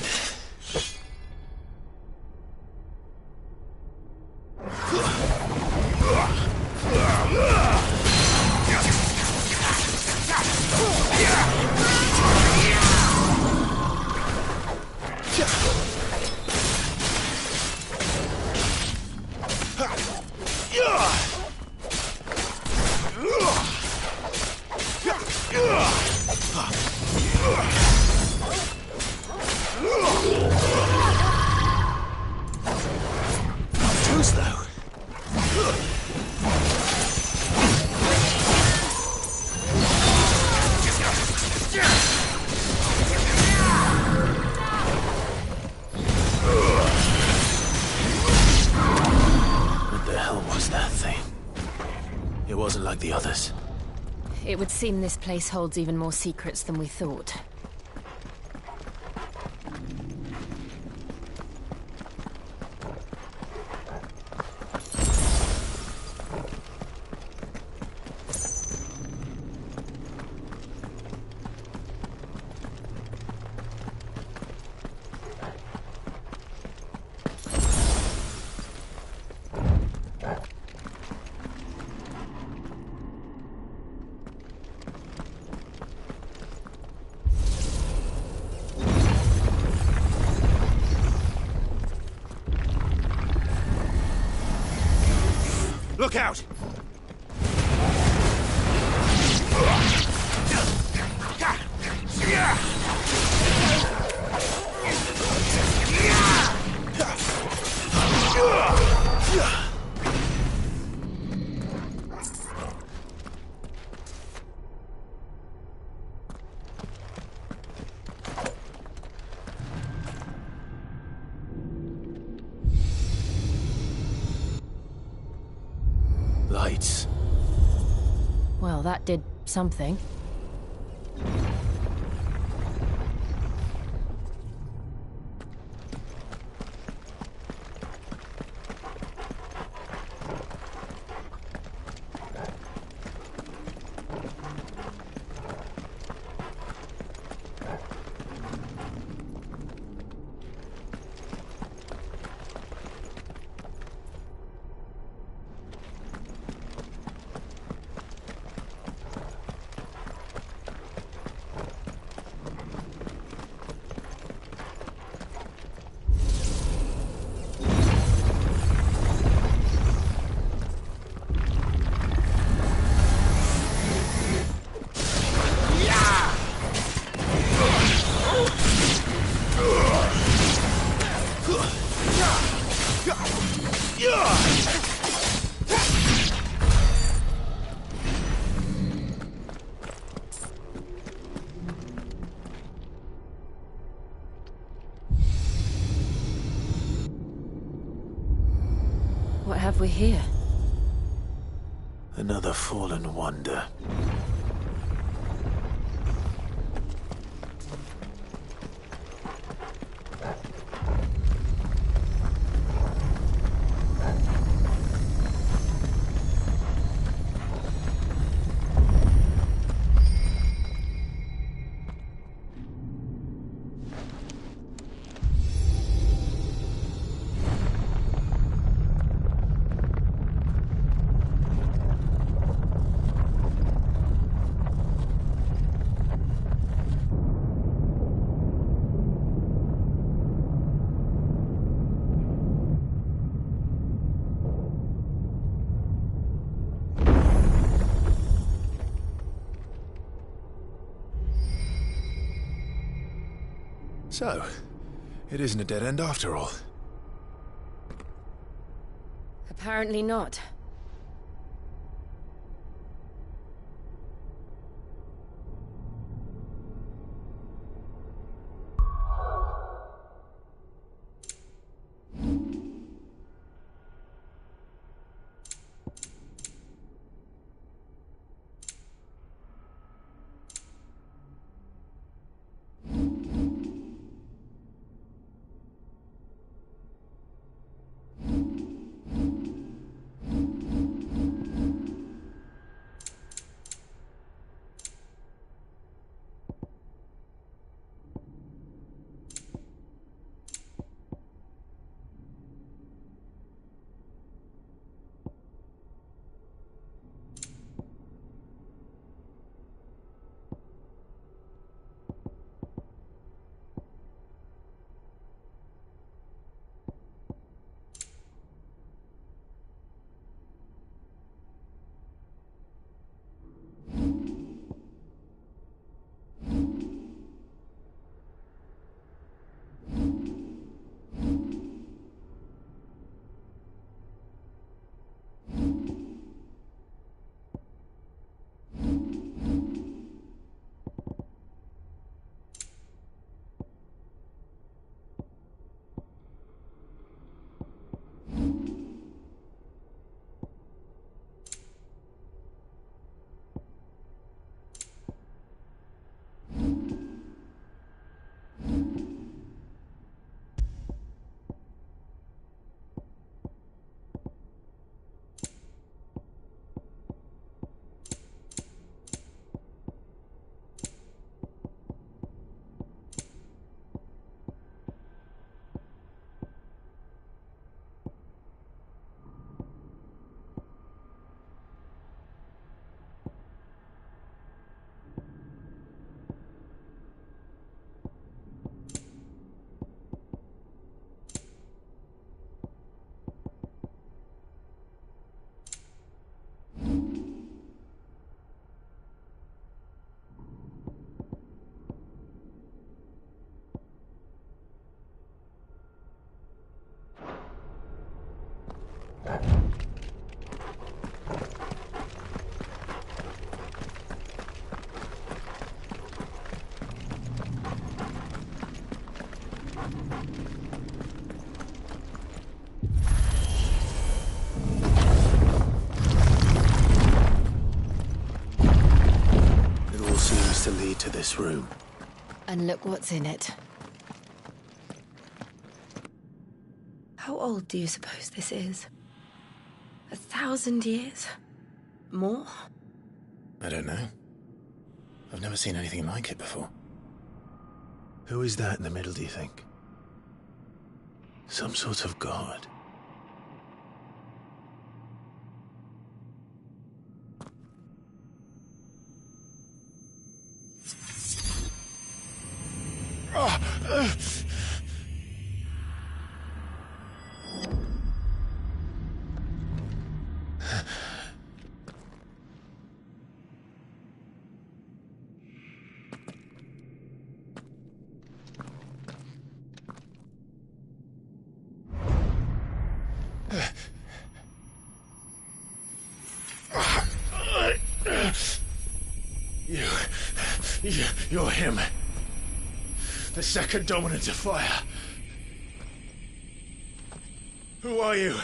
Too slow. What the hell was that thing? It wasn't like the others. It would seem this place holds even more secrets than we thought. Look out! Lights. Well, that did something. What have we here? Another fallen wonder. So, it isn't a dead end after all. Apparently not. It all seems to lead to this room. And look what's in it. How old do you suppose this is? 1,000 years? More? I don't know. I've never seen anything like it before. Who is that in the middle, do you think? Some sort of god? You're him. The second dominant of fire. Who are you?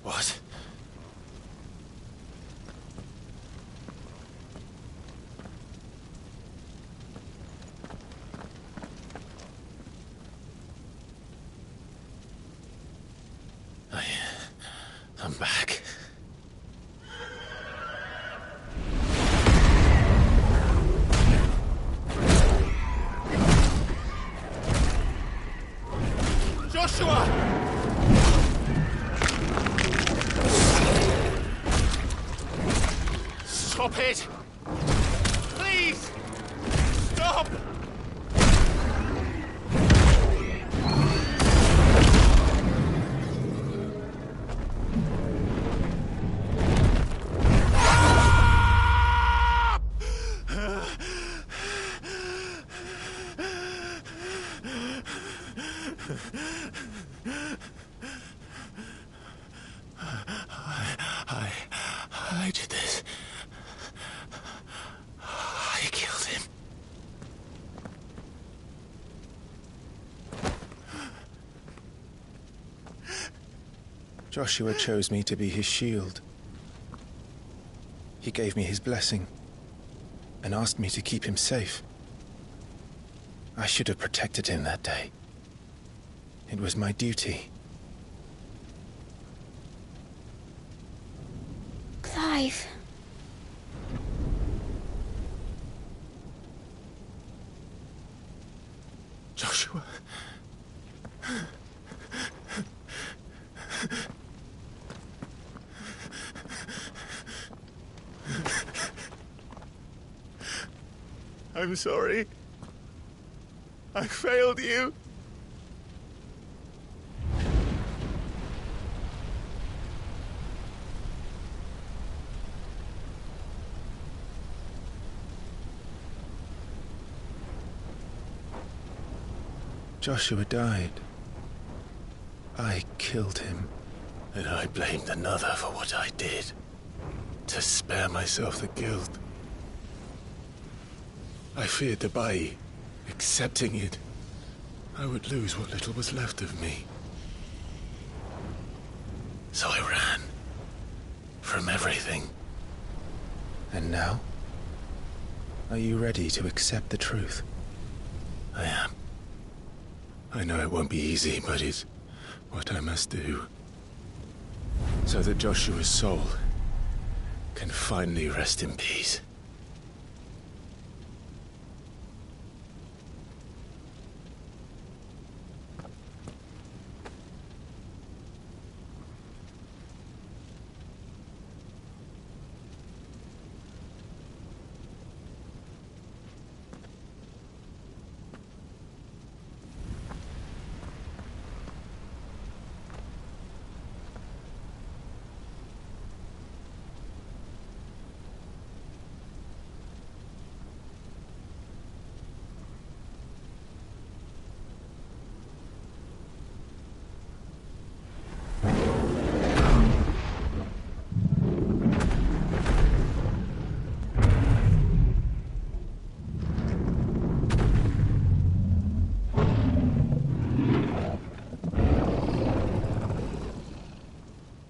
What? I'm back. Joshua! Stop it! Please! Stop! I did this. I killed him. Joshua chose me to be his shield. He gave me his blessing and asked me to keep him safe. I should have protected him that day. It was my duty. Clive. Joshua. I'm sorry. I failed you. Joshua died. I killed him. And I blamed another for what I did. To spare myself the guilt. I feared that by accepting it, I would lose what little was left of me. So I ran. From everything. And now? Are you ready to accept the truth? I am. I know it won't be easy, but it's what I must do. So that Joshua's soul can finally rest in peace.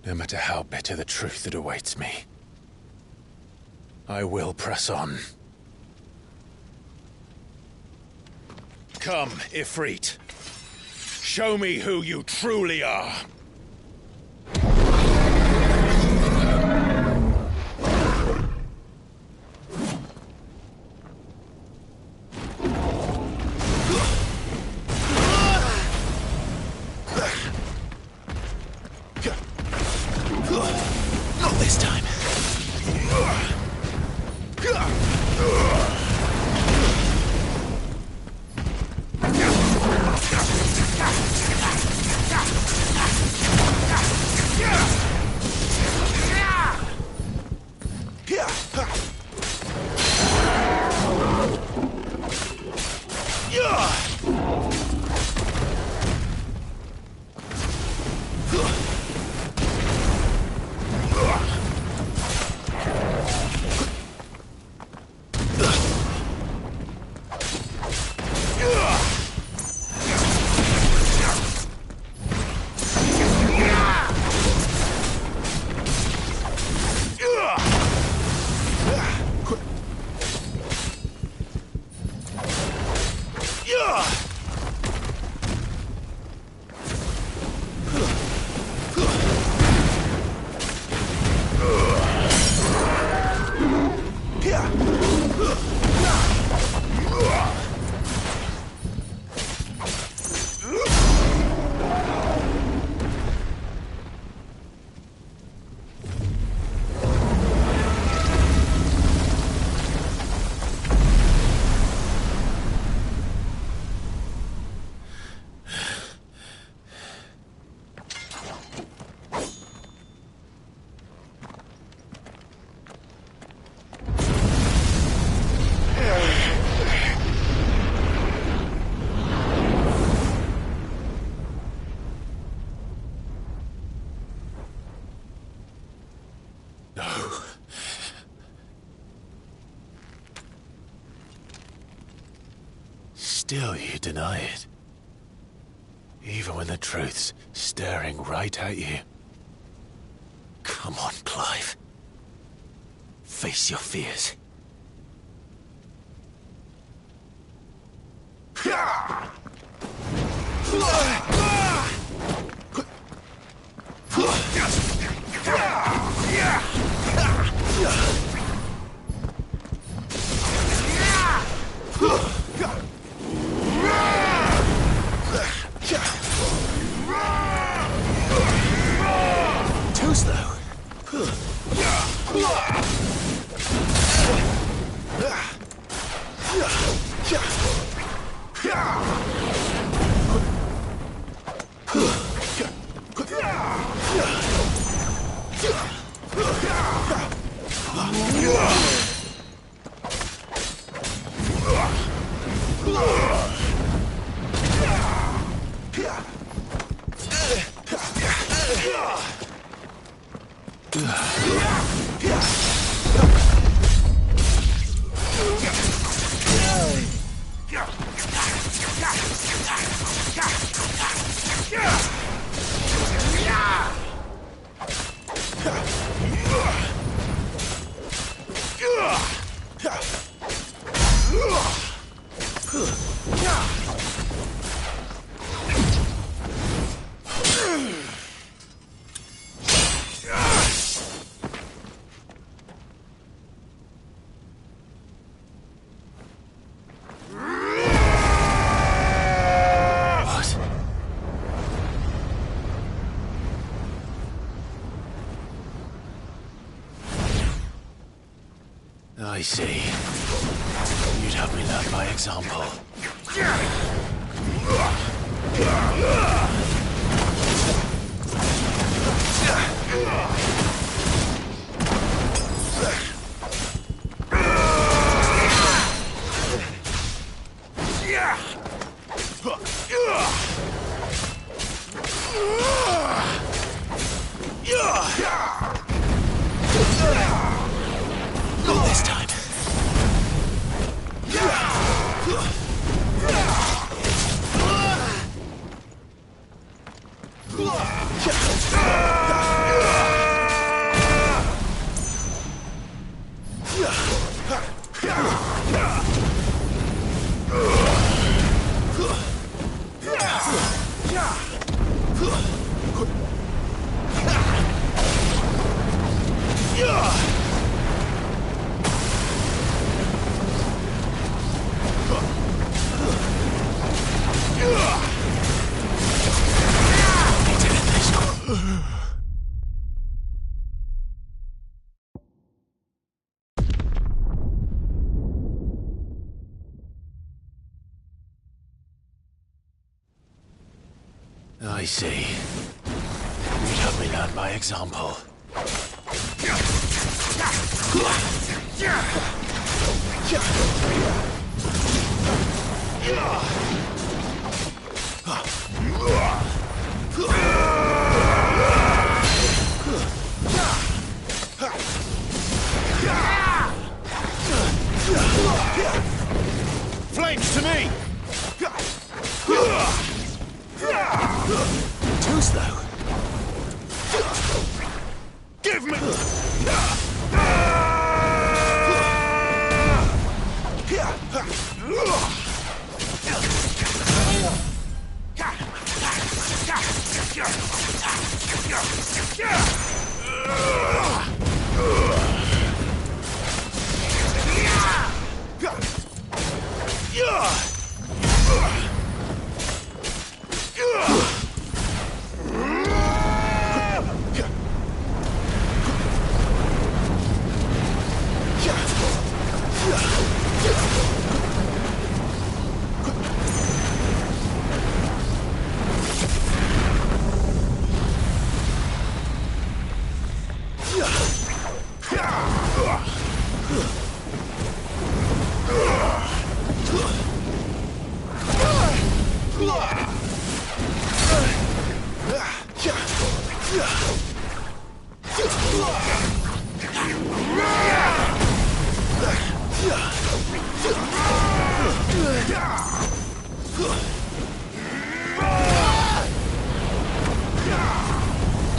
No matter how bitter the truth that awaits me, I will press on. Come, Ifrit. Show me who you truly are. Not this time. Still you deny it. Even when the truth's staring right at you. Come on, Clive. Face your fears. Too slow. I see. You'd have me learn by example. Not this time. I see. You'd have me learn by example. Flames to me! Too slow. Give me!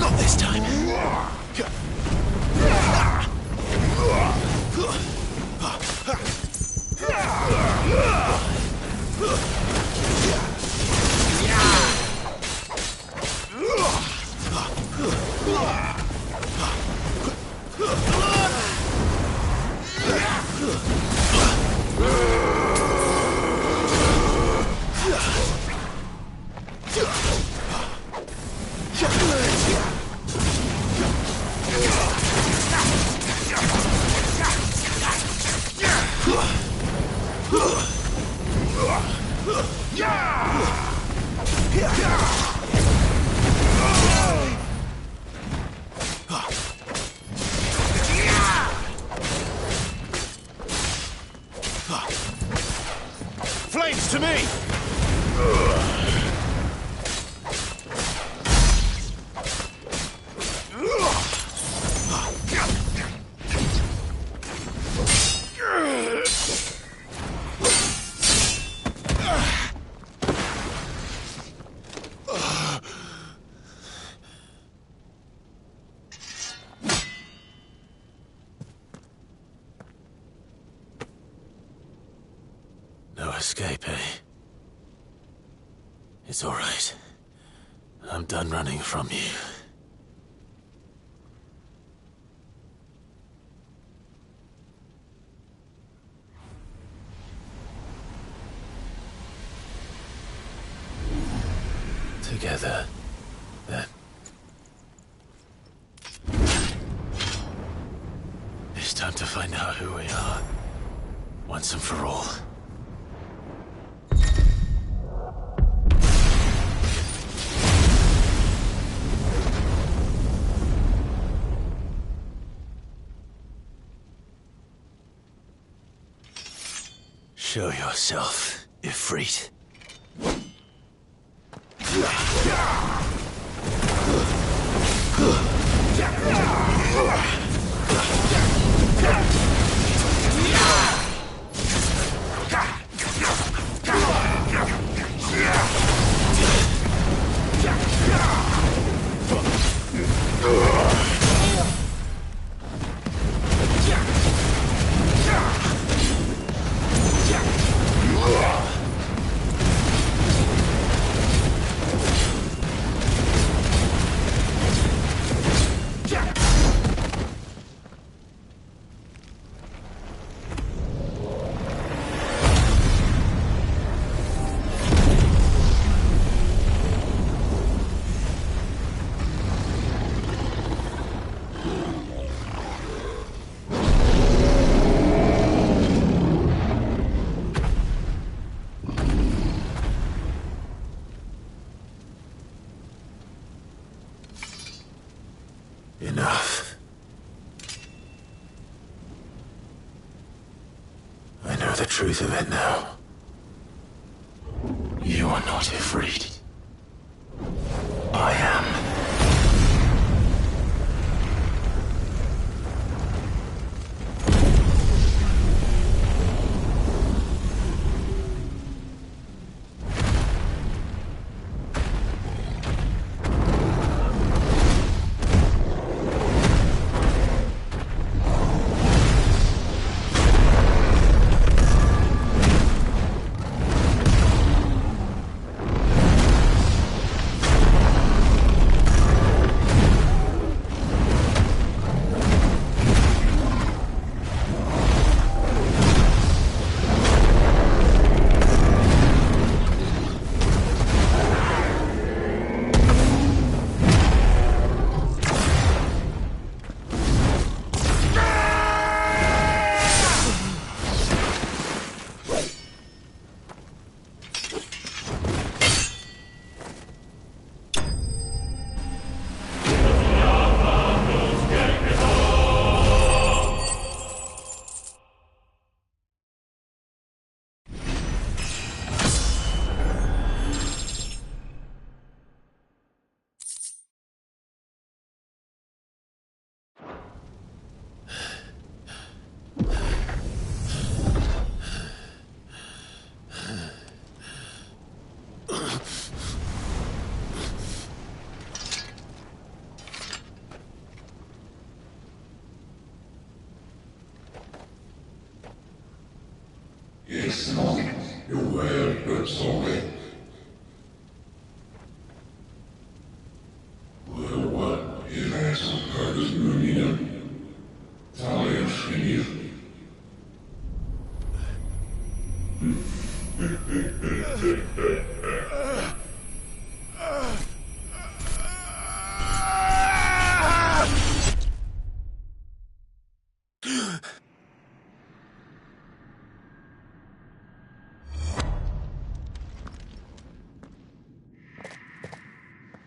Not this time. Flames to me! No escape, eh? It's all right. I'm done running from you. Together, then. It's time to find out who we are, once and for all. Show yourself, Ifrit. Enough. I know the truth of it now. You are not Ifrit. I am.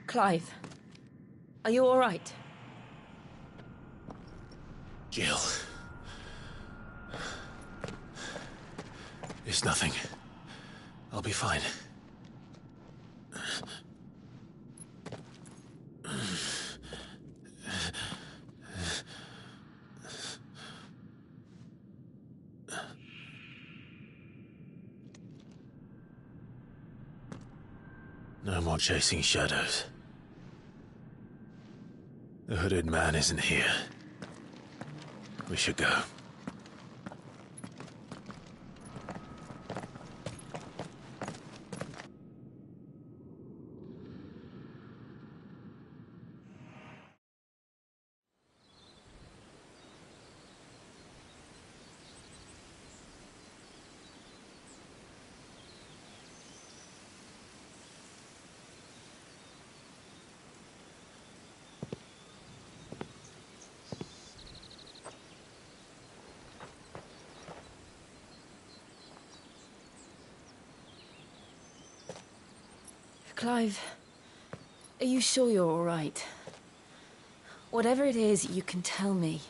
Clive, are you all right? Jill. It's nothing. I'll be fine. No more chasing shadows. The hooded man isn't here. We should go. Clive, are you sure you're all right? Whatever it is, you can tell me.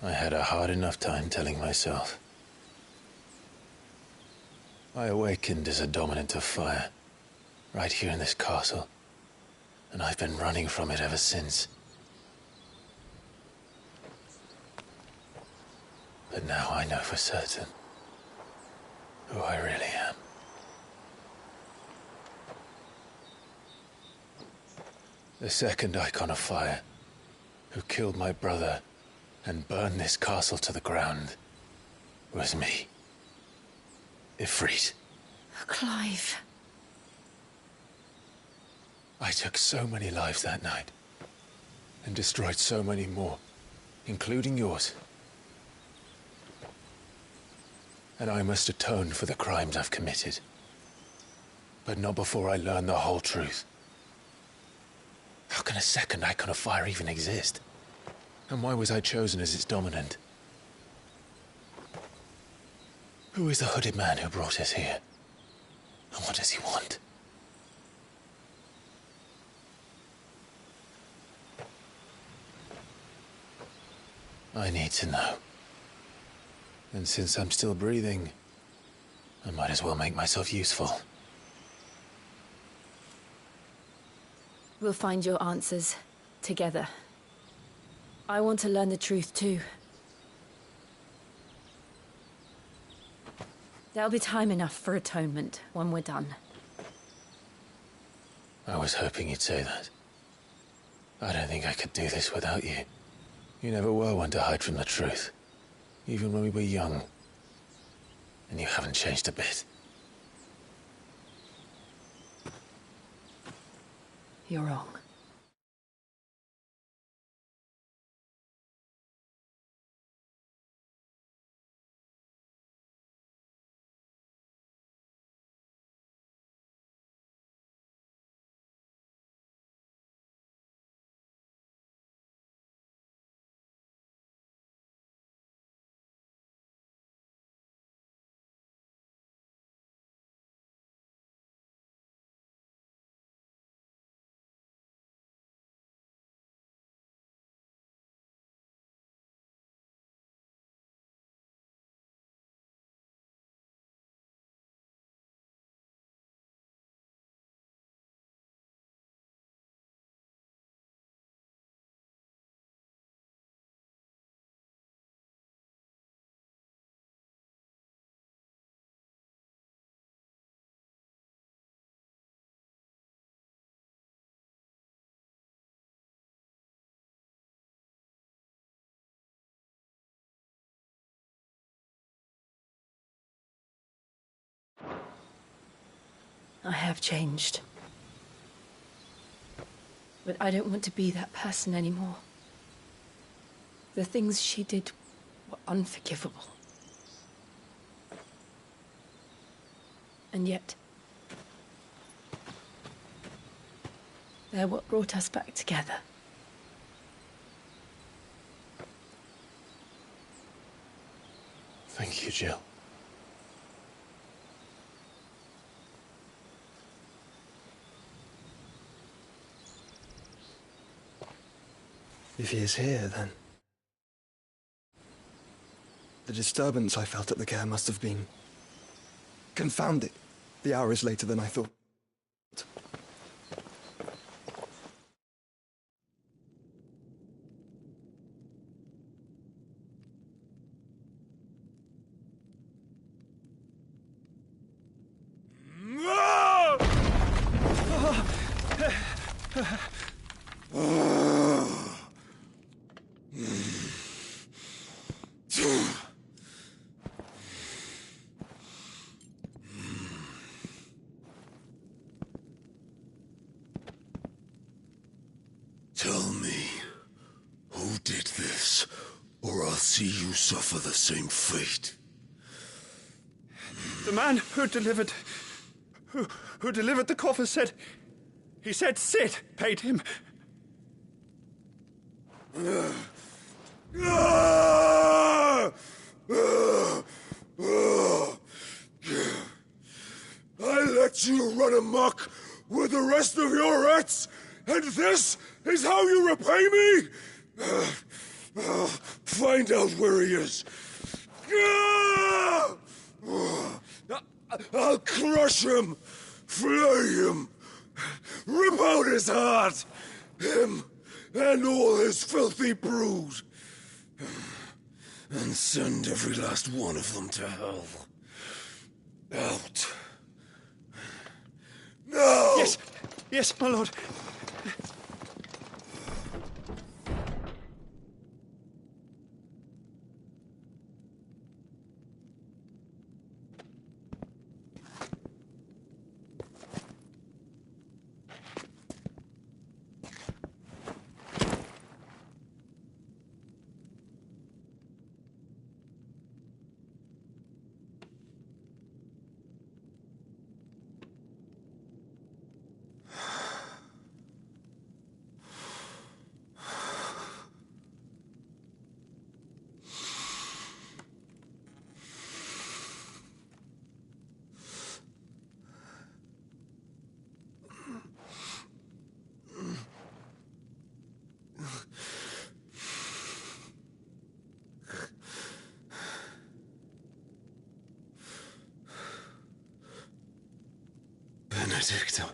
I had a hard enough time telling myself. I awakened as a dominant of fire, right here in this castle, and I've been running from it ever since. But now I know for certain who I really am. The second icon of fire, who killed my brother and burned this castle to the ground, was me. Ifrit. Clive. I took so many lives that night, and destroyed so many more, including yours. And I must atone for the crimes I've committed. But not before I learn the whole truth. How can a second icon of fire even exist? And why was I chosen as its dominant? Who is the hooded man who brought us here? And what does he want? I need to know. And since I'm still breathing, I might as well make myself useful. We'll find your answers together. I want to learn the truth too. There'll be time enough for atonement when we're done. I was hoping you'd say that. I don't think I could do this without you. You never were one to hide from the truth, even when we were young. And you haven't changed a bit. You're wrong. I have changed. But I don't want to be that person anymore. The things she did were unforgivable. And yet, they're what brought us back together. Thank you, Jill. If he is here, then... The disturbance I felt at the care must have been... confounded. The hour is later than I thought. Tell me, who did this, or I'll see you suffer the same fate. The man who delivered... who delivered the coffer said... He said Sid paid him. I let you run amok with the rest of your rats, and this is how you repay me? Find out where he is. I'll crush him, flay him, rip out his heart, him and all his filthy brood, and send every last one of them to hell. Out. No! Yes, yes, my lord. Benedicto.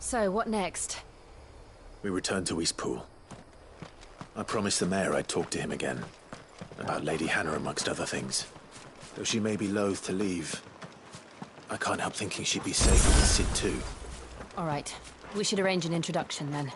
So, what next? We returned to Eastpool. I promised the mayor I'd talk to him again. About Lady Hannah, amongst other things. Though she may be loath to leave, I can't help thinking she'd be safer with Sid too. All right. We should arrange an introduction then.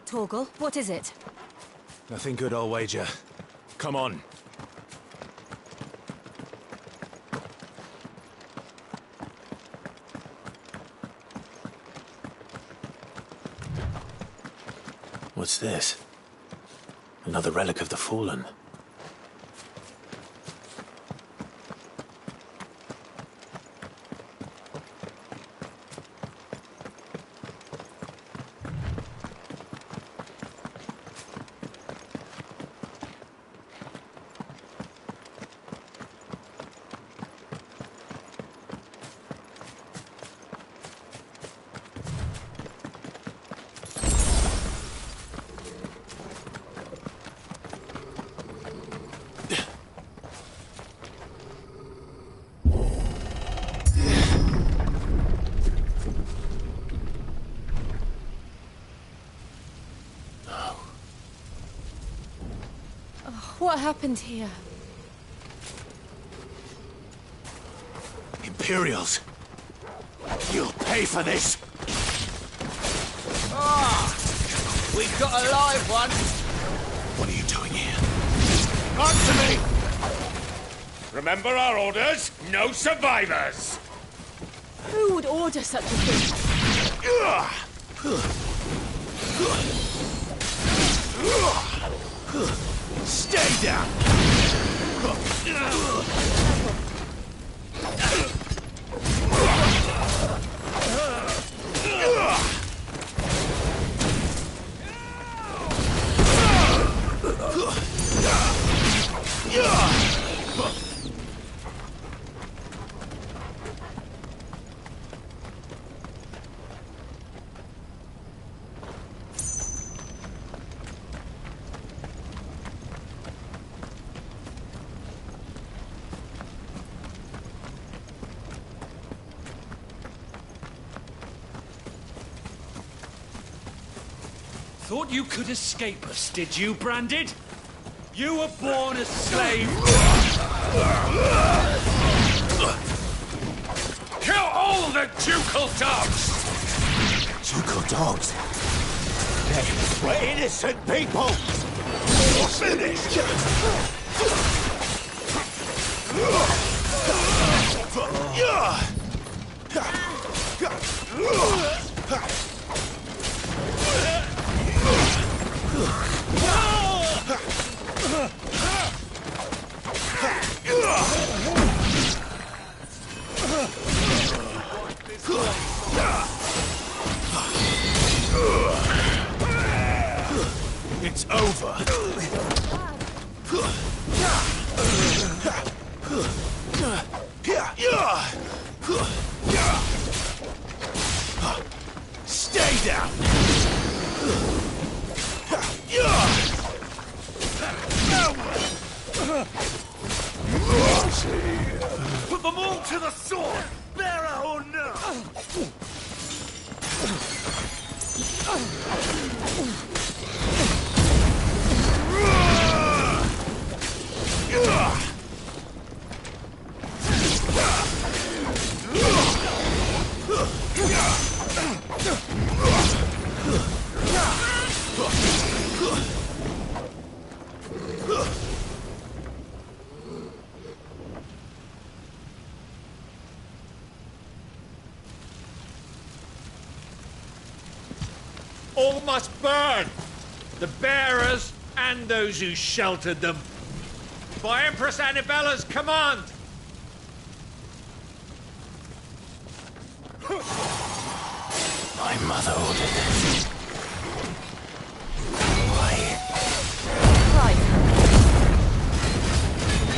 Torgal, what is it? Nothing good, I'll wager. Come on. What's this? Another relic of the Fallen. What happened here? Imperials! You'll pay for this! Ah! We got a live one! What are you doing here? Answer me! Remember our orders? No survivors! Who would order such a thing? Stay down! Thought you could escape us, did you, Branded? You were born a slave. Kill all the ducal dogs! Ducal dogs? We're innocent people! You're finished! It's over. Stay down. Put them all to the sword, bearer or no. All must burn! The bearers and those who sheltered them. By Empress Annabella's command! My mother ordered it. Why? Right.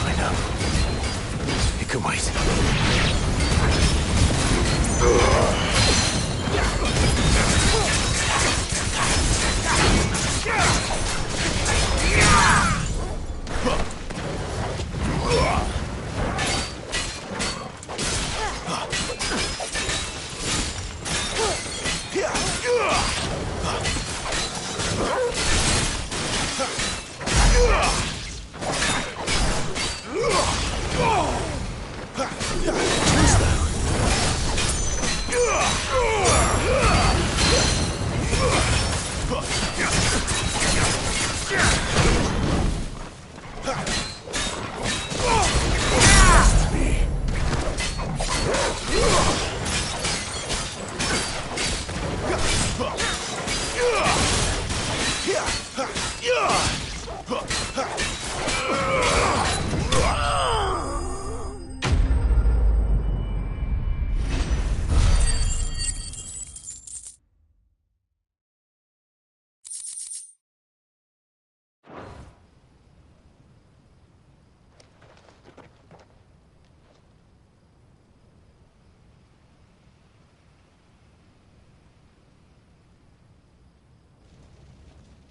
I know. It can wait.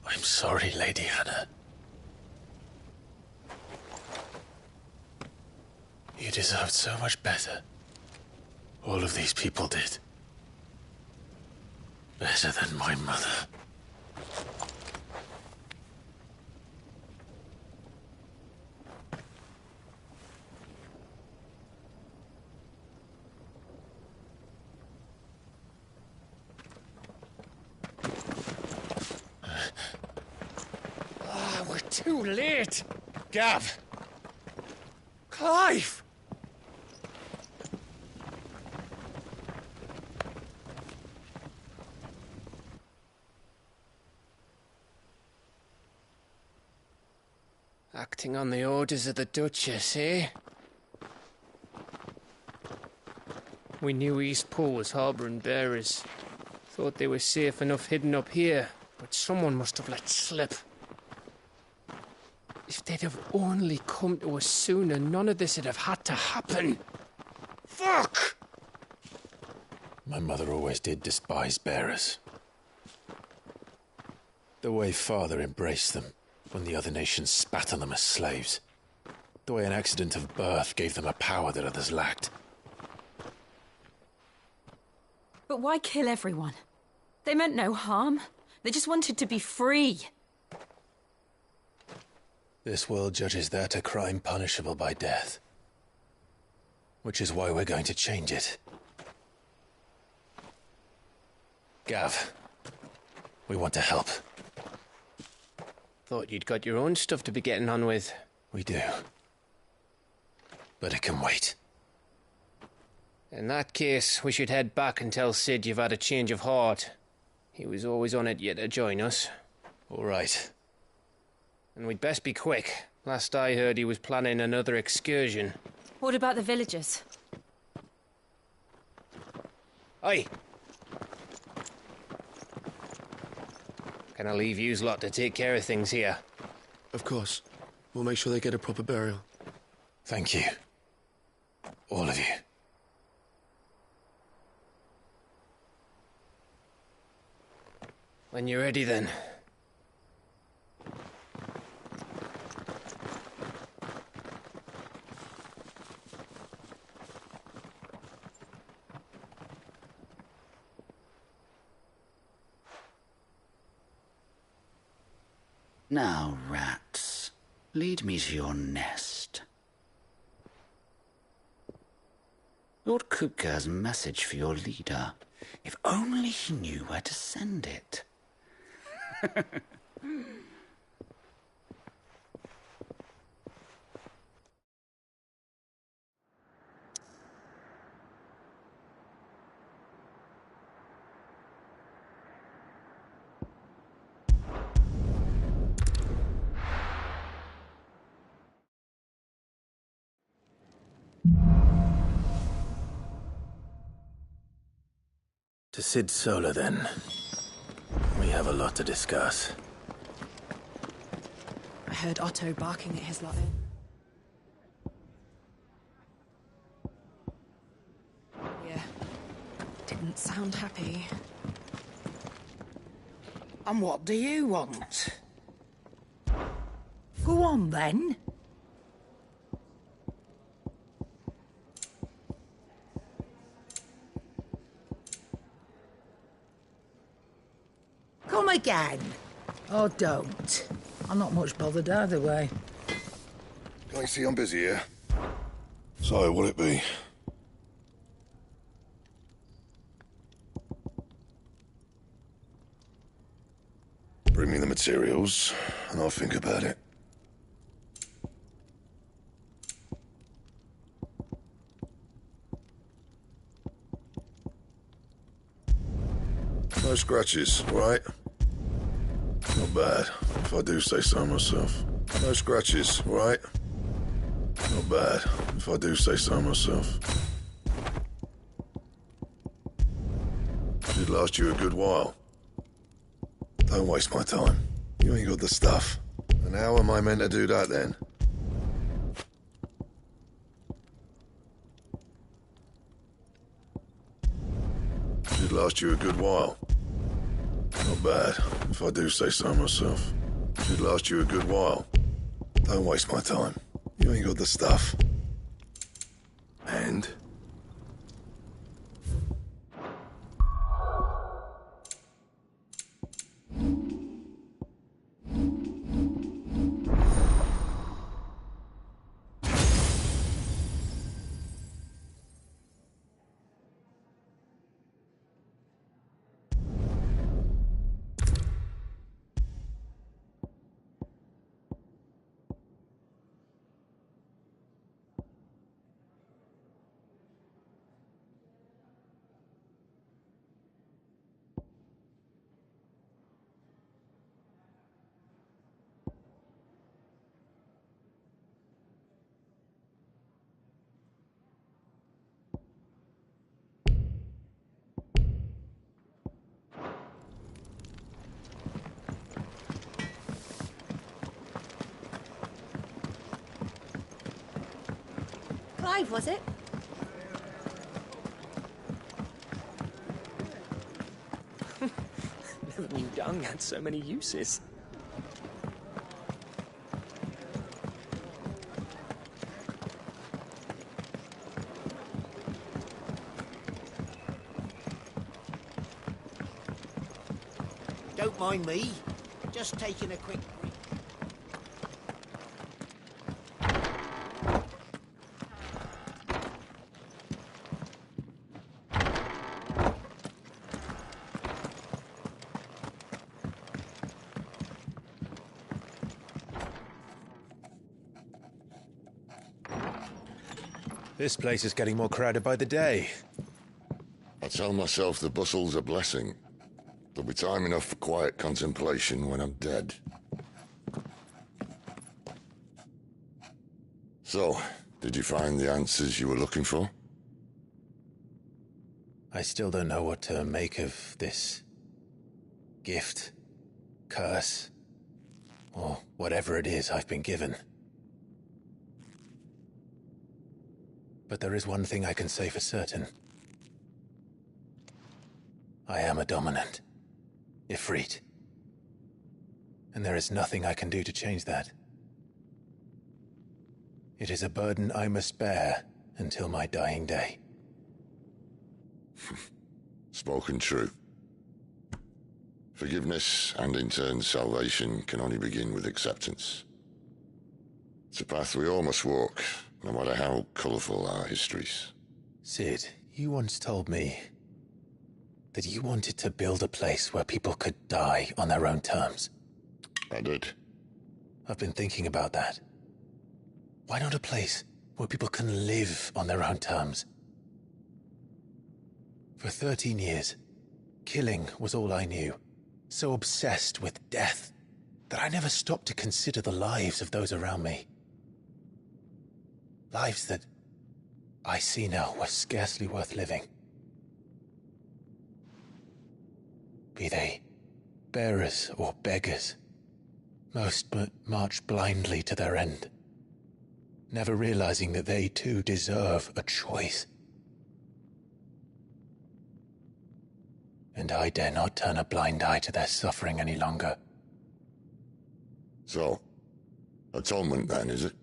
I'm sorry, Lady Hannah. You deserved so much better. All of these people did. Better than my mother. We're too late. Gav. Clive. Acting on the orders of the Duchess, eh? We knew Eastpool was harbouring bearers. Thought they were safe enough hidden up here, but someone must have let slip. If they'd have only come to us sooner, none of this would have had to happen. Fuck! My mother always did despise bearers. The way Father embraced them when the other nations spat on them as slaves. The way an accident of birth gave them a power that others lacked. But why kill everyone? They meant no harm. They just wanted to be free. This world judges that a crime punishable by death. Which is why we're going to change it. Gav, we want to help. Thought you'd got your own stuff to be getting on with. We do. But it can wait. In that case, we should head back and tell Sid you've had a change of heart. He was always on it yet to join us. All right. And we'd best be quick. Last I heard, he was planning another excursion. What about the villagers? Aye. Can I leave yous lot to take care of things here? Of course. We'll make sure they get a proper burial. Thank you. All of you. When you're ready, then. Now, rats, lead me to your nest. Lord Kupka has a message for your leader. If only he knew where to send it. To Sid Solar, then. We have a lot to discuss. I heard Otto barking at his lot. Yeah. Didn't sound happy. And what do you want? Go on, then. Come again. Or don't. I'm not much bothered either way. Can't you see I'm busy here? So, what'll it be? Bring me the materials, and I'll think about it. No scratches, right? Not bad, if I do say so myself. No scratches, right? Not bad, if I do say so myself. Should last you a good while. Don't waste my time. You ain't got the stuff. And how am I meant to do that then? Should last you a good while. Not bad, if I do say so myself. Should last you a good while. Don't waste my time. You ain't got the stuff. And? Clive, was it? Never knew dung had so many uses. Don't mind me. Just taking a quick break. This place is getting more crowded by the day. I tell myself the bustle's a blessing. There'll be time enough for quiet contemplation when I'm dead. So, did you find the answers you were looking for? I still don't know what to make of this gift, curse, or whatever it is I've been given. But there is one thing I can say for certain. I am a dominant, Ifrit. And there is nothing I can do to change that. It is a burden I must bear until my dying day. Spoken true. Forgiveness, and in turn salvation, can only begin with acceptance. It's a path we all must walk, no matter how colourful our histories. Sid, you once told me that you wanted to build a place where people could die on their own terms. I did. I've been thinking about that. Why not a place where people can live on their own terms? For 13 years, killing was all I knew. So obsessed with death that I never stopped to consider the lives of those around me. Lives that I see now were scarcely worth living. Be they bearers or beggars, most but march blindly to their end, never realizing that they too deserve a choice. And I dare not turn a blind eye to their suffering any longer. So, atonement then, is it?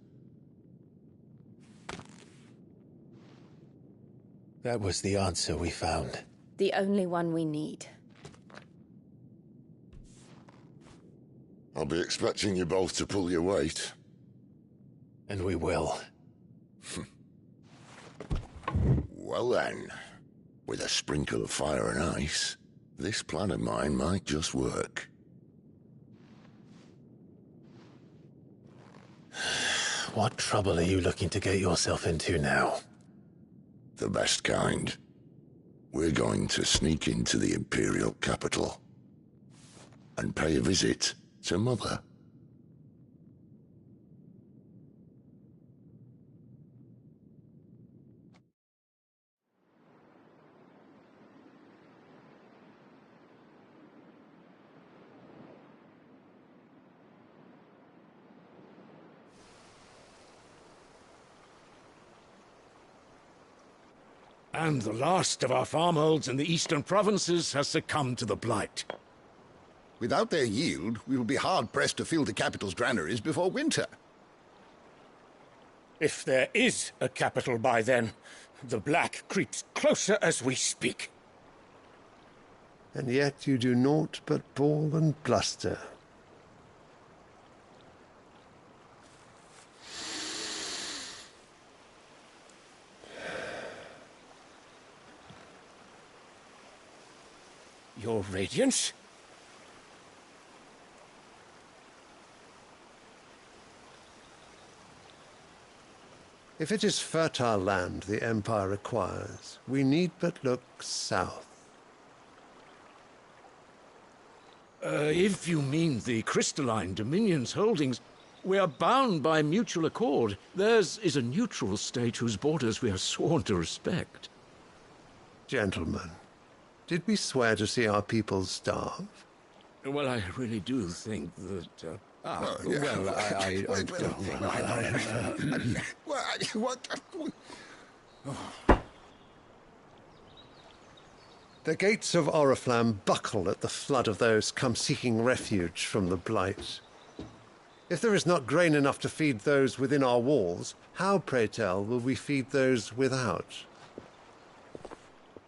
That was the answer we found. The only one we need. I'll be expecting you both to pull your weight. And we will. Well then, with a sprinkle of fire and ice, this plan of mine might just work. What trouble are you looking to get yourself into now? The best kind. We're going to sneak into the Imperial capital and pay a visit to Mother. And the last of our farmholds in the eastern provinces has succumbed to the blight. Without their yield, we will be hard-pressed to fill the capital's granaries before winter. If there is a capital by then, the black creeps closer as we speak. And yet you do naught but bawl and bluster. Your Radiance? If it is fertile land the Empire requires, we need but look south. If you mean the crystalline Dominion's holdings, we are bound by mutual accord. Theirs is a neutral state whose borders we are sworn to respect. Gentlemen, did we swear to see our people starve? Well, I really do think that... The gates of Oriflamme buckle at the flood of those come seeking refuge from the blight. If there is not grain enough to feed those within our walls, how, pray tell, will we feed those without?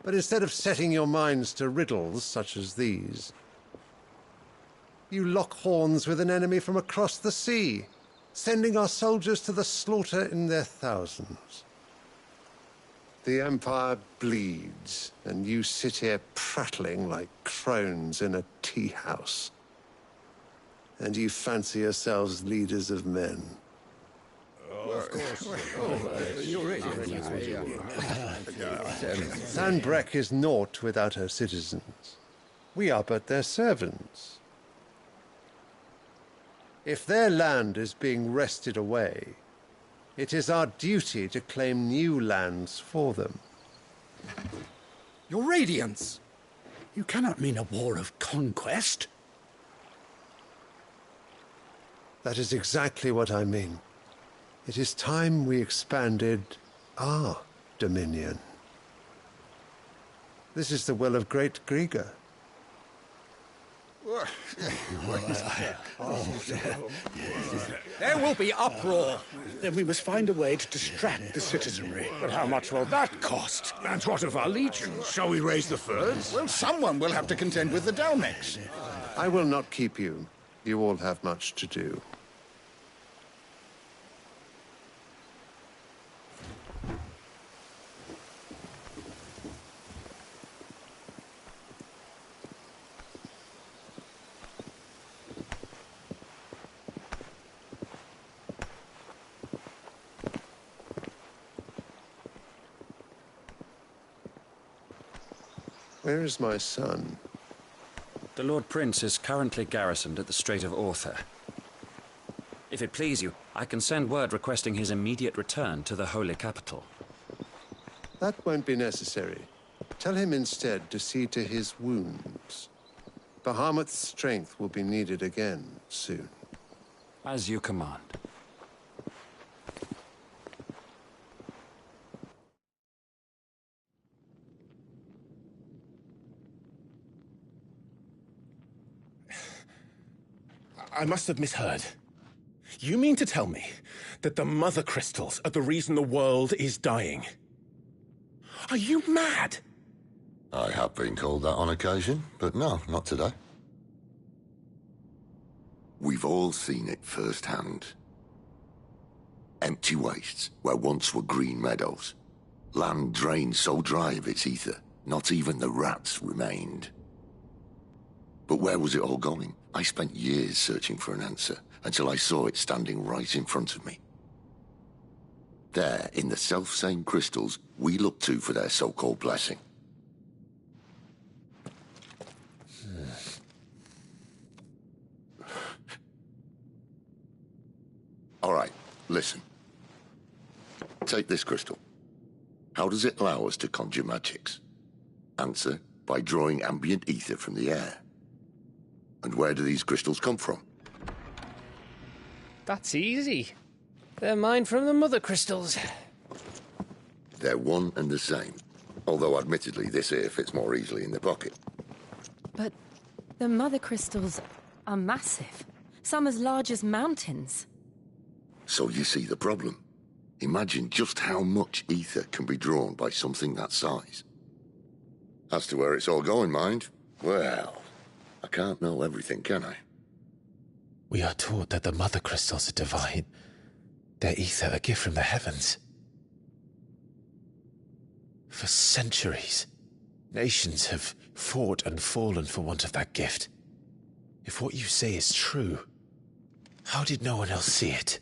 But instead of setting your minds to riddles such as these, you lock horns with an enemy from across the sea, sending our soldiers to the slaughter in their thousands. The Empire bleeds, and you sit here prattling like crones in a tea house. And you fancy yourselves leaders of men. Of course. You're right. Sanbreque is naught without her citizens. We are but their servants. If their land is being wrested away, it is our duty to claim new lands for them. Your Radiance! You cannot mean a war of conquest. That is exactly what I mean. It is time we expanded our dominion. This is the will of great Grieger. There will be uproar. Then we must find a way to distract the citizenry. But how much will that cost? And what of our legions? Shall we raise the furs? Well, someone will have to contend with the Dalmex. I will not keep you. You all have much to do. Where is my son? The Lord Prince is currently garrisoned at the Strait of Arthur. If it please you, I can send word requesting his immediate return to the Holy Capital. That won't be necessary. Tell him instead to see to his wounds. Bahamut's strength will be needed again soon. As you command. I must have misheard. You mean to tell me that the mother crystals are the reason the world is dying? Are you mad? I have been called that on occasion, but no, not today. We've all seen it firsthand. Empty wastes where once were green meadows. Land drained so dry of its ether, not even the rats remained. But where was it all going? I spent years searching for an answer, until I saw it standing right in front of me. There, in the self-same crystals we look to for their so-called blessing. All right, listen. Take this crystal. How does it allow us to conjure magics? Answer, by drawing ambient ether from the air. And where do these crystals come from? That's easy. They're mine from the mother crystals. They're one and the same. Although admittedly this here fits more easily in the pocket. But the mother crystals are massive. Some as large as mountains. So you see the problem. Imagine just how much ether can be drawn by something that size. As to where it's all going, mind, well, I can't know everything, can I? We are taught that the mother crystals are divine. Their ether a gift from the heavens. For centuries, nations have fought and fallen for want of that gift. If what you say is true, how did no one else see it?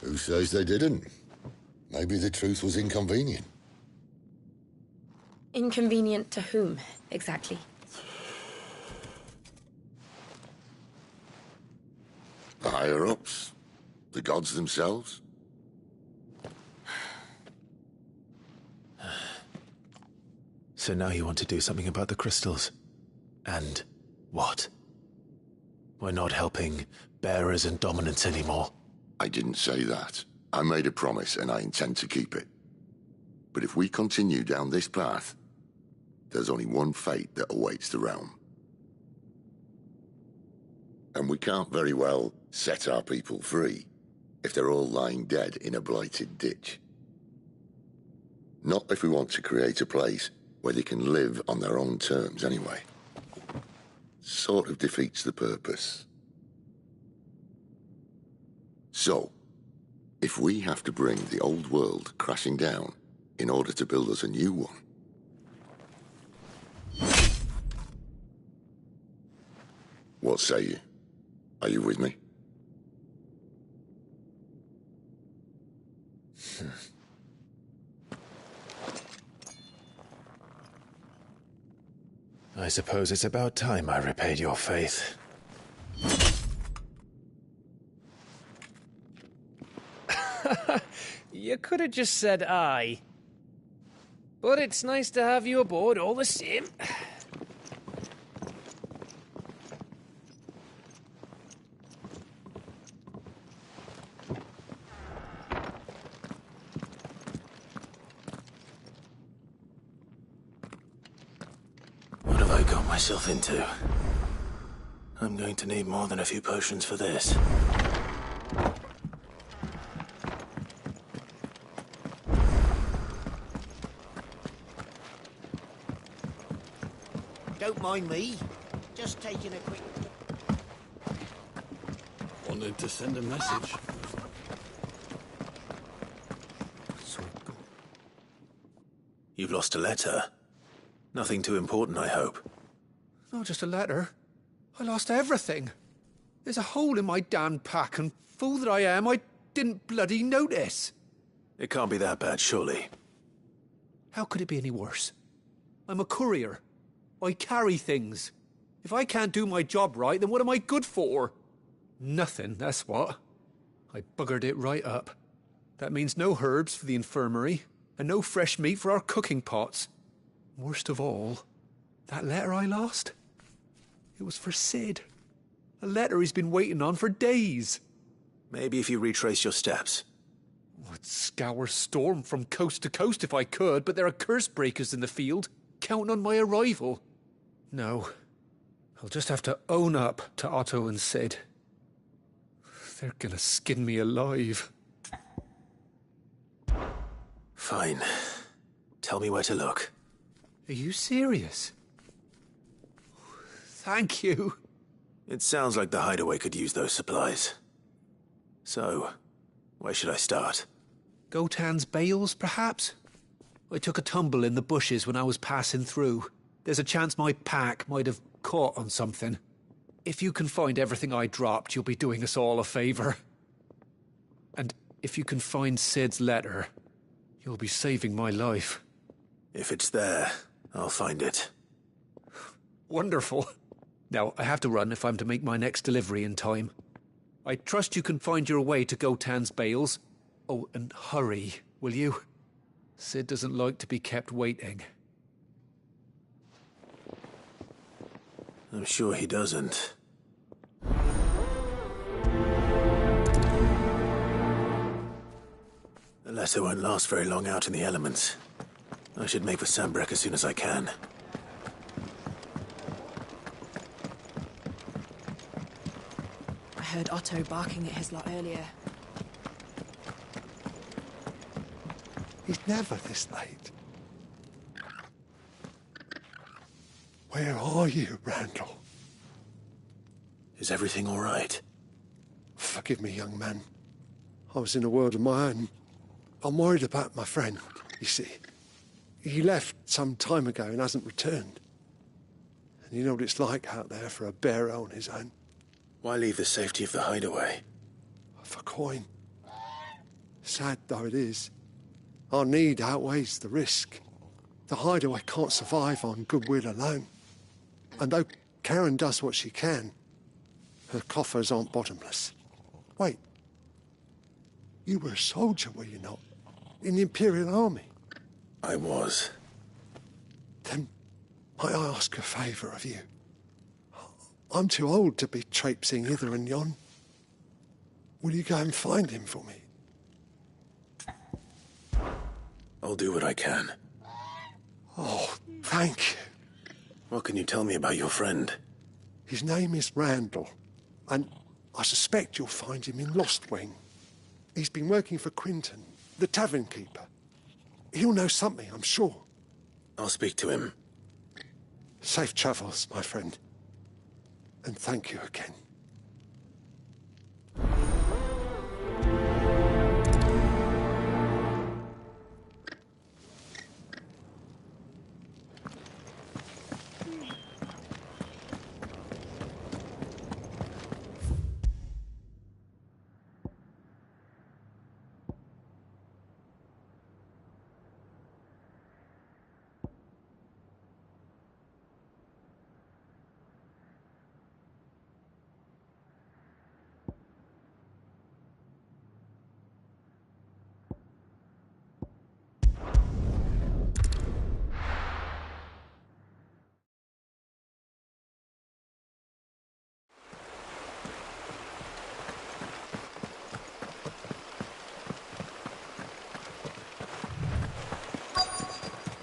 Who says they didn't? Maybe the truth was inconvenient. Inconvenient to whom, exactly? The higher-ups? The gods themselves? So now you want to do something about the crystals? And what? We're not helping bearers and dominants anymore. I didn't say that. I made a promise and I intend to keep it. But if we continue down this path, there's only one fate that awaits the realm. And we can't very well set our people free if they're all lying dead in a blighted ditch. Not if we want to create a place where they can live on their own terms anyway. Sort of defeats the purpose. So, if we have to bring the old world crashing down in order to build us a new one, what say you? Are you with me? I suppose it's about time I repaid your faith. You could have just said aye. But it's nice to have you aboard all the same. What have I got myself into? I'm going to need more than a few potions for this. Don't mind me. Just taking a quick... Wanted to send a message. You've lost a letter. Nothing too important, I hope. Not just a letter. I lost everything. There's a hole in my damn pack, and fool that I am, I didn't bloody notice. It can't be that bad, surely. How could it be any worse? I'm a courier. I carry things. If I can't do my job right, then what am I good for? Nothing, that's what. I buggered it right up. That means no herbs for the infirmary, and no fresh meat for our cooking pots. Worst of all, that letter I lost? It was for Sid. A letter he's been waiting on for days. Maybe if you retrace your steps. I'd scour Storm from coast to coast if I could, but there are curse breakers in the field, counting on my arrival. No, I'll just have to own up to Otto and Sid. They're gonna skin me alive. Fine. Tell me where to look. Are you serious? Thank you. It sounds like the hideaway could use those supplies. So, where should I start? Gotan's bales, perhaps? I took a tumble in the bushes when I was passing through. There's a chance my pack might have caught on something. If you can find everything I dropped, you'll be doing us all a favor. And if you can find Sid's letter, you'll be saving my life. If it's there, I'll find it. Wonderful. Now, I have to run if I'm to make my next delivery in time. I trust you can find your way to Gotan's bales. Oh, and hurry, will you? Sid doesn't like to be kept waiting. I'm sure he doesn't. The letter won't last very long out in the elements. I should make for Sambrek as soon as I can. I heard Otto barking at his lot earlier. He's never this late. Where are you, Randall? Is everything all right? Forgive me, young man. I was in a world of my own. I'm worried about my friend, you see. He left some time ago and hasn't returned. And you know what it's like out there for a bearer on his own. Why leave the safety of the hideaway? For coin. Sad though it is, our need outweighs the risk. The hideaway can't survive on goodwill alone. And though Karen does what she can, her coffers aren't bottomless. Wait. You were a soldier, were you not? In the Imperial Army? I was. Then might I ask a favour of you? I'm too old to be traipsing hither and yon. Will you go and find him for me? I'll do what I can. Oh, thank you. What can you tell me about your friend? His name is Randall, and I suspect you'll find him in Lost Wing. He's been working for Quinton, the tavern keeper. He'll know something, I'm sure. I'll speak to him. Safe travels, my friend. And thank you again.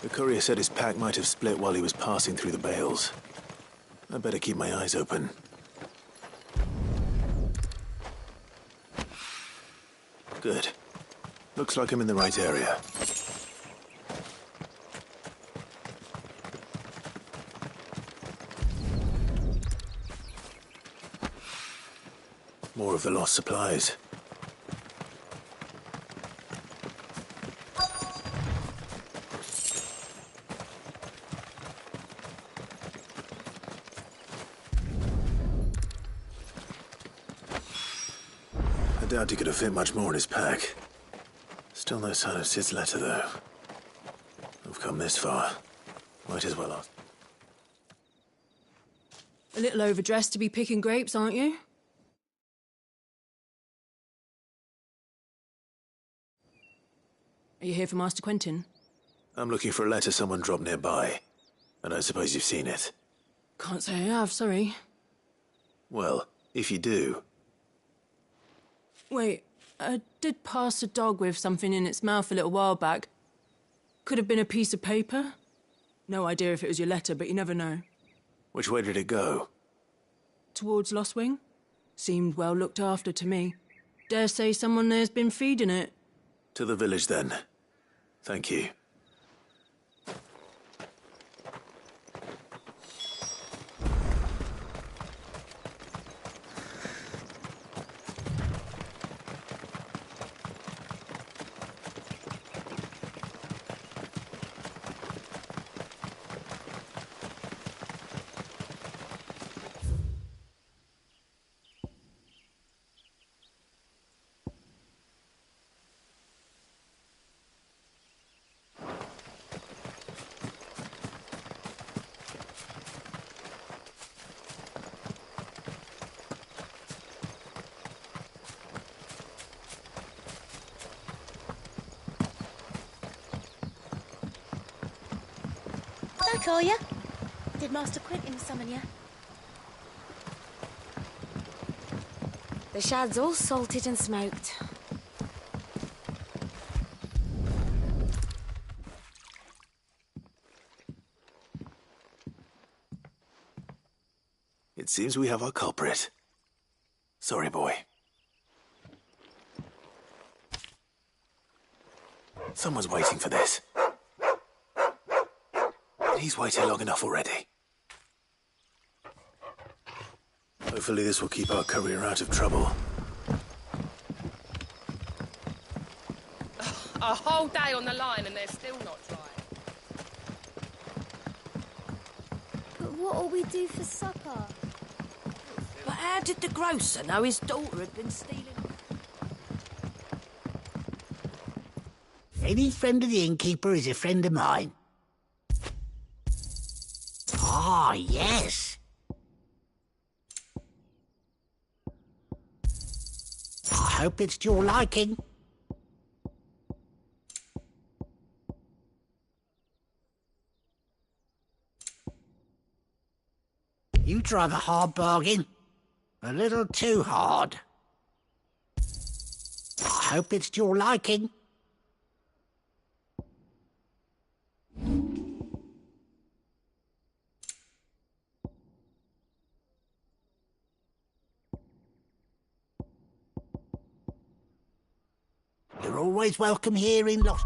The courier said his pack might have split while he was passing through the bales. I better keep my eyes open. Good. Looks like I'm in the right area. More of the lost supplies. I doubt he could have fit much more in his pack. Still no sign of Sid's letter, though. I've come this far. Might as well ask. A little overdressed to be picking grapes, aren't you? Are you here for Master Quentin? I'm looking for a letter someone dropped nearby. And I suppose you've seen it. Can't say I have, sorry. Well, if you do... Wait, I did pass a dog with something in its mouth a little while back. Could have been a piece of paper. No idea if it was your letter, but you never know. Which way did it go? Towards Lost Wing. Seemed well looked after to me. Dare say someone there's been feeding it. To the village, then. Thank you. Back, are you? Did Master Quentin summon you? The shad's all salted and smoked. It seems we have our culprit. Sorry, boy. Someone's waiting for this. He's waited long enough already. Hopefully this will keep our courier out of trouble. A whole day on the line and they're still not dry. But what'll we do for supper? But how did the grocer know his daughter had been stealing? Any friend of the innkeeper is a friend of mine. Ah, yes. I hope it's to your liking. You drive a hard bargain. A little too hard. I hope it's to your liking. You're always welcome here in Lost...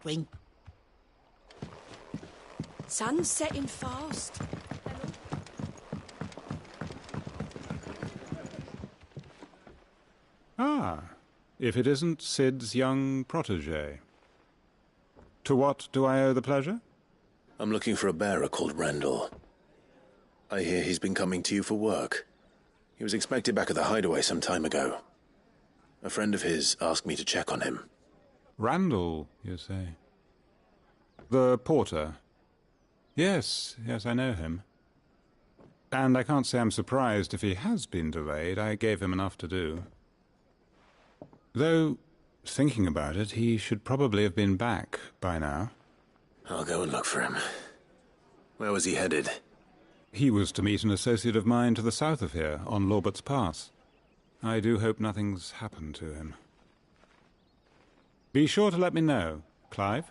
Wing. Sun's setting fast. Ah, if it isn't Sid's young protege. To what do I owe the pleasure? I'm looking for a bearer called Randall. I hear he's been coming to you for work. He was expected back at the hideaway some time ago. A friend of his asked me to check on him. Randall, you say? The porter? Yes, I know him. And I can't say I'm surprised if he has been delayed. I gave him enough to do. Though, thinking about it, he should probably have been back by now. I'll go and look for him. Where was he headed? He was to meet an associate of mine to the south of here, on Lorbert's Pass. I do hope nothing's happened to him. Be sure to let me know, Clive.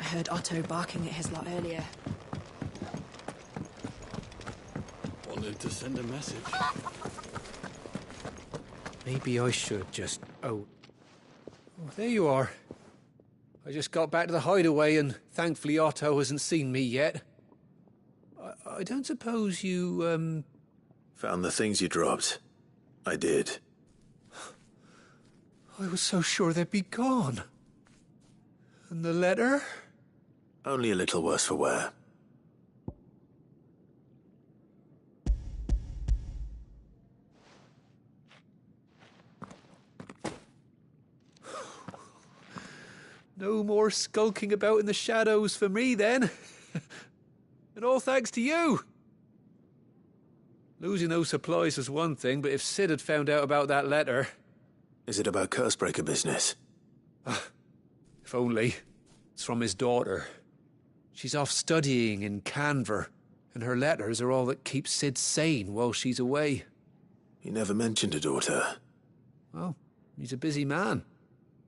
I heard Otto barking at his lot earlier. Wanted to send a message. Maybe I should just... Oh, there you are. I just got back to the hideaway and thankfully Otto hasn't seen me yet. I don't suppose you, Found the things you dropped. I did. I was so sure they'd be gone. And the letter? Only a little worse for wear. No more skulking about in the shadows for me, then. And all thanks to you. Losing those supplies was one thing, but if Sid had found out about that letter... Is it about Cursebreaker business? If only. It's from his daughter. She's off studying in Canver, and her letters are all that keeps Sid sane while she's away. He never mentioned a daughter. Well, he's a busy man.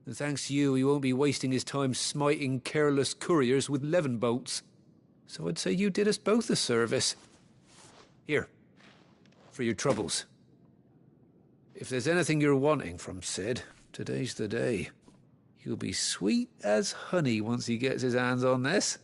And thanks to you, he won't be wasting his time smiting careless couriers with levin bolts. So I'd say you did us both a service. Here, for your troubles. If there's anything you're wanting from Sid, today's the day. He'll be sweet as honey once he gets his hands on this.